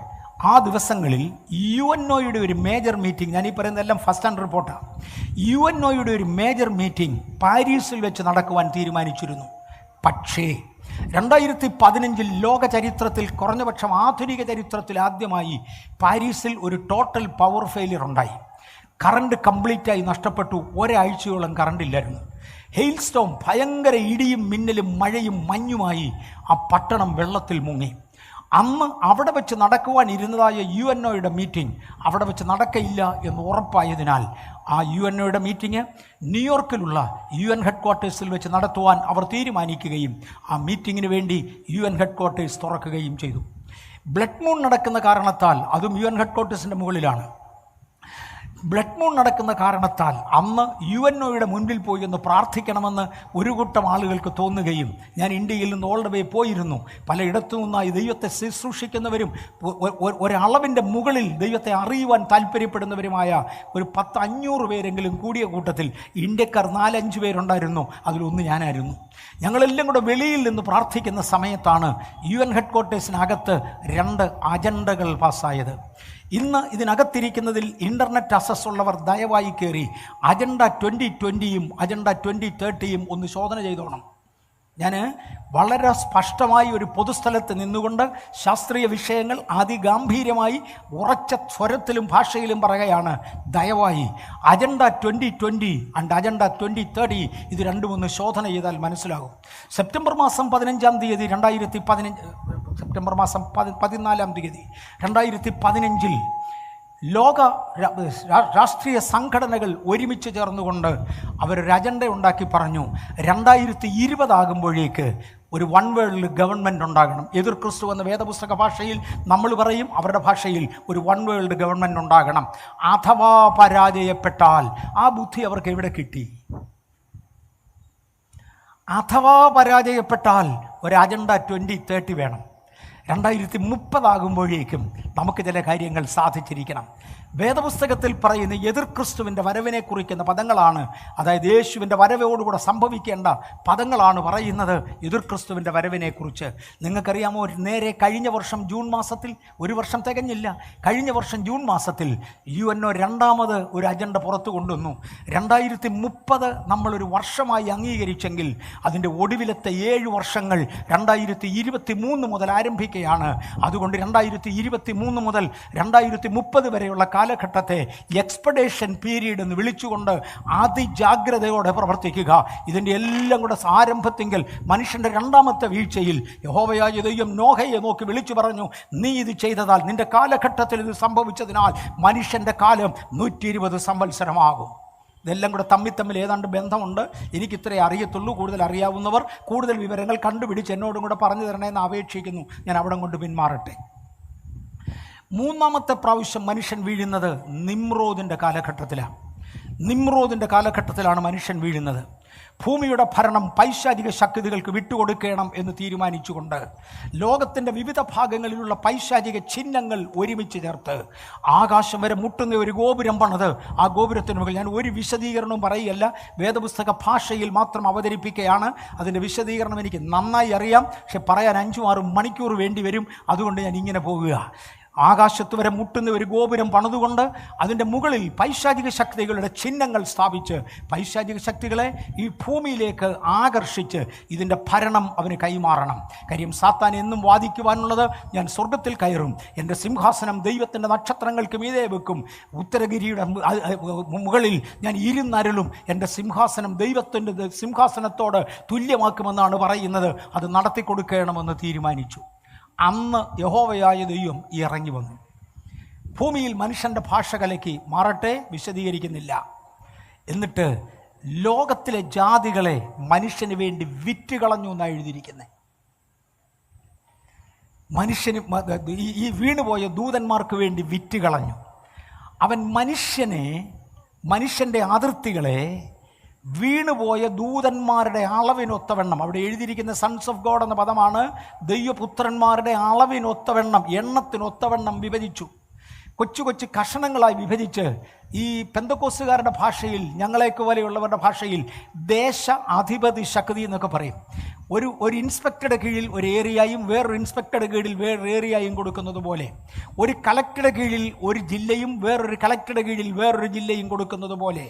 ആ ദിവസങ്ങളിൽ UNOയുടെ ഒരു മേജർ മീറ്റിംഗ്, ഞാനീ പറയുന്നതെല്ലാം ഫസ്റ്റ് ഹാൻഡ് റിപ്പോർട്ടാണ്. UNOയുടെ ഒരു മേജർ മീറ്റിംഗ് പാരീസിൽ വെച്ച് നടക്കുവാൻ തീരുമാനിച്ചിരുന്നു. പക്ഷേ 2015 ലോക ചരിത്രത്തിൽ, കുറഞ്ഞപക്ഷം ആധുനിക ചരിത്രത്തിൽ ആദ്യമായി പാരീസിൽ ഒരു ടോട്ടൽ പവർ ഫെയിലിയർ ഉണ്ടായി. കറണ്ട് കംപ്ലീറ്റായി നഷ്ടപ്പെട്ടു. ഒരാഴ്ചയോളം കറണ്ട് ഇല്ലായിരുന്നു. ഹെയിൽ സ്റ്റോം, ഭയങ്കര ഇടിയും മിന്നലും മഴയും മഞ്ഞുമായി ആ പട്ടണം വെള്ളത്തിൽ മുങ്ങി. അന്ന് അവിടെ വെച്ച് നടക്കുവാൻ ഇരുന്നതായ UNOയുടെ മീറ്റിംഗ് അവിടെ വെച്ച് നടക്കയില്ല എന്ന് ഉറപ്പായതിനാൽ ആ UNOയുടെ മീറ്റിംഗ് ന്യൂയോർക്കിലുള്ള UN ഹെഡ്ക്വാർട്ടേഴ്സിൽ വെച്ച് നടത്തുവാൻ അവർ തീരുമാനിക്കുകയും ആ മീറ്റിങ്ങിന് വേണ്ടി UN ഹെഡ്ക്വാർട്ടേഴ്സ് തുറക്കുകയും ചെയ്തു. ബ്ലഡ് മൂൺ നടക്കുന്ന കാരണത്താൽ, അതും UN ഹെഡ്ക്വാർട്ടേഴ്സിൻ്റെ മുകളിലാണ്, ബ്ലഡ് മൂൺ നടക്കുന്ന കാരണത്താൽ അന്ന് UNOയുടെ മുൻപിൽ പോയി ഒന്ന് പ്രാർത്ഥിക്കണമെന്ന് ഒരു കൂട്ടം ആളുകൾക്ക് തോന്നുകയും ഞാൻ ഇന്ത്യയിൽ നിന്ന് ഓൾ ദ വേ പോയിരുന്നു. പലയിടത്തു നിന്നായി ദൈവത്തെ ശുശ്രൂഷിക്കുന്നവരും ഒരളവിൻ്റെ മുകളിൽ ദൈവത്തെ അറിയുവാൻ താല്പര്യപ്പെടുന്നവരുമായ ഒരു 500 പേരെങ്കിലും കൂടിയ കൂട്ടത്തിൽ ഇന്ത്യക്കാർ 4-5 പേരുണ്ടായിരുന്നു. അതിലൊന്ന് ഞാനായിരുന്നു. ഞങ്ങളെല്ലാം കൂടെ വെളിയിൽ നിന്ന് പ്രാർത്ഥിക്കുന്ന സമയത്താണ് UN ഹെഡ്ക്വാർട്ടേഴ്സിനകത്ത് 2 അജണ്ടകൾ പാസ്സായത്. ഇന്ന് ഇതിനകത്തിരിക്കുന്നതിൽ ഇൻ്റർനെറ്റ് അക്സസ് ഉള്ളവർ ദയവായി കയറി അജണ്ട 2020 അജണ്ട 2030 ഒന്ന് ശോധന ചെയ്തോണം. ഞാൻ വളരെ സ്പഷ്ടമായി ഒരു പൊതുസ്ഥലത്ത് നിന്നുകൊണ്ട് ശാസ്ത്രീയ വിഷയങ്ങൾ അതിഗാംഭീര്യമായി ഉറച്ച സ്വരത്തിലും ഭാഷയിലും പറയുകയാണ്. ദയവായി അജണ്ട 2020 ആൻഡ് അജണ്ട 2030 ഇത് രണ്ടും ഒന്ന് ശോധന ചെയ്താൽ മനസ്സിലാകും. സെപ്റ്റംബർ മാസം 15-ാം തീയതി 2015 സെപ്റ്റംബർ മാസം 14-ാം തീയതി 2015 ലോക രാഷ്ട്രീയ സംഘടനകൾ ഒരുമിച്ച് ചേർന്നുകൊണ്ട് അവരൊരു അജണ്ട ഉണ്ടാക്കി പറഞ്ഞു. 2020 ആകുമ്പോഴേക്ക് ഒരു വൺ വേൾഡ് ഗവൺമെൻറ് ഉണ്ടാകണം. എതിർ ക്രിസ്തു എന്ന വേദപുസ്തക ഭാഷയിൽ നമ്മൾ പറയും, അവരുടെ ഭാഷയിൽ ഒരു വൺ വേൾഡ് ഗവൺമെൻറ് ഉണ്ടാകണം. അഥവാ പരാജയപ്പെട്ടാൽ ആ ബുദ്ധി അവർക്ക് എവിടെ കിട്ടി? അഥവാ പരാജയപ്പെട്ടാൽ ഒരു അജണ്ട 2030 വേണം. 2030 ആകുമ്പോഴേക്കും നമുക്ക് ചില കാര്യങ്ങൾ സാധിച്ചിരിക്കണം. വേദപുസ്തകത്തിൽ പറയുന്ന എതിർ ക്രിസ്തുവിൻ്റെ വരവിനെ കുറിക്കുന്ന പദങ്ങളാണ്, അതായത് യേശുവിൻ്റെ വരവോടുകൂടെ സംഭവിക്കേണ്ട പദങ്ങളാണ് പറയുന്നത് എതിർ ക്രിസ്തുവിൻ്റെ വരവിനെക്കുറിച്ച്. നിങ്ങൾക്കറിയാമോ, നേരെ കഴിഞ്ഞ വർഷം ജൂൺ മാസത്തിൽ, ഒരു വർഷം തികഞ്ഞില്ല, കഴിഞ്ഞ വർഷം ജൂൺ മാസത്തിൽ UNO രണ്ടാമത് ഒരു അജണ്ട പുറത്തു കൊണ്ടുവന്നു. 2030 നമ്മളൊരു വർഷമായി അംഗീകരിച്ചെങ്കിൽ അതിൻ്റെ ഒടുവിലത്തെ 7 വർഷങ്ങൾ 2023 മുതൽ ആരംഭിക്കുകയാണ്. അതുകൊണ്ട് 2023 മുതൽ 2030 വരെയുള്ള കാലഘട്ടത്തെ എക്സ്പെഡേഷൻ പീരീഡ് എന്ന് വിളിച്ചുകൊണ്ട് അതിജാഗ്രതയോടെ പ്രവർത്തിക്കുക. ഇതിൻ്റെ എല്ലാം കൂടെ ആരംഭത്തെങ്കിൽ മനുഷ്യൻ്റെ രണ്ടാമത്തെ വീഴ്ചയിൽ യഹോവയായ ദൈവം നോഹയെ നോക്കി വിളിച്ചു പറഞ്ഞു, നീ ഇത് ചെയ്തതാൽ, നിന്റെ കാലഘട്ടത്തിൽ ഇത് സംഭവിച്ചതിനാൽ മനുഷ്യൻ്റെ കാലം 120 സംവത്സരമാകും. ഇതെല്ലാം കൂടെ തമ്മിൽ ഏതാണ്ട് ബന്ധമുണ്ട്. എനിക്കിത്രേ അറിയത്തുള്ളൂ. കൂടുതൽ അറിയാവുന്നവർ കൂടുതൽ വിവരങ്ങൾ കണ്ടുപിടിച്ച് എന്നോടും കൂടെ പറഞ്ഞു തരണമെന്ന് അപേക്ഷിക്കുന്നു. ഞാൻ അവിടെ കൊണ്ട് പിന്മാറട്ടെ. 3ാമത്തെ പ്രാവശ്യം മനുഷ്യൻ വീഴുന്നത് നിമ്രോദിൻ്റെ കാലഘട്ടത്തിലാണ്. നിമ്രോദിൻ്റെ കാലഘട്ടത്തിലാണ് മനുഷ്യൻ വീഴുന്നത്. ഭൂമിയുടെ ഭരണം പൈശാചിക ശക്തികൾക്ക് വിട്ടുകൊടുക്കണം എന്ന് തീരുമാനിച്ചുകൊണ്ട് ലോകത്തിൻ്റെ വിവിധ ഭാഗങ്ങളിലുള്ള പൈശാചിക ചിഹ്നങ്ങൾ ഒരുമിച്ച് ചേർത്ത് ആകാശം വരെ മുട്ടുന്ന ഒരു ഗോപുരം പണിത്, ആ ഗോപുരത്തിന് മുകളിൽ, ഞാൻ ഒരു വിശദീകരണവും പറയുകയല്ല, വേദപുസ്തക ഭാഷയിൽ മാത്രം അവതരിപ്പിക്കുകയാണ്. അതിൻ്റെ വിശദീകരണം എനിക്ക് നന്നായി അറിയാം, പക്ഷെ പറയാൻ 5-6 മണിക്കൂർ വേണ്ടി വരും. അതുകൊണ്ട് ഞാൻ ഇങ്ങനെ പോകുക. ആകാശത്ത് വരെ മുട്ടുന്ന ഒരു ഗോപുരം പണിതുകൊണ്ട് അതിൻ്റെ മുകളിൽ പൈശാചിക ശക്തികളുടെ ചിഹ്നങ്ങൾ സ്ഥാപിച്ച് പൈശാചിക ശക്തികളെ ഈ ഭൂമിയിലേക്ക് ആകർഷിച്ച് ഇതിൻ്റെ ഭരണം അവന് കൈമാറണം. കാര്യം സാത്താൻ എന്നും വാദിക്കുവാനുള്ളത്, ഞാൻ സ്വർഗത്തിൽ കയറും, എൻ്റെ സിംഹാസനം ദൈവത്തിൻ്റെ നക്ഷത്രങ്ങൾക്ക് മീതെ വെക്കും, ഉത്തരഗിരിയുടെ മുകളിൽ ഞാൻ ഇരുന്നരുളും, എൻ്റെ സിംഹാസനം ദൈവത്തിൻ്റെ സിംഹാസനത്തോട് തുല്യമാക്കുമെന്നാണ് പറയുന്നത്. അത് നടത്തിക്കൊടുക്കണമെന്ന് തീരുമാനിച്ചു. അന്ന് യഹോവയായ ദൈവം ഇറങ്ങി വന്നു. ഭൂമിയിൽ മനുഷ്യൻ്റെ ഭാഷ കലക്കി മാറട്ടെ, വിശദീകരിക്കുന്നില്ല. എന്നിട്ട് ലോകത്തിലെ ജാതികളെ മനുഷ്യന് വേണ്ടി വിറ്റുകളഞ്ഞു എന്നാണ് എഴുതിയിരിക്കുന്നത്. മനുഷ്യന് ഈ വീണുപോയ ദൂതന്മാർക്ക് വേണ്ടി വിറ്റുകളഞ്ഞു. അവൻ മനുഷ്യൻ്റെ അതിർത്തികളെ വീണുപോയ ദൂതന്മാരുടെ അളവിനൊത്തവണ്ണം, അവിടെ എഴുതിയിരിക്കുന്ന സൺസ് ഓഫ് ഗോഡ് എന്ന പദമാണ്, ദൈവപുത്രന്മാരുടെ അളവിനൊത്തവണ്ണം, എണ്ണത്തിനൊത്തവണ്ണം വിഭജിച്ചു. കൊച്ചു കൊച്ചു കഷണങ്ങളായി വിഭജിച്ച് ഈ പെന്തക്കോസ്തുകാരുടെ ഭാഷയിൽ, ഞങ്ങളെയൊക്കെ പോലെയുള്ളവരുടെ ഭാഷയിൽ ദേശ അധിപതി ശക്തി എന്നൊക്കെ പറയും. ഒരു ഇൻസ്പെക്ടറുടെ കീഴിൽ ഒരു ഏരിയയും വേറൊരു ഇൻസ്പെക്ടറുടെ കീഴിൽ വേറൊരു ഏരിയയും കൊടുക്കുന്നത് പോലെ, ഒരു കളക്ടറുടെ കീഴിൽ ഒരു ജില്ലയും വേറൊരു കളക്ടറുടെ കീഴിൽ വേറൊരു ജില്ലയും കൊടുക്കുന്നത് പോലെ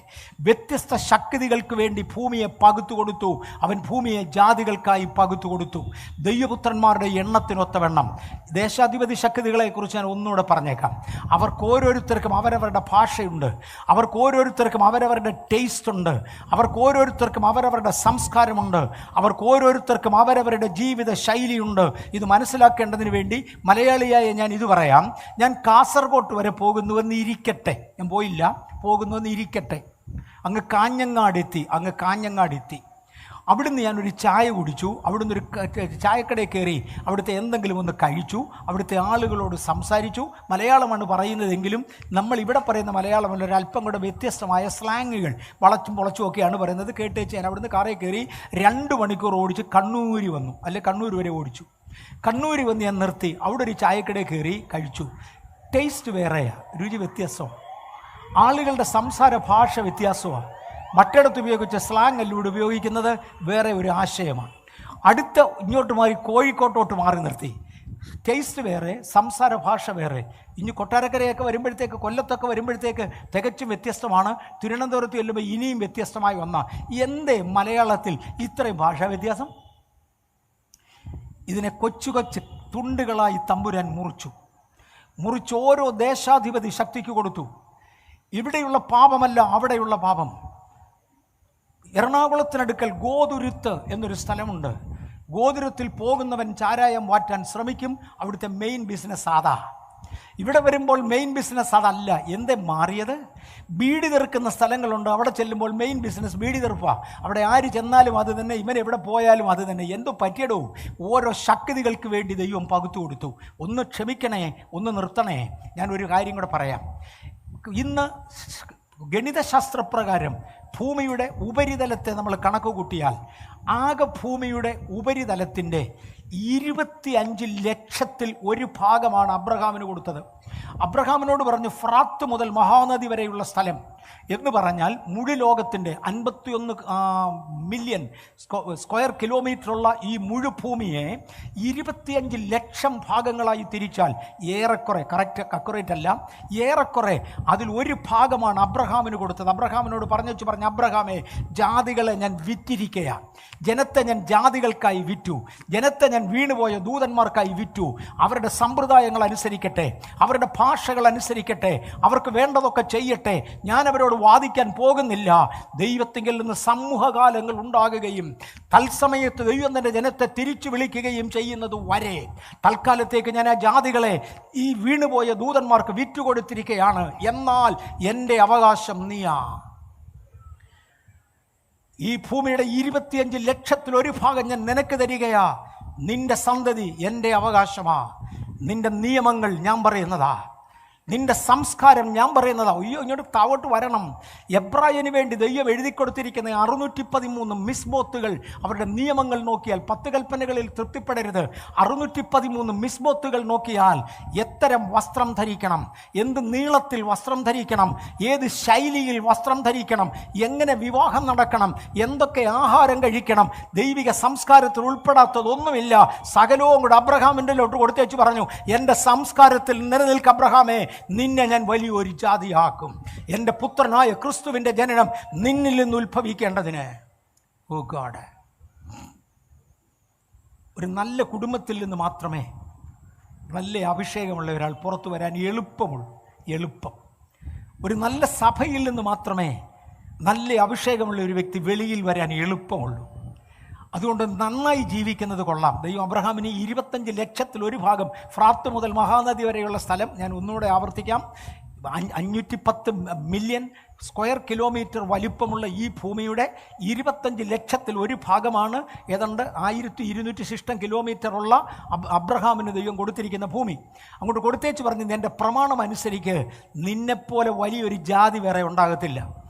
വ്യത്യസ്ത ശക്തികൾക്ക് വേണ്ടി ഭൂമിയെ പകുത്തു കൊടുത്തു. അവൻ ഭൂമിയെ ജാതികൾക്കായി പകുത്തു കൊടുത്തു. ദൈവപുത്രന്മാരുടെ എണ്ണത്തിനൊത്തവണ്ണം. ദേശാധിപതി ശക്തികളെക്കുറിച്ച് ഞാൻ ഒന്നുകൂടെ പറഞ്ഞേക്കാം. അവർക്ക് ഓരോരുത്തർക്കും അവരവരുടെ ഭാഷയുണ്ട്, അവർക്ക് ഓരോരുത്തർക്കും അവരവരുടെ ടേസ്റ്റ് ഉണ്ട്, അവർക്ക് ഓരോരുത്തർക്കും അവരവരുടെ സംസ്കാരമുണ്ട്, അവർക്ക് ഓരോരുത്തർക്കും അവരവരുടെ ജീവിത ശൈലിയുണ്ട്. ഇത് മനസ്സിലാക്കേണ്ടതിന് വേണ്ടി മലയാളിയായ ഞാൻ ഇത് പറയാം. ഞാൻ കാസർഗോഡ് വരെ പോകുന്നുവെന്ന് ഇരിക്കട്ടെ, ഞാൻ പോയില്ല, പോകുന്നുവെന്ന് ഇരിക്കട്ടെ. അങ്ങ് കാഞ്ഞങ്ങാടെത്തി. അവിടുന്ന് ഞാനൊരു ചായ കുടിച്ചു. അവിടുന്ന് ഒരു ചായക്കടയിൽ കയറി അവിടുത്തെ എന്തെങ്കിലും ഒന്ന് കഴിച്ചു. അവിടുത്തെ ആളുകളോട് സംസാരിച്ചു. മലയാളമാണ് പറയുന്നതെങ്കിലും നമ്മൾ ഇവിടെ പറയുന്ന മലയാളമല്ല, ഒരല്പം കൂടെ വ്യത്യസ്തമായ സ്ലാങ്ങുകൾ വളച്ചും പൊളച്ചും ഒക്കെയാണ് പറയുന്നത്. കേട്ടേച്ച് ഞാൻ അവിടുന്ന് കാറിൽ കയറി 2 മണിക്കൂർ ഓടിച്ച് കണ്ണൂർ വന്നു. അല്ലെ കണ്ണൂർ വരെ ഓടിച്ചു. കണ്ണൂർ വന്ന് ഞാൻ നിർത്തി. അവിടെ ഒരു ചായക്കടയിൽ കയറി കഴിച്ചു. ടേസ്റ്റ് വേറെയാണ്, രുചി വ്യത്യാസമാണ്. ആളുകളുടെ സംസാര ഭാഷ വ്യത്യാസമാണ്. മറ്റിടത്ത് ഉപയോഗിച്ച സ്ലാങ് അല്ല ഇവിടെ ഉപയോഗിക്കുന്നത്, വേറെ ഒരു ആശയമാണ്. അടുത്ത ഇങ്ങോട്ട് മാറി കോഴിക്കോട്ടോട്ട് മാറി നിർത്തി. ടേസ്റ്റ് വേറെ, സംസാര ഭാഷ വേറെ. ഇനി കൊട്ടാരക്കരയൊക്കെ വരുമ്പോഴത്തേക്ക്, കൊല്ലത്തൊക്കെ വരുമ്പോഴത്തേക്ക് തികച്ചും വ്യത്യസ്തമാണ്. തിരുവനന്തപുരത്ത് ചെല്ലുമ്പോൾ ഇനിയും വ്യത്യസ്തമായി വന്ന എന്തേ മലയാളത്തിൽ ഇത്രയും ഭാഷാ വ്യത്യാസം? ഇതിനെ കൊച്ചു കൊച്ചു തുണ്ടുകളായി തമ്പുരാൻ മുറിച്ച് ഓരോ ദേശാധിപതി ശക്തിക്ക് കൊടുത്തു. ഇവിടെയുള്ള പാപമല്ല അവിടെയുള്ള പാപം. എറണാകുളത്തിനടുക്കൽ ഗോതുരുത്ത് എന്നൊരു സ്ഥലമുണ്ട്. ഗോതുരുത്തിൽ പോകുന്നവൻ ചാരായം വാറ്റാൻ ശ്രമിക്കും. അവിടുത്തെ മെയിൻ ബിസിനസ് അതാ. ഇവിടെ വരുമ്പോൾ മെയിൻ ബിസിനസ് അതല്ല. എന്തേ മാറിയത്? ബീഡി തെറുക്കുന്ന സ്ഥലങ്ങളുണ്ട്. അവിടെ ചെല്ലുമ്പോൾ മെയിൻ ബിസിനസ് ബീഡി തെറുപ്പാ. അവിടെ ആര് ചെന്നാലും അത് തന്നെ, ഇവൻ എവിടെ പോയാലും അത് തന്നെ. എന്തോ പറ്റിയടോ? ഓരോ ശക്തികൾക്ക് വേണ്ടി ദൈവം പകുത്തു കൊടുത്തു. ഒന്ന് ക്ഷമിക്കണേ, ഒന്ന് നിർത്തണേ. ഞാനൊരു കാര്യം കൂടെ പറയാം. ഇന്ന് ഗണിതശാസ്ത്രപ്രകാരം ഭൂമിയുടെ ഉപരിതലത്തെ നമ്മൾ കണക്ക് കൂട്ടിയാൽ ആകെ ഭൂമിയുടെ ഉപരിതലത്തിൻ്റെ 25 ലക്ഷത്തിൽ 1 ഭാഗമാണ് അബ്രഹാമിന് കൊടുത്തത്. അബ്രഹാമിനോട് പറഞ്ഞു, ഫ്രാത്ത് മുതൽ മഹാനദി വരെയുള്ള സ്ഥലം എന്ന് പറഞ്ഞാൽ മുഴു ലോകത്തിൻ്റെ 51 മില്യൺ സ്ക്വയർ കിലോമീറ്ററുള്ള ഈ മുഴു ഭൂമിയെ 25 ലക്ഷം ഭാഗങ്ങളായി തിരിച്ചാൽ ഏറെക്കുറെ, അക്യുറേറ്റ് അല്ല, ഏറെക്കുറെ അതിൽ 1 ഭാഗമാണ് അബ്രഹാമിന് കൊടുത്തത്. അബ്രഹാമിനോട് പറഞ്ഞു, അബ്രഹാമേ, ജാതികളെ ഞാൻ വിറ്റിരിക്കുകയാണ്. ജനത്തെ ഞാൻ ജാതികൾക്കായി വിറ്റു. ജനത്തെ ഞാൻ വീണുപോയ ദൂതന്മാർക്കായി വിറ്റു. അവരുടെ സമ്പ്രദായങ്ങൾ അനുസരിക്കട്ടെ, അവരുടെ ഭാഷകൾ അനുസരിക്കട്ടെ, അവർക്ക് വേണ്ടതൊക്കെ ചെയ്യട്ടെ. ഞാൻ അവരോട് വാദിക്കാൻ പോകുന്നില്ല. ദൈവത്തിങ്കിൽ നിന്ന് സമൂഹകാലങ്ങൾ ഉണ്ടാകുകയും തത്സമയത്ത് ദൈവം തൻ്റെ ജനത്തെ തിരിച്ചു വിളിക്കുകയും ചെയ്യുന്നത് വരെ തൽക്കാലത്തേക്ക് ഞാൻ ആ ജാതികളെ ഈ വീണുപോയ ദൂതന്മാർക്ക് വിറ്റുകൊടുത്തിരിക്കുകയാണ്. എന്നാൽ എൻ്റെ അവകാശം നീയാ. ഈ ഭൂമിയുടെ 25 ലക്ഷത്തിൽ 1 ഭാഗം ഞാൻ നിനക്ക് തരികയാ. നിന്റെ സന്തതി എൻ്റെ അവകാശമാ. നിന്റെ നിയമങ്ങൾ ഞാൻ പറയുന്നതാ. നിന്റെ സംസ്കാരം ഞാൻ പറയുന്നതാ. അയ്യോ, ഇങ്ങോട്ട് താവോട്ട് വരണം. എബ്രായന് വേണ്ടി ദൈവം എഴുതി കൊടുത്തിരിക്കുന്ന 613 മിസ്ബോത്തുകൾ, അവരുടെ നിയമങ്ങൾ നോക്കിയാൽ 10 കൽപ്പനകളിൽ തൃപ്തിപ്പെടരുത്. 613 മിസ്ബോത്തുകൾ നോക്കിയാൽ എത്തരം വസ്ത്രം ധരിക്കണം, എന്ത് നീളത്തിൽ വസ്ത്രം ധരിക്കണം, ഏത് ശൈലിയിൽ വസ്ത്രം ധരിക്കണം, എങ്ങനെ വിവാഹം നടക്കണം, എന്തൊക്കെ ആഹാരം കഴിക്കണം, ദൈവിക സംസ്കാരത്തിൽ ഉൾപ്പെടാത്തതൊന്നുമില്ല. സകലവും കൂടെ അബ്രഹാമിൻ്റെ ലോട്ട് കൊടുത്തേച്ച് പറഞ്ഞു, എൻ്റെ സംസ്കാരത്തിൽ നിലനിൽക്ക് അബ്രഹാമേ, നിന്നെ ഞാൻ വലിയൊരു ജാതിയാക്കും. എൻ്റെ പുത്രനായ ക്രിസ്തുവിൻ്റെ ജനനം നിന്നിൽ നിന്ന് ഉത്ഭവിക്കേണ്ടതിന്. ഓ ഗോഡ്, ഒരു നല്ല കുടുംബത്തിൽ നിന്ന് മാത്രമേ നല്ല അഭിഷേകമുള്ള ഒരാൾ പുറത്തു വരാൻ എളുപ്പം. ഒരു നല്ല സഭയിൽ നിന്ന് മാത്രമേ നല്ല അഭിഷേകമുള്ള ഒരു വ്യക്തി വെളിയിൽ വരാൻ എളുപ്പമുള്ളൂ. അതുകൊണ്ട് നന്നായി ജീവിക്കുന്നത് കൊള്ളാം. ദൈവം അബ്രഹാമിന് 25 ലക്ഷത്തിൽ 1 ഭാഗം, ഫ്രാത്ത് മുതൽ മഹാനദി വരെയുള്ള സ്ഥലം, ഞാൻ ഒന്നുകൂടെ ആവർത്തിക്കാം, 510 മില്യൺ സ്ക്വയർ കിലോമീറ്റർ വലിപ്പമുള്ള ഈ ഭൂമിയുടെ 25 ലക്ഷത്തിൽ 1 ഭാഗമാണ് ഏതാണ്ട് 1200 കിലോമീറ്റർ ഉള്ള അബ്രഹാമിന് ദൈവം കൊടുത്തിരിക്കുന്ന ഭൂമി. അങ്ങോട്ട് കൊടുത്തേച്ച് പറഞ്ഞു, എൻ്റെ പ്രമാണം അനുസരിച്ച് നിന്നെപ്പോലെ വലിയൊരു ജാതി വേറെ ഉണ്ടാകത്തില്ല.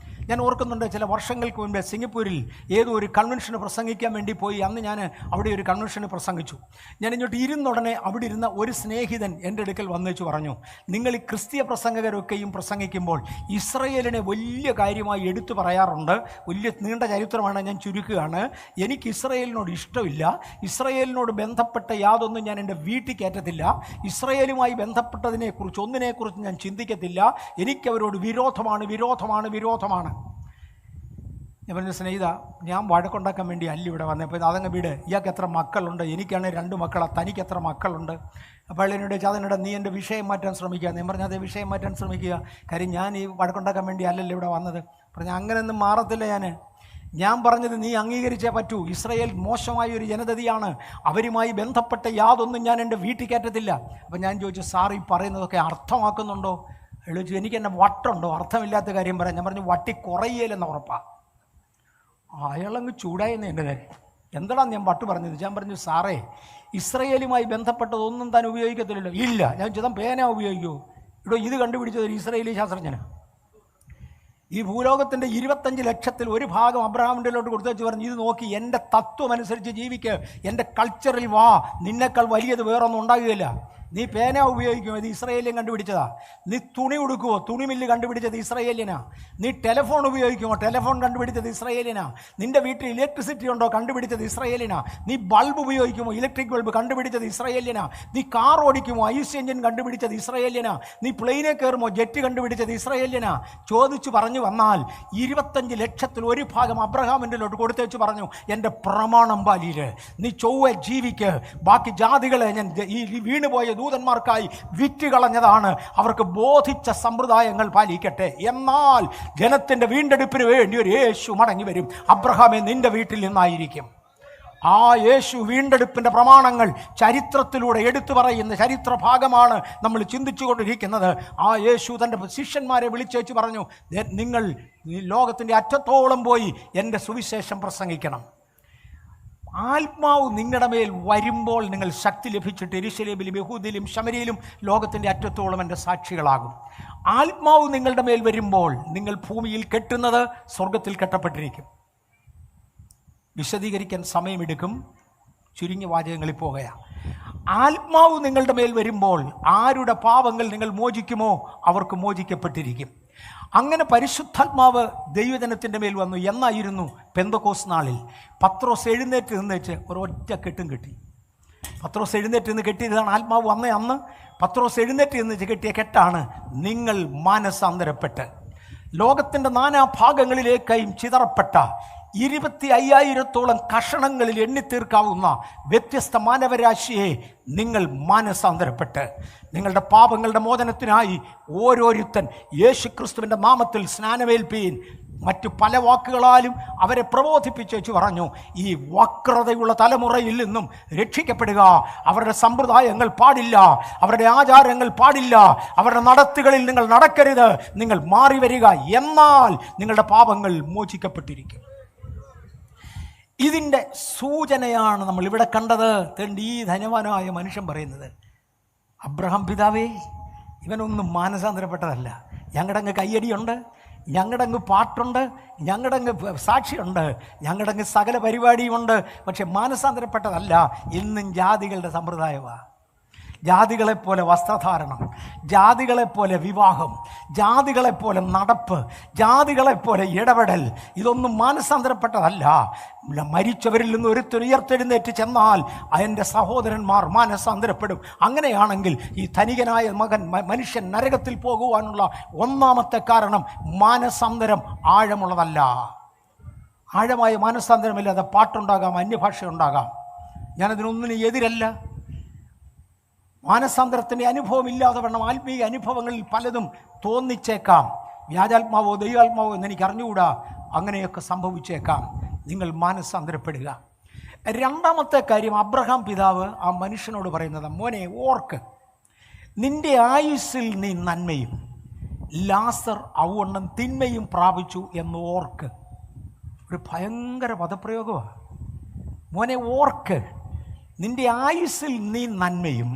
ഞാൻ ഓർക്കുന്നുണ്ട്, ചില വർഷങ്ങൾക്ക് മുൻപ് സിംഗപ്പൂരിൽ ഏതോ ഒരു കൺവെൻഷന് പ്രസംഗിക്കാൻ വേണ്ടി പോയി. അന്ന് ഞാൻ അവിടെ ഒരു കൺവെൻഷന് പ്രസംഗിച്ചു. ഞാൻ ഇങ്ങോട്ട് ഇരുന്നുടനെ അവിടെ ഇരുന്ന ഒരു സ്നേഹിതൻ എൻ്റെ അടുക്കൽ വന്നേച്ച് പറഞ്ഞു, നിങ്ങൾ ഈ ക്രിസ്തീയ പ്രസംഗകരൊക്കെയും പ്രസംഗിക്കുമ്പോൾ ഇസ്രയേലിനെ വലിയ കാര്യമായി എടുത്തു പറയാറുണ്ട്. വലിയ നീണ്ട ചരിത്രമാണ്, ഞാൻ ചുരുക്കുകയാണ്. എനിക്ക് ഇസ്രയേലിനോട് ഇഷ്ടമില്ല. ഇസ്രയേലിനോട് ബന്ധപ്പെട്ട യാതൊന്നും ഞാൻ എൻ്റെ വീട്ടിൽ കയറ്റത്തില്ല. ഇസ്രയേലുമായി ബന്ധപ്പെട്ടതിനെക്കുറിച്ച് ഒന്നിനെക്കുറിച്ച് ഞാൻ ചിന്തിക്കത്തില്ല. എനിക്കവരോട് വിരോധമാണ്. ഞാൻ പറഞ്ഞ, സ്നേഹിത, ഞാൻ വഴക്കുണ്ടാക്കാൻ വേണ്ടി അല്ല ഇവിടെ വന്നപ്പോൾ. അതങ്ങ് വീട്, ഇയാൾക്ക് എത്ര മക്കളുണ്ട്? എനിക്കാണെങ്കിൽ 2 മക്കളാണ്. തനിക്ക് എത്ര മക്കളുണ്ട്? അപ്പോൾ എന്നോട് അതിനിടെ നീ എൻ്റെ വിഷയം മാറ്റാൻ ശ്രമിക്കുക. ഞാൻ പറഞ്ഞാൽ അതേ വിഷയം മാറ്റാൻ ശ്രമിക്കുക. കാര്യം ഞാൻ ഈ വഴക്കുണ്ടാക്കാൻ വേണ്ടി അല്ലല്ലോ ഇവിടെ വന്നത്. പറഞ്ഞാൽ അങ്ങനെയൊന്നും മാറത്തില്ല. ഞാൻ പറഞ്ഞത് നീ അംഗീകരിച്ചേ പറ്റൂ. ഇസ്രയേൽ മോശമായ ഒരു ജനതയാണ്. അവരുമായി ബന്ധപ്പെട്ട യാതൊന്നും ഞാൻ എൻ്റെ വീട്ടിൽ കയറ്റത്തില്ല. അപ്പം ഞാൻ ചോദിച്ചു, സാർ ഈ പറയുന്നതൊക്കെ അർത്ഥമാക്കുന്നുണ്ടോ? ചോദിച്ചു, എനിക്ക് എന്നെ വട്ടുണ്ടോ? അർത്ഥമില്ലാത്ത കാര്യം പറയാം. ഞാൻ പറഞ്ഞു, വട്ടി കുറയേലെന്ന് ഉറപ്പാണ്. അയാളങ്ങ് ചൂടായെന്ന് എൻ്റെ കാര്യം. എന്താടാ ഞാൻ പട്ട് പറഞ്ഞത്? ഞാൻ പറഞ്ഞു, സാറേ ഇസ്രയേലുമായി ബന്ധപ്പെട്ടതൊന്നും താൻ ഉപയോഗിക്കത്തില്ലല്ലോ. ഇല്ല. ഞാൻ ചോദിച്ചാൽ പേന ഉപയോഗിക്കുമോ? ഇവിടെ ഇത് കണ്ടുപിടിച്ചത് ഒരു ഇസ്രയേലി ശാസ്ത്രജ്ഞനാണ്. ഈ ഭൂലോകത്തിൻ്റെ 25 ലക്ഷത്തിൽ ഒരു ഭാഗം അബ്രഹാമിൻ്റെലോട്ട് കൊടുത്തു വെച്ച് പറഞ്ഞു, ഇത് നോക്കി എൻ്റെ തത്വം അനുസരിച്ച് ജീവിക്കുക, എൻ്റെ കൾച്ചറിൽ വാ, നിന്നേക്കാൾ വലിയത് വേറൊന്നും ഉണ്ടാകുകയില്ല. നീ പേന ഉപയോഗിക്കുമോ? ഇത് ഇസ്രയേലിയൻ കണ്ടുപിടിച്ചതാ. നീ തുണി ഉടുക്കുമോ? തുണി മില്ല് കണ്ടുപിടിച്ചത് ഇസ്രയേലിയനാ. നീ ടെലിഫോൺ ഉപയോഗിക്കുമോ? ടെലിഫോൺ കണ്ടുപിടിച്ചത് ഇസ്രയേലിയനാ. നിൻ്റെ വീട്ടിൽ ഇലക്ട്രിസിറ്റി ഉണ്ടോ? കണ്ടുപിടിച്ചത് ഇസ്രയേലിയനാ. നീ ബൾബ് ഉപയോഗിക്കുമോ? ഇലക്ട്രിക് ബൾബ് കണ്ടുപിടിച്ചത് ഇസ്രയേലിയനാ. നീ കാർ ഓടിക്കുമോ? ഐസ് എഞ്ചിൻ കണ്ടുപിടിച്ചത് ഇസ്രയേലിയനാ. നീ പ്ലെയിനെ കയറുമോ? ജെറ്റ് കണ്ടുപിടിച്ചത് ഇസ്രയേലിയനാ. ചോദിച്ചു പറഞ്ഞു വന്നാൽ 25 ലക്ഷത്തിൽ ഒരു ഭാഗം അബ്രഹാമിൻ്റെലോട്ട് കൊടുത്തേച്ച് പറഞ്ഞു, എൻ്റെ പ്രമാണം പാലിയില് നീ ചൊവ്വ ജീവിക്ക്, ബാക്കി ജാതികളെ ഞാൻ ഈ വീണുപോയ ദൂതന്മാർക്കായി വിറ്റുകളഞ്ഞതാണ്, അവർക്ക് ബോധിച്ച സമ്പ്രദായങ്ങൾ പാലിക്കട്ടെ. എന്നാൽ ജനത്തിൻ്റെ വീണ്ടെടുപ്പിന് വേണ്ടി ഒരു യേശു മടങ്ങി വരും. അബ്രഹാമേ, നിന്റെ വീട്ടിൽ നിന്നായിരിക്കും. ആ യേശു വീണ്ടെടുപ്പിൻ്റെ പ്രമാണങ്ങൾ ചരിത്രത്തിലൂടെ എടുത്തു പറയുന്ന ചരിത്ര ഭാഗമാണ് നമ്മൾ ചിന്തിച്ചു കൊണ്ടിരിക്കുന്നത്. ആ യേശു തൻ്റെ ശിഷ്യന്മാരെ വിളിച്ചേച്ച് പറഞ്ഞു, നിങ്ങൾ ലോകത്തിൻ്റെ അറ്റത്തോളം പോയി എൻ്റെ സുവിശേഷം പ്രസംഗിക്കണം. ആത്മാവ് നിങ്ങളുടെ മേൽ വരുമ്പോൾ നിങ്ങൾ ശക്തി ലഭിച്ചിട്ട് യെരൂശലേമിലും യഹൂദയിലും ശമര്യയിലും ലോകത്തിൻ്റെ അറ്റത്തോളം എൻ്റെ സാക്ഷികളാകും. ആത്മാവ് നിങ്ങളുടെ മേൽ വരുമ്പോൾ നിങ്ങൾ ഭൂമിയിൽ കെട്ടുന്നത് സ്വർഗത്തിൽ കെട്ടപ്പെട്ടിരിക്കും. വിശദീകരിക്കാൻ സമയമെടുക്കും, ചുരുങ്ങിയ വാചകങ്ങളിൽ പോകുകയാണ്. ആത്മാവ് നിങ്ങളുടെ മേൽ വരുമ്പോൾ ആരുടെ പാപങ്ങൾ നിങ്ങൾ മോചിക്കുമോ അവർക്ക് മോചിക്കപ്പെട്ടിരിക്കും. അങ്ങനെ പരിശുദ്ധാത്മാവ് ദൈവജനത്തിൻ്റെ മേൽ വന്നു. എന്നായിരുന്നു? പെന്തക്കോസ്ത് നാളിൽ. പത്രോസ് എഴുന്നേറ്റ് നിന്നേച്ച് ഒരൊറ്റ കെട്ടും കെട്ടി. പത്രോസ് എഴുന്നേറ്റ് നിന്ന് കെട്ടിയതാണ് ആത്മാവ് വന്നേ അന്ന്. പത്രോസ് എഴുന്നേറ്റ് നിന്ന് കെട്ടിയ കെട്ടാണ്, നിങ്ങൾ മാനസാന്തരപ്പെട്ട് ലോകത്തിൻ്റെ നാനാഭാഗങ്ങളിലേക്കായും ചിതറപ്പെട്ട 25,000-ഓളം കഷണങ്ങളിൽ എണ്ണിത്തീർക്കാവുന്ന വ്യത്യസ്ത മാനവരാശിയെ നിങ്ങൾ മാനസാന്തരപ്പെട്ട് നിങ്ങളുടെ പാപങ്ങളുടെ മോചനത്തിനായി ഓരോരുത്തൻ യേശുക്രിസ്തുവിൻ്റെ നാമത്തിൽ സ്നാനമേൽപ്പീൻ. മറ്റു പല വാക്കുകളാലും അവരെ പ്രബോധിപ്പിച്ചു പറഞ്ഞു, ഈ വക്രതയുള്ള തലമുറയിൽ നിന്നും രക്ഷിക്കപ്പെടുക. അവരുടെ സമ്പ്രദായങ്ങൾ പാടില്ല, അവരുടെ ആചാരങ്ങൾ പാടില്ല, അവരുടെ നടത്തുകളിൽ നിങ്ങൾ നടക്കരുത്, നിങ്ങൾ മാറി വരിക, എന്നാൽ നിങ്ങളുടെ പാപങ്ങൾ മോചിക്കപ്പെട്ടിരിക്കും. ഇതിൻ്റെ സൂചനയാണ് നമ്മൾ ഇവിടെ കണ്ടത്. ഈ ധനവാനായ മനുഷ്യൻ പറയുന്നത്, അബ്രഹാം പിതാവേ, ഇവനൊന്നും മാനസാന്തരപ്പെട്ടതല്ല. ഞങ്ങളുടെ അങ്ങ് കയ്യടിയുണ്ട്, ഞങ്ങളുടെ അങ്ങ് പാട്ടുണ്ട്, ഞങ്ങളുടെ അങ്ങ് സാക്ഷിയുണ്ട്, ഞങ്ങളുടെ അങ്ങ് സകല പരിപാടിയുമുണ്ട്, പക്ഷെ മാനസാന്തരപ്പെട്ടതല്ല. ഇന്നും ജാതികളുടെ സമ്പ്രദായമാണ്. ജാതികളെപ്പോലെ വസ്ത്രധാരണം, ജാതികളെപ്പോലെ വിവാഹം, ജാതികളെപ്പോലെ നടപ്പ്, ജാതികളെപ്പോലെ ഇടപെടൽ, ഇതൊന്നും മാനസാന്തരപ്പെട്ടതല്ല. മരിച്ചവരിൽ നിന്ന് ഒരുത്തൻ ഉയർത്തെഴുന്നേറ്റ് ചെന്നാൽ അതിൻ്റെ സഹോദരന്മാർ മാനസാന്തരപ്പെടും. അങ്ങനെയാണെങ്കിൽ ഈ ധനികനായ മനുഷ്യൻ നരകത്തിൽ പോകുവാനുള്ള ഒന്നാമത്തെ കാരണം മാനസാന്തരം ആഴമുള്ളതല്ല. ആഴമായ മാനസാന്തരമില്ലാതെ പാട്ടുണ്ടാകാം, അന്യഭാഷ ഉണ്ടാകാം. ഞാനതിനൊന്നിനും എതിരല്ല. മാനസാന്തരത്തിൻ്റെ അനുഭവം ഇല്ലാതെ വേണം ആത്മീയ അനുഭവങ്ങളിൽ പലതും തോന്നിച്ചേക്കാം. വ്യാജാത്മാവോ ദൈവാത്മാവോ എന്ന് എനിക്ക് അറിഞ്ഞുകൂടാ, അങ്ങനെയൊക്കെ സംഭവിച്ചേക്കാം. നിങ്ങൾ മാനസാന്തരപ്പെടുക. രണ്ടാമത്തെ കാര്യം, അബ്രഹാം പിതാവ് ആ മനുഷ്യനോട് പറയുന്നത്, മോനെ ഓർക്ക്, നിന്റെ ആയുസ്സിൽ നീ നന്മയും ലാസർ ഔവണ്ണം തിന്മയും പ്രാപിച്ചു എന്ന് ഓർക്ക്. ഒരു ഭയങ്കര പദപ്രയോഗമാണ്. മോനെ ഓർക്ക്, നിന്റെ ആയുസ്സിൽ നീ നന്മയും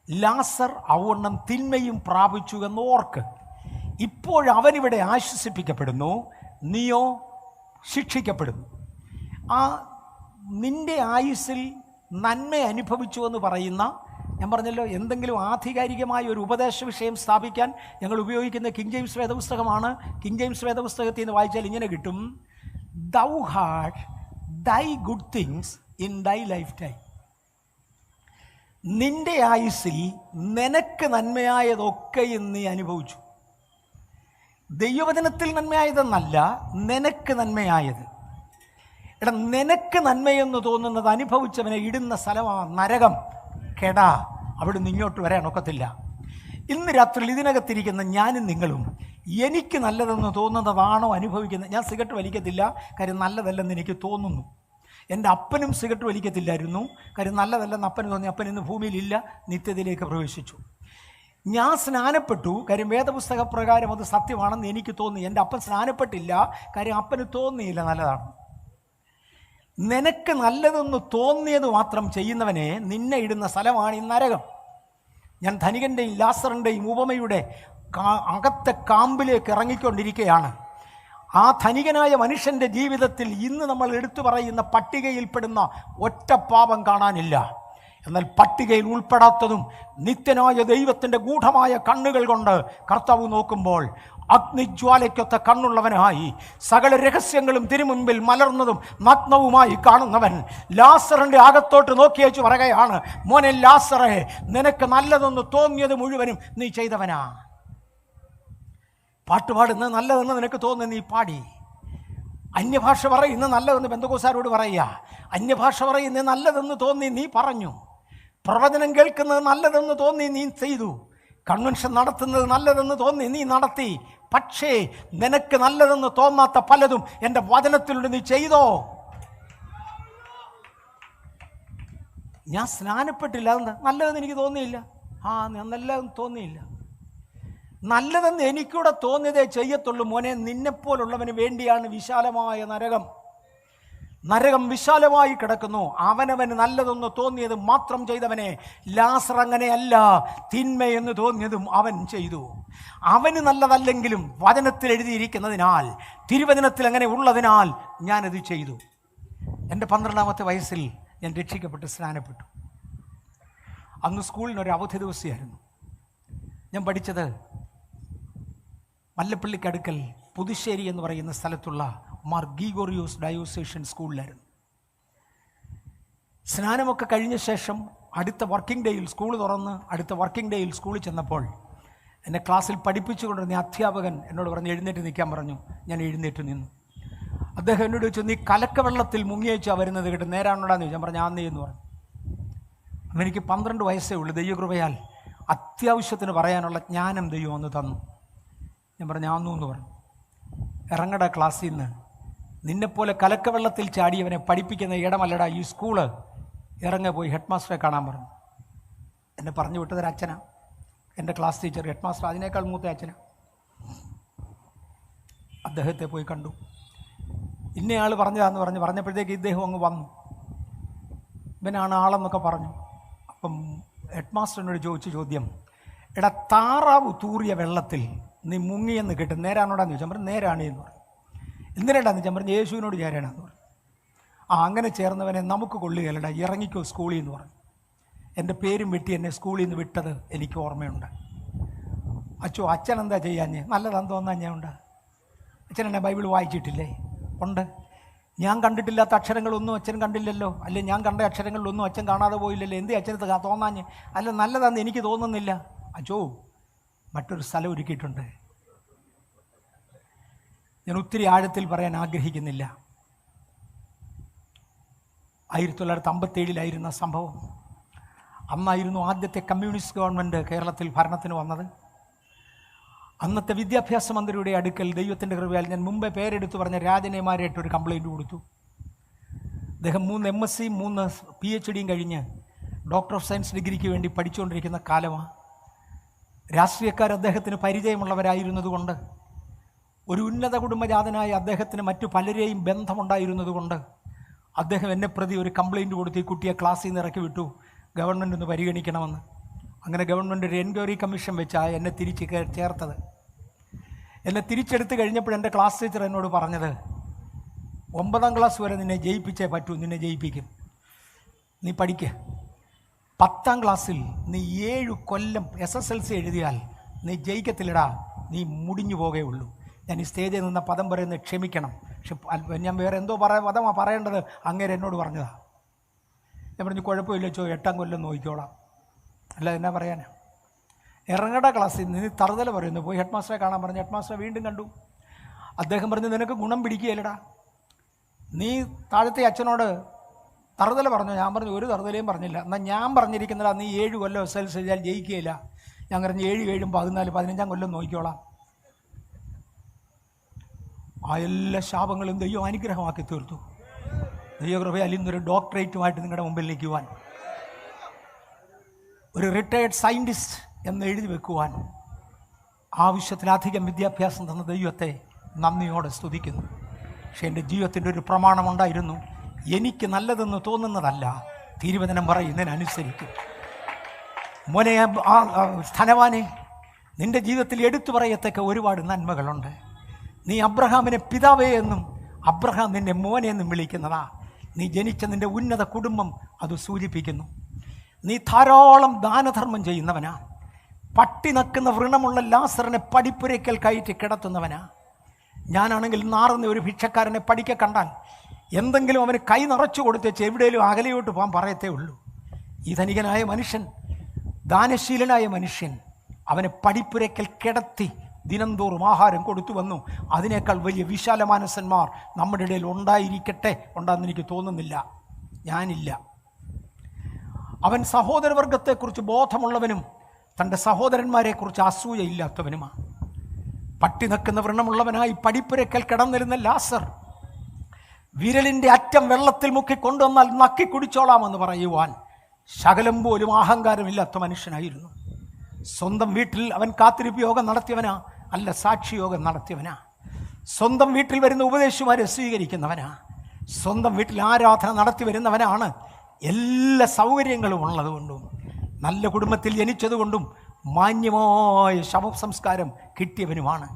ലാസർ ഔവണ്ണം തിന്മയും പ്രാപിച്ചു എന്ന് ഓർക്ക്. ഇപ്പോഴവനിവിടെ ആശ്വസിപ്പിക്കപ്പെടുന്നു, നീയോ ശിക്ഷിക്കപ്പെടുന്നു. ആ നിന്റെ ആയുസ്സിൽ നന്മ അനുഭവിച്ചു എന്ന് പറയുന്ന, ഞാൻ പറഞ്ഞല്ലോ, എന്തെങ്കിലും ആധികാരികമായ ഒരു ഉപദേശ വിഷയം സ്ഥാപിക്കാൻ ഞങ്ങൾ ഉപയോഗിക്കുന്ന കിങ് ജെയിംസ് വേദപുസ്തകമാണ്. കിങ് ജെയിംസ് വേദപുസ്തകത്തിൽ നിന്ന് വായിച്ചാൽ ഇങ്ങനെ കിട്ടും, ദൗ ഹാഡ് ദൈ ഗുഡ് തിങ്സ് ഇൻ ദൈ ലൈഫ് ടൈം. നിന്റെ ആയുസ്സിൽ നിനക്ക് നന്മയായതൊക്കെയും നീ അനുഭവിച്ചു. ദൈവവചനത്തിൽ നന്മയായതെന്നല്ല, നിനക്ക് നന്മയായത്. എടാ, നിനക്ക് നന്മയെന്ന് തോന്നുന്നത് അനുഭവിച്ചവനെ ഇടുന്ന സ്ഥലമാണ് നരകം. കെടാ, അവിടുന്ന് ഇങ്ങോട്ട് വരാൻ ഒക്കത്തില്ല. ഇന്ന് രാത്രി ഇതിനകത്തിരിക്കുന്ന ഞാനും നിങ്ങളും എനിക്ക് നല്ലതെന്ന് തോന്നുന്നതാണോ അനുഭവിക്കുന്നത്? ഞാൻ സിഗരറ്റ് വലിക്കത്തില്ല, കാര്യം നല്ലതല്ലെന്ന് എനിക്ക് തോന്നുന്നു. എൻ്റെ അപ്പനും സിഗരറ്റ് വലിക്കത്തില്ലായിരുന്നു, കാര്യം നല്ലതല്ലെന്ന് അപ്പന് തോന്നി. അപ്പൻ ഇന്ന് ഭൂമിയിലില്ല, നിത്യതയിലേക്ക് പ്രവേശിച്ചു. ഞാൻ സ്നാനപ്പെട്ടു, കാര്യം വേദപുസ്തക പ്രകാരം അത് സത്യമാണെന്ന് എനിക്ക് തോന്നി. എൻ്റെ അപ്പൻ സ്നാനപ്പെട്ടില്ല, കാര്യം അപ്പന് തോന്നിയില്ല നല്ലതാണ്. നിനക്ക് നല്ലതെന്ന് തോന്നിയത് മാത്രം ചെയ്യുന്നവനെ നിന്നെ ഇടുന്ന സ്ഥലമാണ് ഈ നരകം. ഞാൻ ധനികൻ്റെയും ലാസറിൻ്റെയും ഉപമയുടെ അകത്തെ കാമ്പിലേക്ക് ഇറങ്ങിക്കൊണ്ടിരിക്കുകയാണ്. ആ ധനികനായ മനുഷ്യൻ്റെ ജീവിതത്തിൽ ഇന്ന് നമ്മൾ എടുത്തു പറയുന്ന പട്ടികയിൽപ്പെടുന്ന ഒറ്റ പാപം കാണാനില്ല. എന്നാൽ പട്ടികയിൽ ഉൾപ്പെടാത്തതും നിത്യനായ ദൈവത്തിൻ്റെ ഗൂഢമായ കണ്ണുകൾ കൊണ്ട് കർത്താവ് നോക്കുമ്പോൾ അഗ്നിജ്വാലയ്ക്കൊത്ത കണ്ണുള്ളവനായി സകല രഹസ്യങ്ങളും തിരുമുമ്പിൽ മലർന്നതും നഗ്നവുമായി കാണുന്നവൻ ലാസറിൻ്റെ അകത്തോട്ട് നോക്കിയേച്ചു പറയുകയാണ്, മോനെ ലാസറേ, നിനക്ക് നല്ലതെന്ന് തോന്നിയത് മുഴുവനും നീ ചെയ്തവനാ. പാട്ടുപാടുന്നത് നല്ലതെന്ന് നിനക്ക് തോന്നുന്നത് നീ പാടി. അന്യഭാഷ പറയുന്നത് നല്ലതെന്ന് ബന്ധുക്കോസാരോട് പറയുക. അന്യഭാഷ പറയുന്നത് നല്ലതെന്ന് തോന്നി നീ പറഞ്ഞു. പ്രവചനം കേൾക്കുന്നത് നല്ലതെന്ന് തോന്നി നീ ചെയ്തു. കൺവെൻഷൻ നടത്തുന്നത് നല്ലതെന്ന് തോന്നി നീ നടത്തി. പക്ഷേ നിനക്ക് നല്ലതെന്ന് തോന്നാത്ത പലതും എൻ്റെ വചനത്തിലൂടെ നീ ചെയ്തോ? ഞാൻ സ്നാനപ്പെട്ടില്ല, അതെന്താ? നല്ലതെന്ന് എനിക്ക് തോന്നിയില്ല. നല്ലതെന്ന് തോന്നിയില്ല. നല്ലതെന്ന് എനിക്കൂടെ തോന്നിയതേ ചെയ്യത്തുള്ളൂ. മോനെ, നിന്നെപ്പോലുള്ളവന് വേണ്ടിയാണ് വിശാലമായ നരകം. നരകം വിശാലമായി കിടക്കുന്നു. അവനവന് നല്ലതെന്ന് തോന്നിയത് മാത്രം ചെയ്തവനെ. ലാസർ അങ്ങനെയല്ല. തിന്മയെന്ന് തോന്നിയതും അവൻ ചെയ്തു. അവന് നല്ലതല്ലെങ്കിലും വചനത്തിൽ എഴുതിയിരിക്കുന്നതിനാൽ, തിരുവചനത്തിൽ അങ്ങനെ ഉള്ളതിനാൽ ഞാനത് ചെയ്തു. എൻ്റെ 12ാമത്തെ വയസ്സിൽ ഞാൻ രക്ഷിക്കപ്പെട്ട് സ്നാനപ്പെട്ടു. അന്ന് സ്കൂളിനൊരു അവധി ദിവസമായിരുന്നു. ഞാൻ പഠിച്ചത് മല്ലപ്പള്ളിക്കടുക്കൽ പുതുശ്ശേരി എന്ന് പറയുന്ന സ്ഥലത്തുള്ള മാർ ഗീഗോറിയോസ് ഡയോസേഷൻ സ്കൂളിലായിരുന്നു. സ്നാനമൊക്കെ കഴിഞ്ഞ ശേഷം അടുത്ത വർക്കിംഗ് ഡേയിൽ സ്കൂൾ തുറന്ന് അടുത്ത വർക്കിംഗ് ഡേയിൽ സ്കൂളിൽ ചെന്നപ്പോൾ എന്നെ ക്ലാസ്സിൽ പഠിപ്പിച്ചുകൊണ്ടിരുന്ന അധ്യാപകൻ എന്നോട് പറഞ്ഞു, എഴുന്നേറ്റ് നിൽക്കാൻ പറഞ്ഞു. ഞാൻ എഴുന്നേറ്റ് നിന്നു. അദ്ദേഹം എന്നോട് ചോദിച്ചു, നീ കലക്കവെള്ളത്തിൽ മുങ്ങിയേച്ചാണ് വരുന്നത് കേട്ട്, നേരാണോടാന്ന് ചോദിച്ചു. ഞാൻ പറഞ്ഞു, ആന്നേ എന്ന് പറഞ്ഞു. അന്ന് എനിക്ക് 12 വയസ്സേ ഉള്ളൂ. ദൈവകൃപയാൽ അത്യാവശ്യത്തിന് പറയാനുള്ള ജ്ഞാനം ദൈവം ഒന്ന് തന്നു. ഞാൻ പറഞ്ഞു, ആന്നു എന്ന് പറഞ്ഞു. ഇറങ്ങട ക്ലാസ്സിൽ നിന്ന്. നിന്നെപ്പോലെ കലക്കവെള്ളത്തിൽ ചാടിയവനെ പഠിപ്പിക്കുന്ന ഇടമല്ലടാ ഈ സ്കൂള്. ഇറങ്ങ പോയി ഹെഡ് മാസ്റ്ററെ കാണാൻ പറഞ്ഞു. എന്നെ പറഞ്ഞു വിട്ടതൊരു അച്ഛനാ, എൻ്റെ ക്ലാസ് ടീച്ചർ. ഹെഡ് മാസ്റ്റർ അതിനേക്കാൾ മൂത്ത അച്ഛനാ. അദ്ദേഹത്തെ പോയി കണ്ടു. ഇന്നയാൾ പറഞ്ഞതാന്ന് പറഞ്ഞപ്പോഴത്തേക്ക് ഇദ്ദേഹം അങ്ങ് വന്നു. ഇവനാണ് ആളെന്നൊക്കെ പറഞ്ഞു. അപ്പം ഹെഡ് മാസ്റ്ററിനോട് ചോദിച്ച ചോദ്യം, എടാ, താറാവ് തൂറിയ വെള്ളത്തിൽ നീ മുങ്ങിയെന്ന് കേട്ട് നേരാണോടാന്ന് ചോദിച്ചാൽ പറഞ്ഞു, നേരാണ് എന്ന് പറഞ്ഞു. എന്തിനാണ്ടാന്ന് വെച്ചാൽ പറഞ്ഞു, യേശുവിനോട് ചേരാനാന്ന് പറഞ്ഞു. അങ്ങനെ ചേർന്നവനെ നമുക്ക് കൊള്ളുകയല്ലടാ, ഇറങ്ങിക്കോ സ്കൂളിൽ എന്ന് പറഞ്ഞു. എൻ്റെ പേരും വെട്ടി എന്നെ സ്കൂളിൽ നിന്ന് വിട്ടത് എനിക്ക് ഓർമ്മയുണ്ട്. അച്ഛൻ എന്താ ചെയ്യാഞ്ഞ്? നല്ലതാന്ന് തോന്നാൻ ഞാൻ ഉണ്ട്. അച്ഛൻ എന്നെ ബൈബിൾ വായിച്ചിട്ടില്ലേ? ഉണ്ട്. ഞാൻ കണ്ടിട്ടില്ലാത്ത അക്ഷരങ്ങളൊന്നും അച്ഛൻ കണ്ടില്ലല്ലോ. അല്ലെ, ഞാൻ കണ്ട അക്ഷരങ്ങളിലൊന്നും അച്ഛൻ കാണാതെ പോയില്ലല്ലോ. എന്തേ അച്ഛനത്ത് തോന്നാഞ്ഞ്? അല്ല, നല്ലതാന്ന് എനിക്ക് തോന്നുന്നില്ല. അച്ഛോ, മറ്റൊരു സ്ഥലം ഒരുക്കിയിട്ടുണ്ട്. ഞാൻ ഒത്തിരി ആഴത്തിൽ പറയാൻ ആഗ്രഹിക്കുന്നില്ല. 1957 സംഭവം. അന്നായിരുന്നു ആദ്യത്തെ കമ്മ്യൂണിസ്റ്റ് ഗവൺമെൻറ് കേരളത്തിൽ ഭരണത്തിന് വന്നത്. അന്നത്തെ വിദ്യാഭ്യാസ മന്ത്രിയുടെ അടുക്കൽ ദൈവത്തിൻ്റെ കൃപയാൽ ഞാൻ മുമ്പേ പേരെടുത്ത് പറഞ്ഞ രാജനേമാരായിട്ടൊരു കംപ്ലയിൻറ്റ് കൊടുത്തു. അദ്ദേഹം 3 MSc 3 PhDയും കഴിഞ്ഞ് ഡോക്ടർ ഓഫ് സയൻസ് ഡിഗ്രിക്ക് വേണ്ടി പഠിച്ചുകൊണ്ടിരിക്കുന്ന കാലമാണ്. രാഷ്ട്രീയക്കാർ അദ്ദേഹത്തിന് പരിചയമുള്ളവരായിരുന്നതുകൊണ്ട്, ഒരു ഉന്നത കുടുംബജാതനായ അദ്ദേഹത്തിന് മറ്റു പലരെയും ബന്ധമുണ്ടായിരുന്നതുകൊണ്ട് അദ്ദേഹം എന്നെ പ്രതി ഒരു കംപ്ലയിൻറ്റ് കൊടുത്ത് ഈ കുട്ടിയെ ക്ലാസ്സിൽ നിന്ന് ഇറക്കി വിട്ടു, ഗവൺമെൻറ് ഒന്ന് പരിഗണിക്കണമെന്ന്. അങ്ങനെ ഗവൺമെൻറ് ഒരു എൻക്വയറി കമ്മീഷൻ വെച്ചാണ് എന്നെ തിരിച്ച് ചേർത്തത്. എന്നെ തിരിച്ചെടുത്ത് കഴിഞ്ഞപ്പോൾ എൻ്റെ ക്ലാസ് ടീച്ചർ എന്നോട് പറഞ്ഞത്, 9ാം ക്ലാസ് വരെ നിന്നെ ജയിപ്പിച്ചേ പറ്റൂ, നിന്നെ ജയിപ്പിക്കും, നീ പഠിക്കുക. 10ാം ക്ലാസ്സിൽ നീ 7 കൊല്ലം SSLC എഴുതിയാൽ നീ ജയിക്കത്തില്ലടാ, നീ മുടിഞ്ഞു പോകേ ഉള്ളൂ. ഞാൻ ഈ സ്റ്റേജിൽ നിന്ന പദം പറയുന്നത് ക്ഷമിക്കണം. പക്ഷെ ഞാൻ വേറെ എന്തോ പദമാണ് പറയേണ്ടത്, അങ്ങേരെ എന്നോട് പറഞ്ഞതാണ്. ഞാൻ പറഞ്ഞു, കുഴപ്പമില്ല ചോ, 8ാം കൊല്ലം നോക്കിക്കോളാം. അല്ല, എന്നാ പറയാനാ? ഇറങ്ങട ക്ലാസ്സിൽ നീ തറുതല പറയുന്നു. പോയി ഹെഡ് മാസ്റ്ററെ കാണാൻ പറഞ്ഞു. ഹെഡ് മാസ്റ്ററെ വീണ്ടും കണ്ടു. അദ്ദേഹം പറഞ്ഞു, നിനക്ക് ഗുണം പിടിക്കുകയല്ലടാ, നീ താഴത്തെ അച്ഛനോട് തറുതല പറഞ്ഞു. ഞാൻ പറഞ്ഞു, ഒരു തറുതലയും പറഞ്ഞില്ല. എന്നാൽ ഞാൻ പറഞ്ഞിരിക്കുന്നതാ, നീ 7 കൊല്ലം SSLC എഴുതിയാൽ ജയിക്കുകയില്ല. ഞാൻ പറഞ്ഞു, 7, 7, 14, 15ാം കൊല്ലം നോക്കിക്കോളാം. ആ എല്ലാ ശാപങ്ങളും ദൈവം അനുഗ്രഹമാക്കി തീർത്തു. ദൈവകൃപയാൽ ഇന്നൊരു ഡോക്ടറേറ്റുമായിട്ട് നിങ്ങളുടെ മുമ്പിൽ നിൽക്കുവാൻ, ഒരു റിട്ടയർഡ് സയൻറ്റിസ്റ്റ് എന്ന് എഴുതി വെക്കുവാൻ, ആവശ്യത്തിലധികം വിദ്യാഭ്യാസം തന്ന ദൈവത്തെ നന്ദിയോടെ സ്തുതിക്കുന്നു. പക്ഷേ എൻ്റെ ജീവിതത്തിൻ്റെ ഒരു പ്രമാണമുണ്ടായിരുന്നു, എനിക്ക് നല്ലതെന്ന് തോന്നുന്നതല്ല, തിരുവചനം പറയുന്നതിനനുസരിക്കും. മോനെ, ധനവാനെ, നിന്റെ ജീവിതത്തിൽ എടുത്തു പറയത്തക്ക ഒരുപാട് നന്മകളുണ്ട്. നീ അബ്രഹാമിനെ പിതാവേ എന്നും അബ്രഹാം നിന്നെ മോനെ എന്നും വിളിക്കുന്നതാ. നീ ജനിച്ച നിന്റെ ഉന്നത കുടുംബം അത് സൂചിപ്പിക്കുന്നു. നീ ധാരാളം ദാനധർമ്മം ചെയ്യുന്നവനാ. പട്ടി നക്കുന്ന വ്രണമുള്ള ലാസറിനെ പടിപ്പുരയ്ക്കൽ കയറ്റി കിടത്തുന്നവനാ. ഞാനാണെങ്കിൽ നാറുന്ന ഒരു ഭിക്ഷക്കാരനെ പടിക്ക കണ്ടാൽ എന്തെങ്കിലും അവന് കൈ നിറച്ചു കൊടുത്തേച്ച് എവിടെയെങ്കിലും അകലെയോട്ട് പോകാൻ പറയത്തേ ഉള്ളൂ. ഈ ധനികനായ മനുഷ്യൻ, ദാനശീലനായ മനുഷ്യൻ, അവനെ പടിപ്പുരയ്ക്കൽ കിടത്തി ദിനംതോറും ആഹാരം കൊടുത്തു വന്നു. അതിനേക്കാൾ വലിയ വിശാലമാനസന്മാർ നമ്മുടെ ഇടയിൽ ഉണ്ടായിരിക്കട്ടെ. ഉണ്ടെന്ന് എനിക്ക് തോന്നുന്നില്ല, ഞാനില്ല. അവൻ സഹോദരവർഗത്തെക്കുറിച്ച് ബോധമുള്ളവനും തൻ്റെ സഹോദരന്മാരെക്കുറിച്ച് അസൂയയില്ലാത്തവനുമാണ്. പട്ടി നക്കുന്ന വ്രണമുള്ളവനായി പടിപ്പുരയ്ക്കൽ കിടന്നിരുന്ന ലാസർ വിരലിൻ്റെ അറ്റം വെള്ളത്തിൽ മുക്കി കൊണ്ടുവന്നാൽ നക്കി കുടിച്ചോളാമെന്ന് പറയുവാൻ ശകലം പോലും അഹങ്കാരമില്ലാത്ത മനുഷ്യനായിരുന്നു. സ്വന്തം വീട്ടിൽ അവൻ കാത്തിരിപ്പ് യോഗം നടത്തിയവനാ, അല്ല സാക്ഷിയോഗം നടത്തിയവനാ. സ്വന്തം വീട്ടിൽ വരുന്ന ഉപദേശിമാരെ സ്വീകരിക്കുന്നവനാ. സ്വന്തം വീട്ടിൽ ആരാധന നടത്തി വരുന്നവനാണ്. എല്ലാ സൗകര്യങ്ങളും ഉള്ളതുകൊണ്ടും നല്ല കുടുംബത്തിൽ ജനിച്ചതുകൊണ്ടും മാന്യമായ ശവസംസ്കാരം കിട്ടിയവനുമാണ്.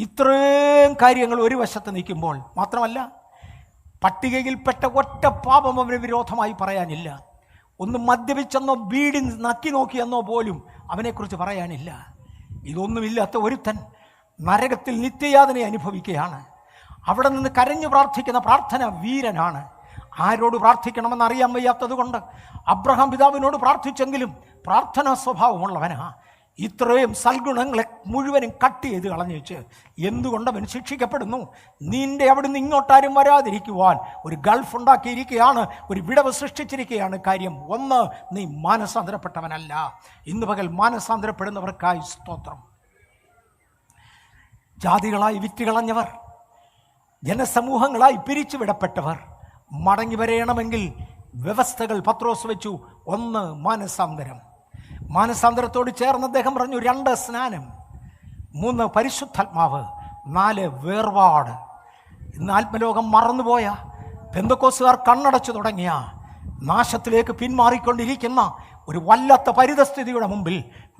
ഇത്രയും കാര്യങ്ങൾ ഒരു വശത്ത് നിൽക്കുമ്പോൾ മാത്രമല്ല, പട്ടികയിൽപ്പെട്ട ഒറ്റ പാപം അവന് വിരോധമായി പറയാനില്ല. ഒന്ന് മദ്യപിച്ചെന്നോ ബീഡി നക്കി നോക്കിയെന്നോ പോലും അവനെക്കുറിച്ച് പറയാനില്ല. ഇതൊന്നുമില്ലാത്ത ഒരുത്തൻ നരകത്തിൽ നിത്യയാതന അനുഭവിക്കുകയാണ്. അവിടെ നിന്ന് കരഞ്ഞു പ്രാർത്ഥിക്കുന്ന പ്രാർത്ഥന വീരനാണ്. ആരോട് പ്രാർത്ഥിക്കണമെന്ന് അറിയാൻ വയ്യാത്തത് കൊണ്ട് അബ്രഹാം പിതാവിനോട് പ്രാർത്ഥിച്ചെങ്കിലും പ്രാർത്ഥനാ സ്വഭാവമുള്ളവനാ. ഇത്രയും സൽഗുണങ്ങളെ മുഴുവനും കട്ട് ചെയ്ത് കളഞ്ഞു വെച്ച് എന്തുകൊണ്ടവൻ ശിക്ഷിക്കപ്പെടുന്നു? നിന്റെ അവിടുന്ന് ഇങ്ങോട്ടാരും വരാതിരിക്കുവാൻ ഒരു ഗൾഫ് ഉണ്ടാക്കിയിരിക്കുകയാണ്, ഒരു വിടവ് സൃഷ്ടിച്ചിരിക്കുകയാണ്. കാര്യം ഒന്ന്, നീ മാനസാന്തരപ്പെട്ടവനല്ല. ഇന്ന് പകൽ മാനസാന്തരപ്പെടുന്നവർക്കായി സ്തോത്രം. ജാതികളായി വിറ്റുകളഞ്ഞവർ, ജനസമൂഹങ്ങളായി പിരിച്ചുവിടപ്പെട്ടവർ മടങ്ങി വരണമെങ്കിൽ വ്യവസ്ഥകൾ പത്രോസ് വെച്ചു. ഒന്ന്, മാനസാന്തരം. മാനസാന്തരത്തോട് ചേർന്ന് അദ്ദേഹം പറഞ്ഞു 2 സ്നാനം, 3 പരിശുദ്ധാത്മാവ്, 4 വേർപാട്. ഇന്ന് ആത്മലോകം മറന്നുപോയ, പെന്തക്കോസ്തുകാർ കണ്ണടച്ചു തുടങ്ങിയ, നാശത്തിലേക്ക് പിന്മാറിക്കൊണ്ടിരിക്കുന്ന ഒരു വല്ലാത്ത പരിതസ്ഥിതിയുടെ മുമ്പിൽ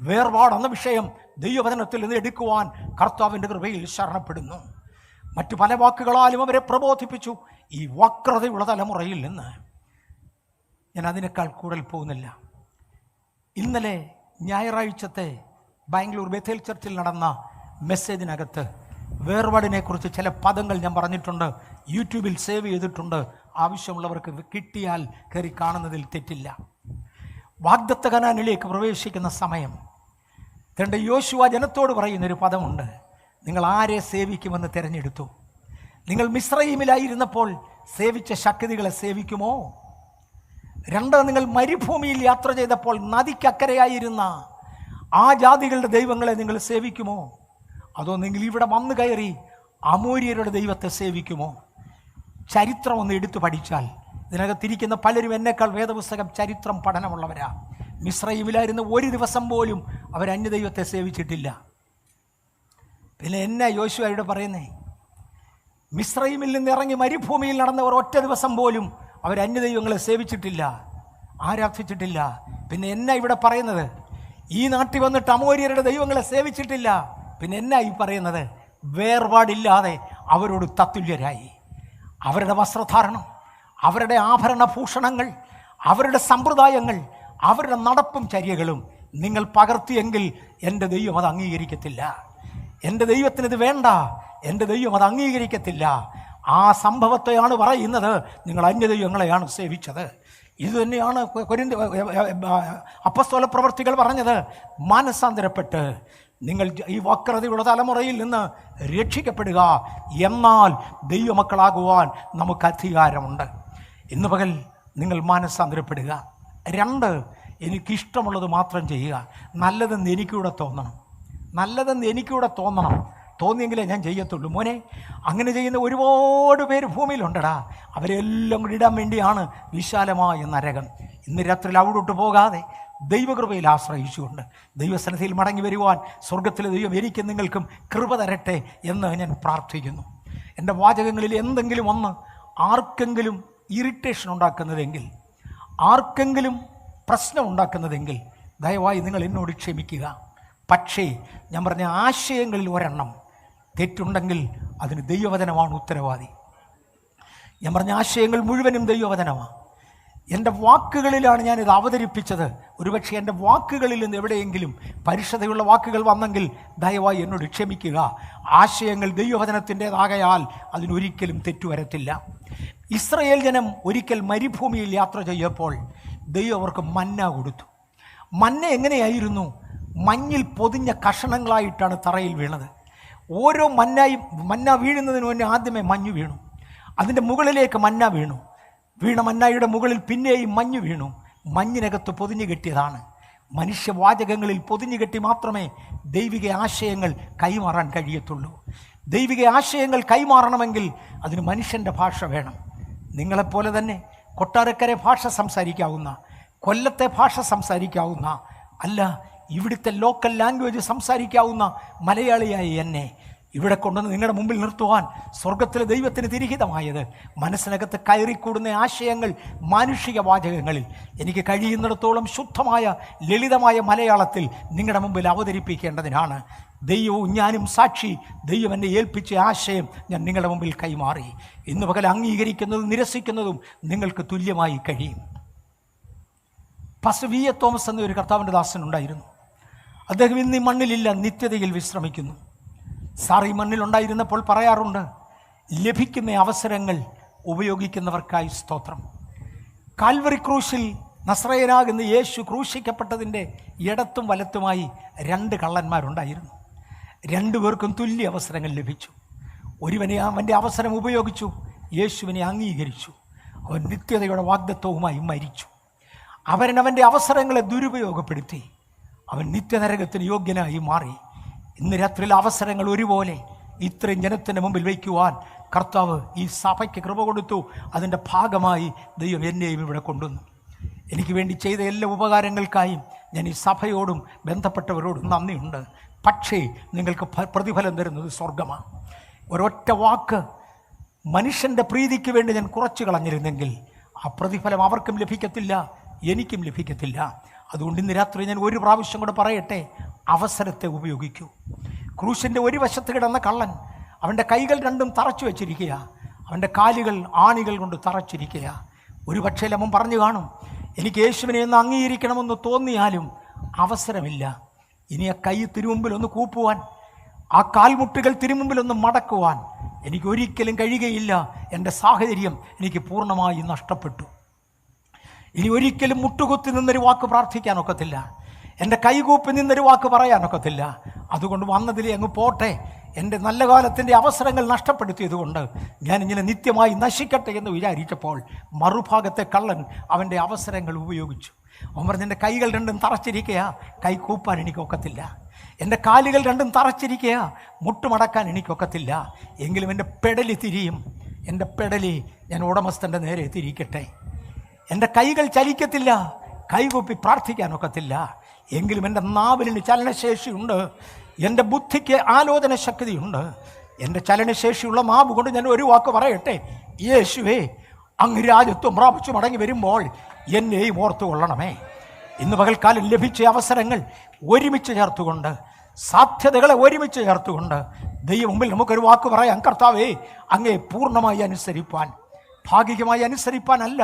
വേർപാടെന്ന വിഷയം ദൈവവചനത്തിൽ നിന്ന് എടുക്കുവാൻ കർത്താവിൻ്റെ കൃപയിൽ ശരണപ്പെടുന്നു. മറ്റു പല വാക്കുകളാലും അവരെ പ്രബോധിപ്പിച്ചു. ഈ വക്രതയുള്ള തലമുറയിൽ നിന്ന് ഞാൻ അതിനേക്കാൾ കൂടുതൽ പോകുന്നില്ല. ഇന്നലെ ഞായറാഴ്ചത്തെ ബാംഗ്ലൂർ ബേഥേൽ ചർച്ചിൽ നടന്ന മെസ്സേജിനകത്ത് വേർപാടിനെക്കുറിച്ച് ചില പദങ്ങൾ ഞാൻ പറഞ്ഞിട്ടുണ്ട്. യൂട്യൂബിൽ സേവ് ചെയ്തിട്ടുണ്ട്. ആവശ്യമുള്ളവർക്ക് കിട്ടിയാൽ കയറി കാണുന്നതിൽ തെറ്റില്ല. വാഗ്ദത്ത കനാനിലേക്ക് പ്രവേശിക്കുന്ന സമയം തൻ്റെ യോശുവ ജനത്തോട് പറയുന്നൊരു പദമുണ്ട്. നിങ്ങൾ ആരെ സേവിക്കുമെന്ന് തിരഞ്ഞെടുത്തു? നിങ്ങൾ മിസ്രയീമിലായിരുന്നപ്പോൾ സേവിച്ച ശക്തികളെ സേവിക്കുമോ? 2, നിങ്ങൾ മരുഭൂമിയിൽ യാത്ര ചെയ്തപ്പോൾ നദിക്കക്കരയായിരുന്ന ആ ജാതികളുടെ ദൈവങ്ങളെ നിങ്ങൾ സേവിക്കുമോ? അതോ നിങ്ങൾ ഇവിടെ വന്നു കയറി അമോര്യരുടെ ദൈവത്തെ സേവിക്കുമോ? ചരിത്രം ഒന്ന് എടുത്തു പഠിച്ചാൽ ഇതിനകത്തിരിക്കുന്ന പലരും എന്നേക്കാൾ വേദപുസ്തകം ചരിത്രം പഠനമുള്ളവരാ. മിസ്രയീമിലായിരുന്ന ഒരു ദിവസം പോലും അവർ അന്യദൈവത്തെ സേവിച്ചിട്ടില്ല. പിന്നെ എന്നാ യോശുവയോട് പറയുന്നേ? മിസ്രയീമിൽ നിന്ന് ഇറങ്ങി മരുഭൂമിയിൽ നടന്നവർ ഒറ്റ ദിവസം പോലും അവർ അന്യദൈവങ്ങളെ സേവിച്ചിട്ടില്ല, ആരാധിച്ചിട്ടില്ല. പിന്നെ എന്നാ ഇവിടെ പറയുന്നത്? ഈ നാട്ടിൽ വന്നിട്ട് അമോര്യരുടെ ദൈവങ്ങളെ സേവിച്ചിട്ടില്ല. പിന്നെ എന്നാ ഈ പറയുന്നത്? വേർപാടില്ലാതെ അവരോട് തത്തുല്യരായി. അവരുടെ വസ്ത്രധാരണം, അവരുടെ ആഭരണഭൂഷണങ്ങൾ, അവരുടെ സമ്പ്രദായങ്ങൾ, അവരുടെ നടപ്പും ചര്യകളും നിങ്ങൾ പകർത്തിയെങ്കിൽ എൻ്റെ ദൈവം അത് അംഗീകരിക്കത്തില്ല. എൻ്റെ ദൈവത്തിനിത് വേണ്ട, എൻ്റെ ദൈവം അത് അംഗീകരിക്കത്തില്ല. ആ സംഭവത്തെയാണ് പറയുന്നത്. നിങ്ങൾ അന്യദൈവങ്ങളെയാണ് സേവിച്ചത്. ഇതുതന്നെയാണ് അപ്പസ്തോല പ്രവൃത്തികൾ പറഞ്ഞത്. മാനസാന്തരപ്പെട്ട് നിങ്ങൾ ഈ വക്രതയുള്ള തലമുറയിൽ നിന്ന് രക്ഷിക്കപ്പെടുക, എന്നാൽ ദൈവമക്കളാകുവാൻ നമുക്ക് അധികാരമുണ്ട്. ഇന്ന് പകൽ നിങ്ങൾ മാനസാന്തരപ്പെടുക. 2, എനിക്കിഷ്ടമുള്ളത് മാത്രം ചെയ്യുക. നല്ലതെന്ന് എനിക്കൂടെ തോന്നണം, നല്ലതെന്ന് എനിക്കൂടെ തോന്നണം. തോന്നിയെങ്കിലേ ഞാൻ ചെയ്യത്തുള്ളൂ. മോനെ, അങ്ങനെ ചെയ്യുന്ന ഒരുപാട് പേര് ഭൂമിയിലുണ്ടടാ. അവരെല്ലാം കൂടി ഇടാൻ വേണ്ടിയാണ് വിശാലമായ നരകം. ഇന്ന് രാത്രിയിൽ അവിടോട്ട് പോകാതെ ദൈവകൃപയിൽ ആശ്രയിച്ചുകൊണ്ട് ദൈവസന്നിധിയിൽ മടങ്ങി വരുവാൻ സ്വർഗത്തിലെ ദൈവം എനിക്കും നിങ്ങൾക്കും കൃപ തരട്ടെ എന്ന് ഞാൻ പ്രാർത്ഥിക്കുന്നു. എൻ്റെ വാചകങ്ങളിൽ എന്തെങ്കിലും ഒന്ന് ആർക്കെങ്കിലും ഇറിറ്റേഷൻ ഉണ്ടാക്കുന്നതെങ്കിൽ, ആർക്കെങ്കിലും പ്രശ്നം ഉണ്ടാക്കുന്നതെങ്കിൽ ദയവായി നിങ്ങൾ എന്നോട് ക്ഷമിക്കുക. പക്ഷേ ഞാൻ പറഞ്ഞ ആശയങ്ങളിൽ ഒരെണ്ണം തെറ്റുണ്ടെങ്കിൽ അതിന് ദൈവവചനമാണ് ഉത്തരവാദി. ഞാൻ പറഞ്ഞ ആശയങ്ങൾ മുഴുവനും ദൈവവചനമാണ്. എൻ്റെ വാക്കുകളിലാണ് ഞാനിത് അവതരിപ്പിച്ചത്. ഒരുപക്ഷെ എൻ്റെ വാക്കുകളിൽ നിന്ന് എവിടെയെങ്കിലും പരിശുദ്ധയുള്ള വാക്കുകൾ വന്നെങ്കിൽ ദയവായി എന്നോട് ക്ഷമിക്കുക. ആശയങ്ങൾ ദൈവവചനത്തിൻ്റേതാകയാൽ അതിനൊരിക്കലും തെറ്റുവരത്തില്ല. ഇസ്രായേൽ ജനം ഒരിക്കൽ മരുഭൂമിയിൽ യാത്ര ചെയ്യപ്പോൾ ദൈവം അവർക്ക് മന്ന കൊടുത്തു. മന്ന എങ്ങനെയായിരുന്നു? മഞ്ഞിൽ പൊതിഞ്ഞ കഷണങ്ങളായിട്ടാണ് തറയിൽ വീണത്. ഓരോ മന്ന വീഴുന്നതിന് മുന്നേ ആദ്യമേ മഞ്ഞ് വീണു, അതിൻ്റെ മുകളിലേക്ക് മന്ന വീണു, വീണ മന്നയുടെ മുകളിൽ പിന്നെയും മഞ്ഞ് വീണു. മഞ്ഞിനകത്ത് പൊതിഞ്ഞു കെട്ടിയതാണ്. മനുഷ്യവാചകങ്ങളിൽ പൊതിഞ്ഞു കെട്ടി മാത്രമേ ദൈവിക ആശയങ്ങൾ കൈമാറാൻ കഴിയത്തുള്ളൂ. ദൈവിക ആശയങ്ങൾ കൈമാറണമെങ്കിൽ അതിന് മനുഷ്യൻ്റെ ഭാഷ വേണം. നിങ്ങളെപ്പോലെ തന്നെ കൊട്ടാരക്കര ഭാഷ സംസാരിക്കാവുന്ന, കൊല്ലത്തെ ഭാഷ സംസാരിക്കാവുന്ന, അല്ല ഇവിടുത്തെ ലോക്കൽ ലാംഗ്വേജ് സംസാരിക്കാവുന്ന മലയാളിയായി എന്നെ ഇവിടെ കൊണ്ടുവന്ന് നിങ്ങളുടെ മുമ്പിൽ നിർത്തുവാൻ സ്വർഗത്തിലെ ദൈവത്തിന് തിരിഹിതമായത് മനസ്സിനകത്ത് കയറിക്കൂടുന്ന ആശയങ്ങൾ മാനുഷിക വാചകങ്ങളിൽ എനിക്ക് കഴിയുന്നിടത്തോളം ശുദ്ധമായ ലളിതമായ മലയാളത്തിൽ നിങ്ങളുടെ മുമ്പിൽ അവതരിപ്പിക്കേണ്ടതിനാണ്. ദൈവവും ഞാനും സാക്ഷി. ദൈവം എന്നെ ഏൽപ്പിച്ച ആശയം ഞാൻ നിങ്ങളുടെ മുമ്പിൽ കൈമാറി. ഇന്ന് പകൽ അംഗീകരിക്കുന്നതും നിരസിക്കുന്നതും നിങ്ങൾക്ക് തുല്യമായി കഴിയും. പാസ്റ്റർ വി.എ. തോമസ് എന്ന ഒരു കർത്താവിൻ്റെ ദാസനുണ്ടായിരുന്നു. അദ്ദേഹം ഇന്ന് ഈ മണ്ണിലില്ല, നിത്യതയിൽ വിശ്രമിക്കുന്നു. സാർ ഈ മണ്ണിലുണ്ടായിരുന്നപ്പോൾ പറയാറുണ്ട്, ലഭിക്കുന്ന അവസരങ്ങൾ ഉപയോഗിക്കുന്നവർക്കായി സ്തോത്രം. കാൽവറി ക്രൂശിൽ നസ്രയനാകുന്ന യേശു ക്രൂശിക്കപ്പെട്ടതിൻ്റെ ഇടത്തും വലത്തുമായി 2 കള്ളന്മാരുണ്ടായിരുന്നു. 2 പേർക്കും തുല്യ അവസരങ്ങൾ ലഭിച്ചു. ഒരുവനെ അവൻ്റെ അവസരം ഉപയോഗിച്ചു, യേശുവിനെ അംഗീകരിച്ചു. അവൻ നിത്യതയുടെ വാഗ്ദത്വവുമായി മരിച്ചു. അവനവൻ്റെ അവസരങ്ങളെ ദുരുപയോഗപ്പെടുത്തി അവൻ നിത്യനരകത്തിന് യോഗ്യനായി മാറി. ഇന്ന് രാത്രിയിലെ അവസരങ്ങൾ ഒരുപോലെ ഇത്രയും ജനത്തിൻ്റെ മുമ്പിൽ വയ്ക്കുവാൻ കർത്താവ് ഈ സഭയ്ക്ക് കൃപ കൊടുത്തു. അതിൻ്റെ ഭാഗമായി ദൈവം എന്നെയും ഇവിടെ കൊണ്ടുവന്നു. എനിക്ക് വേണ്ടി ചെയ്ത എല്ലാ ഉപകാരങ്ങൾക്കായും ഞാൻ ഈ സഭയോടും ബന്ധപ്പെട്ടവരോടും നന്ദിയുണ്ട്. പക്ഷേ നിങ്ങൾക്ക് പ്രതിഫലം തരുന്നത് സ്വർഗമാണ്. ഒരൊറ്റ വാക്ക് മനുഷ്യൻ്റെ പ്രീതിക്ക് വേണ്ടി ഞാൻ കുറച്ച് കളഞ്ഞിരുന്നെങ്കിൽ ആ പ്രതിഫലം അവർക്കും ലഭിക്കത്തില്ല, എനിക്കും ലഭിക്കത്തില്ല. അതുകൊണ്ട് ഇന്ന് രാത്രി ഞാൻ ഒരു പ്രാവശ്യം കൂടെ പറയട്ടെ, അവസരത്തെ ഉപയോഗിക്കൂ. ക്രൂശിൻ്റെ ഒരു വശത്ത് കിടന്ന കള്ളൻ അവൻ്റെ കൈകൾ 2 തറച്ചു വെച്ചിരിക്കുക, അവൻ്റെ കാലുകൾ ആണികൾ കൊണ്ട് തറച്ചിരിക്കുക. ഒരു പക്ഷേ അവൻ പറഞ്ഞു കാണും, എനിക്ക് യേശുവിനെ ഒന്ന് അംഗീകരിക്കണമെന്ന് തോന്നിയാലും അവസരമില്ല. ഇനി ആ കൈ തിരുമുമ്പിലൊന്ന് കൂപ്പുവാൻ, ആ കാൽമുട്ടുകൾ തിരുമുമ്പിലൊന്ന് മടക്കുവാൻ എനിക്കൊരിക്കലും കഴിയുകയില്ല. എൻ്റെ സാഹചര്യം എനിക്ക് പൂർണ്ണമായി നഷ്ടപ്പെട്ടു. ഇനി ഒരിക്കലും മുട്ടുകുത്തി നിന്നൊരു വാക്ക് പ്രാർത്ഥിക്കാനൊക്കത്തില്ല, എൻ്റെ കൈകൂപ്പി നിന്നൊരു വാക്ക് പറയാനൊക്കത്തില്ല. അതുകൊണ്ട് വന്നതിലേ അങ്ങ് പോട്ടെ. എൻ്റെ നല്ല കാലത്തിൻ്റെ അവസരങ്ങൾ നഷ്ടപ്പെടുത്തിയതുകൊണ്ട് ഞാനിങ്ങനെ നിത്യമായി നശിക്കട്ടെ എന്ന് വിചാരിച്ചപ്പോൾ മറുഭാഗത്തെ കള്ളൻ അവൻ്റെ അവസരങ്ങൾ ഉപയോഗിച്ചു. അവൻ പറഞ്ഞ്, എൻ്റെ കൈകൾ 2 തറച്ചിരിക്കുക, കൈ കൂപ്പാൻ എനിക്കൊക്കത്തില്ല. എൻ്റെ കാലുകൾ 2 തറച്ചിരിക്കുക, മുട്ടുമടക്കാൻ എനിക്കൊക്കത്തില്ല. എങ്കിലും എൻ്റെ പെടലി തിരിയും. എൻ്റെ പെടലി ഞാൻ ഉടമസ്ഥൻ്റെ നേരെ തിരിക്കട്ടെ. എൻ്റെ കൈകൾ ചലിക്കത്തില്ല, കൈകൂപ്പി പ്രാർത്ഥിക്കാനൊക്കത്തില്ല. എങ്കിലും എൻ്റെ നാവിന് ചലനശേഷിയുണ്ട്, എൻ്റെ ബുദ്ധിക്ക് ആലോചന ശക്തിയുണ്ട്. എൻ്റെ ചലനശേഷിയുള്ള നാവ് കൊണ്ട് ഞാൻ ഒരു വാക്ക് പറയട്ടെ, യേശുവേ, അങ്ങ് രാജ്യത്വം പ്രാപിച്ചു മടങ്ങി വരുമ്പോൾ എന്നെയും ഓർത്തുകൊള്ളണമേ. ഇന്ന് പകൽക്കാലം ലഭിച്ച അവസരങ്ങൾ ഒരുമിച്ച് ചേർത്തുകൊണ്ട്, സാധ്യതകളെ ഒരുമിച്ച് ചേർത്തുകൊണ്ട് ദൈവം മുമ്പിൽ നമുക്കൊരു വാക്ക് പറയാം, കർത്താവേ, അങ്ങേ പൂർണ്ണമായി അനുസരിപ്പാൻ, ഭാഗികമായി അനുസരിപ്പാനല്ല,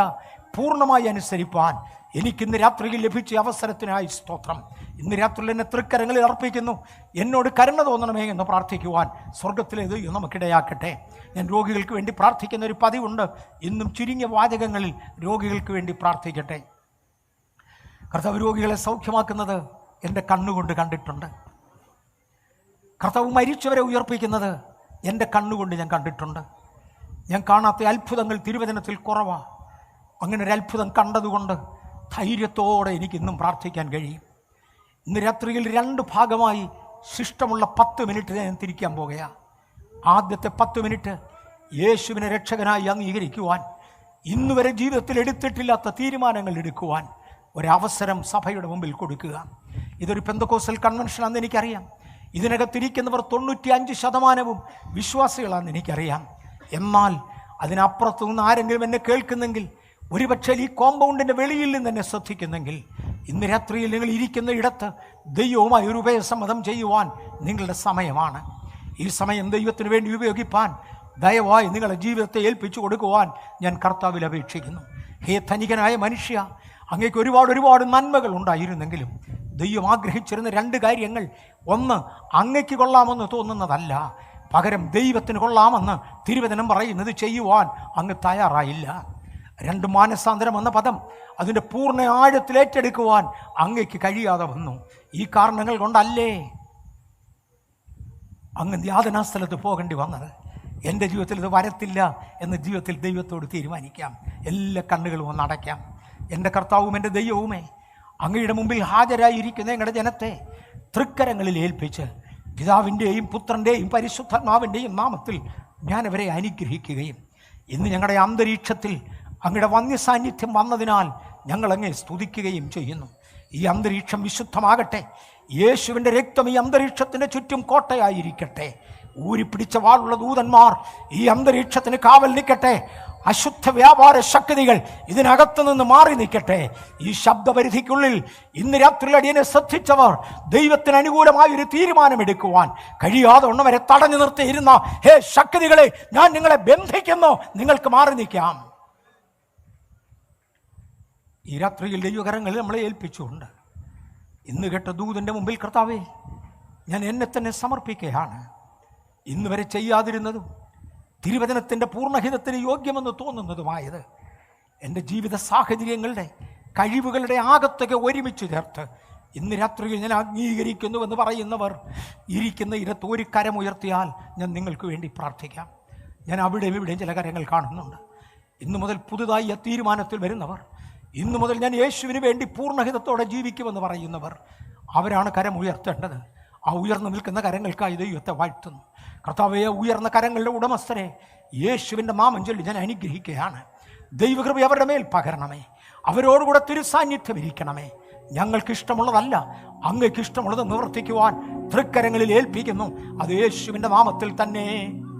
പൂർണ്ണമായി അനുസരിപ്പാൻ എനിക്കിന്ന് രാത്രിയിൽ ലഭിച്ച അവസരത്തിനായി സ്തോത്രം. ഇന്ന് രാത്രിയിൽ എന്നെ തൃക്കരങ്ങളിൽ അർപ്പിക്കുന്നു. എന്നോട് കരുണ തോന്നണമേ എന്ന് പ്രാർത്ഥിക്കുവാൻ സ്വർഗത്തിലെ ദൈവം നമുക്കിടയാക്കട്ടെ. ഞാൻ രോഗികൾക്ക് വേണ്ടി പ്രാർത്ഥിക്കുന്ന ഒരു പതിവുണ്ട്. ഇന്നും ചുരുങ്ങിയ വാചകങ്ങളിൽ രോഗികൾക്ക് വേണ്ടി പ്രാർത്ഥിക്കട്ടെ. കർത്താവ് രോഗികളെ സൗഖ്യമാക്കുന്നത് എൻ്റെ കണ്ണുകൊണ്ട് കണ്ടിട്ടുണ്ട്. കർത്താവ് മരിച്ചവരെ ഉയർപ്പിക്കുന്നത് എൻ്റെ കണ്ണുകൊണ്ട് ഞാൻ കണ്ടിട്ടുണ്ട്. ഞാൻ കാണാത്ത അത്ഭുതങ്ങൾ തിരുവചനത്തിൽ കുറവാണ്. അങ്ങനെ ഒരു അത്ഭുതം കണ്ടതുകൊണ്ട് ധൈര്യത്തോടെ എനിക്കിന്നും പ്രാർത്ഥിക്കാൻ കഴിയും. ഇന്ന് രാത്രിയിൽ 2 ഭാഗമായി ശിഷ്ടമുള്ള 10 മിനിറ്റ് ഞാൻ തിരിക്കാൻ പോകുകയാണ്. ആദ്യത്തെ 10 മിനിറ്റ് യേശുവിനെ രക്ഷകനായി അംഗീകരിക്കുവാൻ, ഇന്നുവരെ ജീവിതത്തിൽ എടുത്തിട്ടില്ലാത്ത തീരുമാനങ്ങൾ എടുക്കുവാൻ ഒരവസരം സഭയുടെ മുമ്പിൽ കൊടുക്കുക. ഇതൊരു പെന്തക്കോസ്റ്റൽ കൺവെൻഷനാണെന്ന് എനിക്കറിയാം. ഇതിനകത്തിരിക്കുന്നവർ 95% വിശ്വാസികളാണെന്ന് എനിക്കറിയാം. എന്നാൽ അതിനപ്പുറത്തു നിന്ന് ആരെങ്കിലും എന്നെ കേൾക്കുന്നെങ്കിൽ, ഒരുപക്ഷെ ഈ കോമ്പൗണ്ടിൻ്റെ വെളിയിൽ നിന്ന് എന്നെ ശ്രദ്ധിക്കുന്നെങ്കിൽ, ഇന്ന് രാത്രിയിൽ നിങ്ങൾ ഇരിക്കുന്ന ഇടത്ത് ദൈവവുമായി ഒരു ഉഭയസമ്മതം ചെയ്യുവാൻ നിങ്ങളുടെ സമയമാണ്. ഈ സമയം ദൈവത്തിന് വേണ്ടി ഉപയോഗിപ്പാൻ ദയവായി നിങ്ങളുടെ ജീവിതത്തെ ഏൽപ്പിച്ചു കൊടുക്കുവാൻ ഞാൻ കർത്താവിൽ അപേക്ഷിക്കുന്നു. ഹേ ധനികനായ മനുഷ്യ, അങ്ങേക്ക് ഒരുപാട് നന്മകൾ ഉണ്ടായിരുന്നെങ്കിലും ദൈവം ആഗ്രഹിച്ചിരുന്ന 2 കാര്യങ്ങൾ, ഒന്ന് അങ്ങയ്ക്ക് കൊള്ളാമെന്ന് തോന്നുന്നതല്ല, പകരം ദൈവത്തിന് കൊള്ളാമെന്ന് തിരുവചനം പറയുന്നത് ചെയ്യുവാൻ അങ്ങ് തയ്യാറായില്ല. 2 മാനസാന്തരം എന്ന പദം അതിൻ്റെ പൂർണ്ണ ആഴത്തിൽ ഏറ്റെടുക്കുവാൻ അങ്ങയ്ക്ക് കഴിയാതെ വന്നു. ഈ കാരണങ്ങൾ കൊണ്ടല്ലേ അങ്ങ് യാതനാസ്ഥലത്ത് പോകേണ്ടി വന്നത്. എൻ്റെ ജീവിതത്തിൽ ഇത് വരത്തില്ല എന്ന് ജീവിതത്തിൽ ദൈവത്തോട് തീരുമാനിക്കാം. എല്ലാ കണ്ണുകളും ഒന്ന് അടയ്ക്കാം. എൻ്റെ കർത്താവും എൻ്റെ ദൈവവുമേ, അങ്ങയുടെ മുമ്പിൽ ഹാജരായിരിക്കുന്ന ഞങ്ങളുടെ ജനത്തെ തൃക്കരങ്ങളിൽ ഏൽപ്പിച്ച് പിതാവിൻ്റെയും പുത്രൻ്റെയും പരിശുദ്ധാത്മാവിൻ്റെയും നാമത്തിൽ ഞാനവരെ അനുഗ്രഹിക്കുകയും, ഇന്ന് ഞങ്ങളുടെ അന്തരീക്ഷത്തിൽ അങ്ങയുടെ വന്യസാന്നിധ്യം വന്നതിനാൽ ഞങ്ങളങ്ങെ സ്തുതിക്കുകയും ചെയ്യുന്നു. ഈ അന്തരീക്ഷം വിശുദ്ധമാകട്ടെ. യേശുവിൻ്റെ രക്തം ഈ അന്തരീക്ഷത്തിൻ്റെ ചുറ്റും കോട്ടയായിരിക്കട്ടെ. ഊരിപ്പിടിച്ച വാളുള്ള ദൂതന്മാർ ഈ അന്തരീക്ഷത്തിന് കാവൽ നിൽക്കട്ടെ. അശുദ്ധ വ്യാപാര ശക്തികൾ ഇതിനകത്ത് നിന്ന് മാറി നിൽക്കട്ടെ. ഈ ശബ്ദപരിധിക്കുള്ളിൽ ഇന്ന് രാത്രി അടിയനെ ശ്രദ്ധിച്ചവർ ദൈവത്തിന് അനുകൂലമായൊരു തീരുമാനമെടുക്കുവാൻ കഴിയാതെ ഒന്നവരെ തടഞ്ഞു നിർത്തിയിരുന്ന ഹേ ശക്തികളെ, ഞാൻ നിങ്ങളെ ബന്ധിക്കുന്നു. നിങ്ങൾക്ക് മാറി നിൽക്കാം. ഈ രാത്രിയിൽ ദൈവകരങ്ങളിൽ നമ്മളെ ഏൽപ്പിച്ചുകൊണ്ട് ഇന്ന് കേട്ട ദൂതൻ്റെ മുമ്പിൽ കർത്താവേ, ഞാൻ എന്നെ തന്നെ സമർപ്പിക്കുകയാണ്. ഇന്ന് വരെ ചെയ്യാതിരുന്നതും തിരുവചനത്തിൻ്റെ പൂർണ്ണഹിതത്തിന് യോഗ്യമെന്ന് തോന്നുന്നതുമായത് എൻ്റെ ജീവിത സാഹചര്യങ്ങളുടെ കഴിവുകളുടെ ആകത്തൊക്കെ ഒരുമിച്ച് ചേർത്ത് ഇന്ന് രാത്രിയിൽ ഞാൻ അംഗീകരിക്കുന്നുവെന്ന് പറയുന്നവർ ഇരിക്കുന്ന ഇടത്ത് ഒരു കരമുയർത്തിയാൽ ഞാൻ നിങ്ങൾക്ക് വേണ്ടി പ്രാർത്ഥിക്കാം. ഞാൻ അവിടെയും ഇവിടെയും ചില കരങ്ങൾ കാണുന്നുണ്ട്. ഇന്നു മുതൽ പുതുതായി ആ തീരുമാനത്തിൽ വരുന്നവർ, ഇന്നു മുതൽ ഞാൻ യേശുവിന് വേണ്ടി പൂർണ്ണഹിതത്തോടെ ജീവിക്കുമെന്ന് പറയുന്നവർ, അവരാണ് കരമുയർത്തേണ്ടത്. ആ ഉയർന്നു നിൽക്കുന്ന കരങ്ങൾക്കായി ദൈവത്തെ വാഴ്ത്തുന്നു. കർത്താവേ, ഉയർന്ന കരങ്ങളുടെ ഉടമസ്ഥരെ യേശുവിൻ്റെ നാമം ചൊല്ലി ഞാൻ അനുഗ്രഹിക്കുകയാണ്. ദൈവകൃപ അവരുടെ മേൽ പകരണമേ. അവരോടുകൂടെ തിരുസാന്നിധ്യം ഇരിക്കണമേ. ഞങ്ങൾക്ക് ഇഷ്ടമുള്ളതല്ല, അങ്ങേക്ക് ഇഷ്ടമുള്ളത് നിവർത്തിക്കുവാൻ തൃക്കരങ്ങളിൽ ഏൽപ്പിക്കുന്നു. അത് യേശുവിൻ്റെ നാമത്തിൽ തന്നെ.